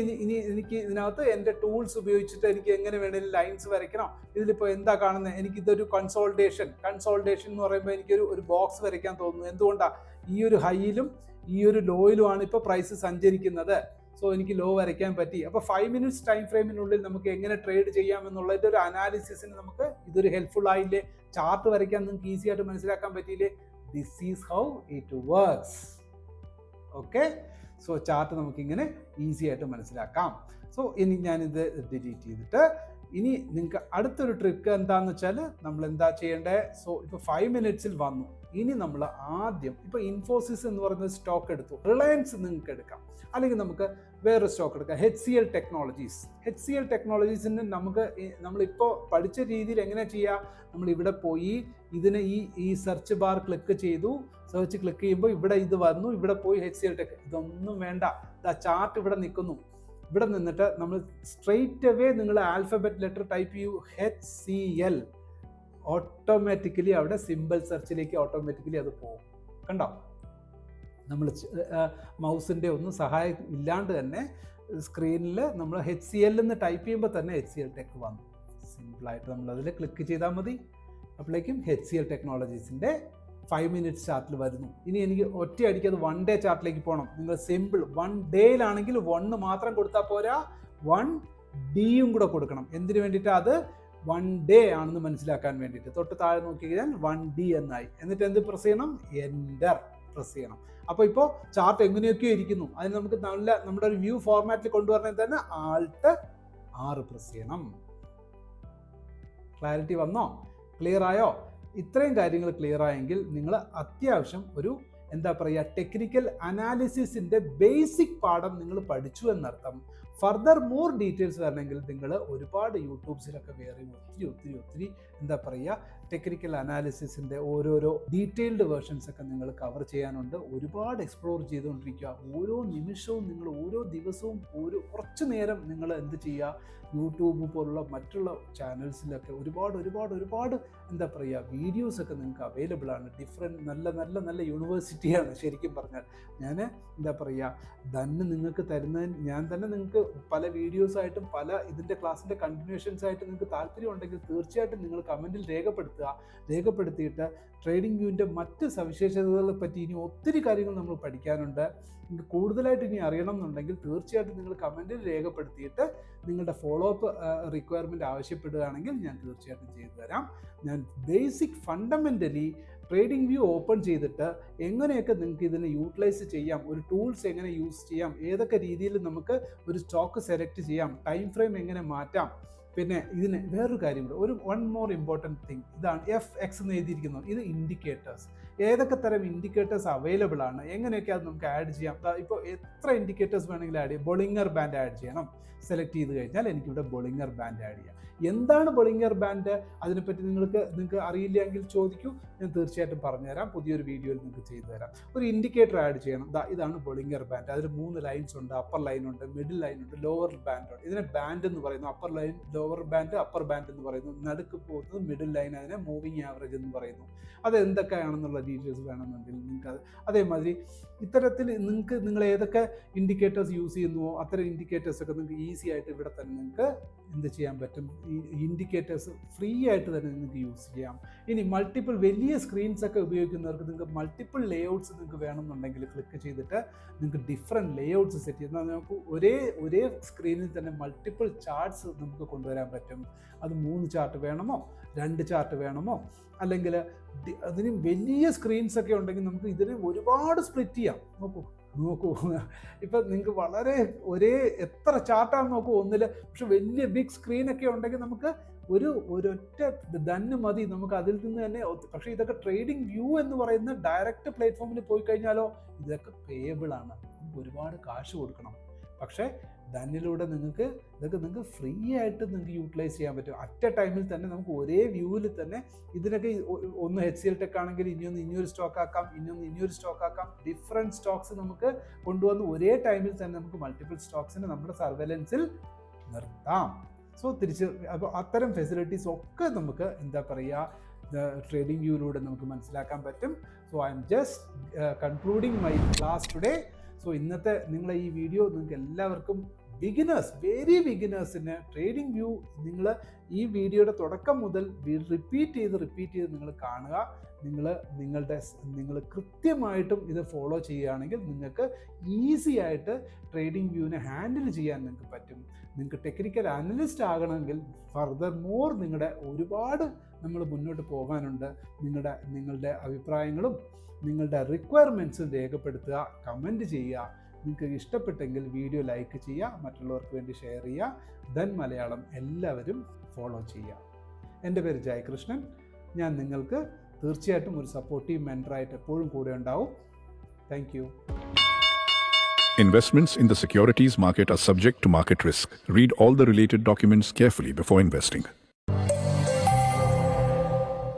എനിക്ക് ഇതിനകത്ത് എൻ്റെ ടൂൾസ് ഉപയോഗിച്ചിട്ട് എനിക്ക് എങ്ങനെ വേണമെങ്കിലും ലൈൻസ് വരയ്ക്കണം. ഇതിലിപ്പോൾ എന്താ കാണുന്നത്? എനിക്കിതൊരു കൺസോൾട്ടേഷൻ എന്ന് പറയുമ്പോൾ എനിക്കൊരു ബോക്സ് വരയ്ക്കാൻ തോന്നുന്നു. എന്തുകൊണ്ടാണ്? ഈ ഒരു ഹൈയിലും ഈ ഒരു ലോയിലുമാണ് ഇപ്പോൾ പ്രൈസ് സഞ്ചരിക്കുന്നത്. സോ എനിക്ക് ലോ വരയ്ക്കാൻ പറ്റി. അപ്പോൾ 5 minutes ടൈം ഫ്രെയിമിനുള്ളിൽ നമുക്ക് എങ്ങനെ ട്രേഡ് ചെയ്യാം എന്നുള്ളതിൻ്റെ ഒരു അനാലിസിസിന് നമുക്ക് ഇതൊരു ഹെൽപ്ഫുൾ ആയില്ലേ? ചാർട്ട് വരയ്ക്കാൻ നിങ്ങൾക്ക് ഈസി ആയിട്ട് മനസ്സിലാക്കാൻ പറ്റിയില്ലേ? This is how it works. Okay, so chart നമുക്കിങ്ങനെ ഈസി ആയിട്ട് മനസ്സിലാക്കാം. സോ ഇനി ഞാനിത് ഡിലീറ്റ് ചെയ്തിട്ട് ഇനി നിങ്ങൾക്ക് അടുത്തൊരു ട്രിക്ക് എന്താണെന്ന് വെച്ചാൽ നമ്മൾ എന്താ ചെയ്യേണ്ടത്? സോ ഇപ്പോൾ 5 minutesൽ വന്നു. ഇനി നമ്മൾ ആദ്യം ഇപ്പോൾ ഇൻഫോസിസ് എന്ന് പറയുന്ന സ്റ്റോക്ക് എടുത്തു. റിലയൻസ് നിങ്ങൾക്ക് എടുക്കാം, അല്ലെങ്കിൽ നമുക്ക് വേറൊരു സ്റ്റോക്ക് എടുക്കാം. HCL ടെക്നോളജീസിന് നമ്മളിപ്പോൾ പഠിച്ച രീതിയിൽ എങ്ങനെ ചെയ്യുക? നമ്മൾ ഇവിടെ പോയി ഇതിന് ഈ സെർച്ച് ബാർ ക്ലിക്ക് ചെയ്തു. സെർച്ച് ക്ലിക്ക് ചെയ്യുമ്പോൾ ഇവിടെ ഇത് വന്നു. ഇവിടെ പോയി HCL ടെക്. ഇതൊന്നും വേണ്ട. ചാർട്ട് ഇവിടെ നിൽക്കുന്നു. ഇവിടെ നിന്നിട്ട് നമ്മൾ സ്ട്രെയിറ്റ് അവേ നിങ്ങൾ ആൽഫബറ്റ് ലെറ്റർ ടൈപ്പ് ചെയ്യൂ, HCL. ഓട്ടോമാറ്റിക്കലി അവിടെ സിമ്പിൾ സെർച്ചിലേക്ക് ഓട്ടോമാറ്റിക്കലി അത് പോകും. കണ്ടോ? നമ്മൾ മൗസിൻ്റെ ഒന്നും സഹായം ഇല്ലാണ്ട് തന്നെ സ്ക്രീനിൽ നമ്മൾ HCL എന്ന് ടൈപ്പ് ചെയ്യുമ്പോൾ തന്നെ HCL ടെക് വന്നു. സിമ്പിളായിട്ട് നമ്മളതിൽ ക്ലിക്ക് ചെയ്താൽ മതി. അപ്പോഴേക്കും HCL ടെക്നോളജീസിൻ്റെ 5 minutes ചാർട്ടിൽ വരുന്നു. ഇനി എനിക്ക് ഒറ്റയടിക്ക് അത് 1 day ചാർട്ടിലേക്ക് പോകണം. നിങ്ങൾ സിമ്പിൾ 1 dayയിലാണെങ്കിൽ 1 മാത്രം കൊടുത്താൽ പോരാ, 1 Dയും കൂടെ കൊടുക്കണം. എന്തിനു വേണ്ടിയിട്ട്? അത് 1 day ആണെന്ന് മനസ്സിലാക്കാൻ വേണ്ടിയിട്ട്. തൊട്ട് താഴെ നോക്കി കഴിഞ്ഞാൽ 1 D എന്നായി. എന്നിട്ട് എന്ത് പ്രസ് ചെയ്യണം? എൻ്റർ പ്രസ് ചെയ്യണം. അപ്പോൾ ഇപ്പോൾ ചാർട്ട് എങ്ങനെയൊക്കെയോ ഇരിക്കുന്നു. അതിന് നമുക്ക് നമ്മുടെ ഒരു വ്യൂ ഫോർമാറ്റിൽ കൊണ്ടുവരണമെങ്കിൽ തന്നെ ആൾട്ട് 6 പ്രസ് ചെയ്യണം. ക്ലാരിറ്റി വന്നോ? ക്ലിയർ ആയോ? ഇത്രയും കാര്യങ്ങൾ ക്ലിയർ ആയെങ്കിൽ നിങ്ങൾ അത്യാവശ്യം ഒരു ടെക്നിക്കൽ അനാലിസിസിൻ്റെ ബേസിക് പാഠം നിങ്ങൾ പഠിച്ചു എന്നർത്ഥം. ഫർദർ മോർ ഡീറ്റെയിൽസ് വരണമെങ്കിൽ നിങ്ങൾ ഒരുപാട് യൂട്യൂബ്സിലൊക്കെ വേറെ ഒത്തിരി ടെക്നിക്കൽ അനാലിസിസിൻ്റെ ഓരോരോ ഡീറ്റെയിൽഡ് വേർഷൻസ് ഒക്കെ നിങ്ങൾ കവർ ചെയ്യാനുണ്ട്. ഒരുപാട് എക്സ്പ്ലോർ ചെയ്തുകൊണ്ടിരിക്കുക. ഓരോ നിമിഷവും നിങ്ങൾ ഓരോ ദിവസവും കുറച്ച് നേരം നിങ്ങൾ എന്ത് ചെയ്യുക? യൂട്യൂബ് പോലുള്ള മറ്റുള്ള ചാനൽസിലൊക്കെ ഒരുപാട് വീഡിയോസൊക്കെ നിങ്ങൾക്ക് അവൈലബിൾ ആണ്. ഡിഫറെൻറ്റ് നല്ല യൂണിവേഴ്സിറ്റിയാണ് ശരിക്കും പറഞ്ഞാൽ. ഞാൻ തന്നെ നിങ്ങൾക്ക് തരുന്നതിന് ഞാൻ തന്നെ നിങ്ങൾക്ക് പല വീഡിയോസായിട്ടും പല ഇതിൻ്റെ ക്ലാസ്സിൻ്റെ കണ്ടിന്യൂഷൻസ് ആയിട്ട് നിങ്ങൾക്ക് താല്പര്യം ഉണ്ടെങ്കിൽ തീർച്ചയായിട്ടും നിങ്ങൾ കമൻറ്റിൽ രേഖപ്പെടുത്തിയിട്ട് ട്രേഡിംഗ് വ്യൂവിൻ്റെ മറ്റ് സവിശേഷതകളെ പറ്റി ഇനി ഒത്തിരി കാര്യങ്ങൾ നമ്മൾ പഠിക്കാനുണ്ട്. നിങ്ങൾക്ക് കൂടുതലായിട്ട് ഇനി അറിയണം എന്നുണ്ടെങ്കിൽ തീർച്ചയായിട്ടും നിങ്ങൾ കമൻറ്റിൽ രേഖപ്പെടുത്തിയിട്ട് നിങ്ങളുടെ ഫോളോ അപ്പ് റിക്വയർമെൻറ്റ് ആവശ്യപ്പെടുകയാണെങ്കിൽ ഞാൻ തീർച്ചയായിട്ടും ചെയ്തു തരാം. ഞാൻ basic fundamentally trading view open ചെയ്തിട്ട് എങ്ങനെയൊക്കെ നിങ്ങൾക്ക് ഇതിനെ യൂട്ടിലൈസ് ചെയ്യാം, ഒരു ടൂൾസ് എങ്ങനെ യൂസ് ചെയ്യാം, ഏതൊക്കെ രീതിയിൽ നമുക്ക് ഒരു സ്റ്റോക്ക് സെലക്ട് ചെയ്യാം, ടൈം ഫ്രെയിം എങ്ങനെ മാറ്റാം, പിന്നെ ഇതിന് വേറൊരു കാര്യം കൂടെ, ഒരു വൺ മോർ ഇമ്പോർട്ടൻറ്റ് തിങ് ഇതാണ്. FX എന്ന് എഴുതിയിരിക്കുന്നു, ഇത് ഇൻഡിക്കേറ്റേഴ്സ്. ഏതൊക്കെ തരം ഇൻഡിക്കേറ്റേഴ്സ് അവൈലബിൾ ആണ്, എങ്ങനെയൊക്കെ അത് നമുക്ക് ആഡ് ചെയ്യാം. ഇപ്പോൾ എത്ര ഇൻഡിക്കേറ്റേഴ്സ് വേണമെങ്കിലും ആഡ് ചെയ്യാം. ബൊളിങ്ങർ ബാൻഡ് ആഡ് ചെയ്യണം, സെലക്ട് ചെയ്ത് കഴിഞ്ഞാൽ എനിക്കിവിടെ ബൊളിങ്ങർ ബാൻഡ് ആഡ് ചെയ്യാം. എന്താണ് ബൊളിങ്ങർ ബാൻഡ്, അതിനെപ്പറ്റി നിങ്ങൾക്ക് അറിയില്ലെങ്കിൽ ചോദിക്കൂ, ഞാൻ തീർച്ചയായിട്ടും പറഞ്ഞുതരാം. പുതിയൊരു വീഡിയോയിൽ നിങ്ങൾക്ക് ചെയ്തു തരാം. ഒരു ഇൻഡിക്കേറ്റർ ആഡ് ചെയ്യണം. ഇതാണ് ബൊളിങ്ങർ ബാൻഡ്. അതിൽ 3 ലൈൻസ് ഉണ്ട്. അപ്പർ ലൈൻ ഉണ്ട്, മിഡിൽ ലൈൻ ഉണ്ട്, ലോവർ ബാൻഡ് ഉണ്ട്. ഇതിനെ ബാൻഡ് എന്ന് പറയുന്നു. Upper line lower band, upper band എന്ന് പറയുന്നു. നടുക്ക് പോകുന്നത് മിഡിൽ ലൈൻ, അതിനെ മൂവിങ് ആവറേജ് എന്ന് പറയുന്നു. അത് എന്തൊക്കെയാണെന്നുള്ള ഡീറ്റെയിൽസ് വേണമെന്നുണ്ടെങ്കിൽ നിങ്ങൾക്ക് അതേമാതിരി ഇത്തരത്തിൽ നിങ്ങൾ ഏതൊക്കെ ഇൻഡിക്കേറ്റേഴ്സ് യൂസ് ചെയ്യുന്നുവോ അത്തരം ഇൻഡിക്കേറ്റേഴ്സൊക്കെ നിങ്ങൾക്ക് ഈസി ആയിട്ട് ഇവിടെ തന്നെ നിങ്ങൾക്ക് എന്ത് ചെയ്യാൻ പറ്റും. ഈ ഇൻഡിക്കേറ്റേഴ്സ് ഫ്രീ ആയിട്ട് തന്നെ നിങ്ങൾക്ക് യൂസ് ചെയ്യാം. ഇനി മൾട്ടിപ്പിൾ വലിയ സ്ക്രീൻസ് ഒക്കെ ഉപയോഗിക്കുന്നവർക്ക് നിങ്ങൾക്ക് മൾട്ടിപ്പിൾ ലേഔട്ട്സ് നിങ്ങൾക്ക് വേണമെന്നുണ്ടെങ്കിൽ ക്ലിക്ക് ചെയ്തിട്ട് നിങ്ങൾക്ക് ഡിഫറെൻറ്റ് ലേഔട്ട്സ് സെറ്റ് ചെയ്യുന്നത് നമുക്ക് ഒരേ സ്ക്രീനിൽ തന്നെ മൾട്ടിപ്പിൾ ചാർട്ട്സ് നമുക്ക് കൊണ്ടുവരാൻ പറ്റും. അത് 3 ചാർട്ട് വേണമോ, 2 ചാർട്ട് വേണമോ, അല്ലെങ്കിൽ അതിന് വലിയ സ്ക്രീൻസ് ഒക്കെ ഉണ്ടെങ്കിൽ നമുക്ക് ഇതിനെ ഒരുപാട് സ്പ്ലിറ്റ് ചെയ്യാം. നോക്കൂ ഇപ്പം നിങ്ങൾക്ക് ഒരേ എത്ര ചാർട്ടാണെന്ന് നോക്കൂ ഒന്നിൽ. പക്ഷെ വലിയ ബിഗ് സ്ക്രീനൊക്കെ ഉണ്ടെങ്കിൽ നമുക്ക് ഒരൊറ്റ തന്നെ മതി, നമുക്ക് അതിൽ നിന്ന് തന്നെ. പക്ഷേ ഇതൊക്കെ ട്രേഡിംഗ് വ്യൂ എന്ന് പറയുന്ന ഡയറക്റ്റ് പ്ലാറ്റ്ഫോമിൽ പോയി കഴിഞ്ഞാലോ ഇതൊക്കെ പേയബിൾ ആണ്, ഒരുപാട് കാശ് കൊടുക്കണം. പക്ഷേ ദന്നിലൂടെ നിങ്ങൾക്ക് ഫ്രീ ആയിട്ട് നിങ്ങൾക്ക് യൂട്ടിലൈസ് ചെയ്യാൻ പറ്റും. അറ്റ് എ ടൈമിൽ തന്നെ നമുക്ക് ഒരേ വ്യൂവിൽ തന്നെ ഇതിനൊക്കെ ഒന്ന് HCL ടെക് ആണെങ്കിൽ ഇനിയൊരു സ്റ്റോക്ക് ആക്കാം, ഇനിയൊരു സ്റ്റോക്ക് ആക്കാം. ഡിഫറെൻറ്റ് സ്റ്റോക്സ് നമുക്ക് കൊണ്ടുവന്ന് ഒരേ ടൈമിൽ തന്നെ നമുക്ക് മൾട്ടിപ്പിൾ സ്റ്റോക്സിനെ നമ്മുടെ സർവൈലൻസിൽ നിർത്താം. സോ അപ്പോൾ അത്തരം ഫെസിലിറ്റീസ് ഒക്കെ നമുക്ക് എന്താ പറയുക ട്രേഡിംഗ് വ്യൂയിലൂടെ നമുക്ക് മനസ്സിലാക്കാൻ പറ്റും. So I am just concluding my class today. So ഇന്നത്തെ നിങ്ങളെ ഈ വീഡിയോ നിങ്ങൾക്ക് എല്ലാവർക്കും വെരി ബിഗിനേഴ്സിന് ട്രേഡിംഗ് വ്യൂ നിങ്ങൾ ഈ വീഡിയോയുടെ തുടക്കം മുതൽ റിപ്പീറ്റ് ചെയ്ത് നിങ്ങൾ കാണുക. നിങ്ങൾ കൃത്യമായിട്ടും ഇത് ഫോളോ ചെയ്യുകയാണെങ്കിൽ നിങ്ങൾക്ക് ഈസി ആയിട്ട് ട്രേഡിംഗ് വ്യൂവിനെ ഹാൻഡിൽ ചെയ്യാൻ നിങ്ങൾക്ക് പറ്റും. നിങ്ങൾക്ക് ടെക്നിക്കൽ അനലിസ്റ്റ് ആകണമെങ്കിൽ ഫർദർ മോർ ഒരുപാട് നമ്മൾ മുന്നോട്ട് പോകാനുണ്ട്. നിങ്ങളുടെ അഭിപ്രായങ്ങളും നിങ്ങളുടെ റിക്വയർമെൻറ്റ്സും രേഖപ്പെടുത്തുക, കമൻറ്റ് ചെയ്യുക. നിങ്ങൾക്ക് ഇഷ്ടപ്പെട്ടെങ്കിൽ വീഡിയോ ലൈക്ക് ചെയ്യുക, മറ്റുള്ളവർക്ക് വേണ്ടി ഷെയർ ചെയ്യുക. ദെൻ മലയാളം എല്ലാവരും ഫോളോ ചെയ്യുക. എൻ്റെ പേര് ജയകൃഷ്ണൻ. ഞാൻ നിങ്ങൾക്ക് തീർച്ചയായിട്ടും ഒരു സപ്പോർട്ടീവ് മെൻറ്ററായിട്ട് എപ്പോഴും കൂടെ ഉണ്ടാവും. Thank you. Investments in the securities market are subject to market risk. Read all the related documents carefully before investing.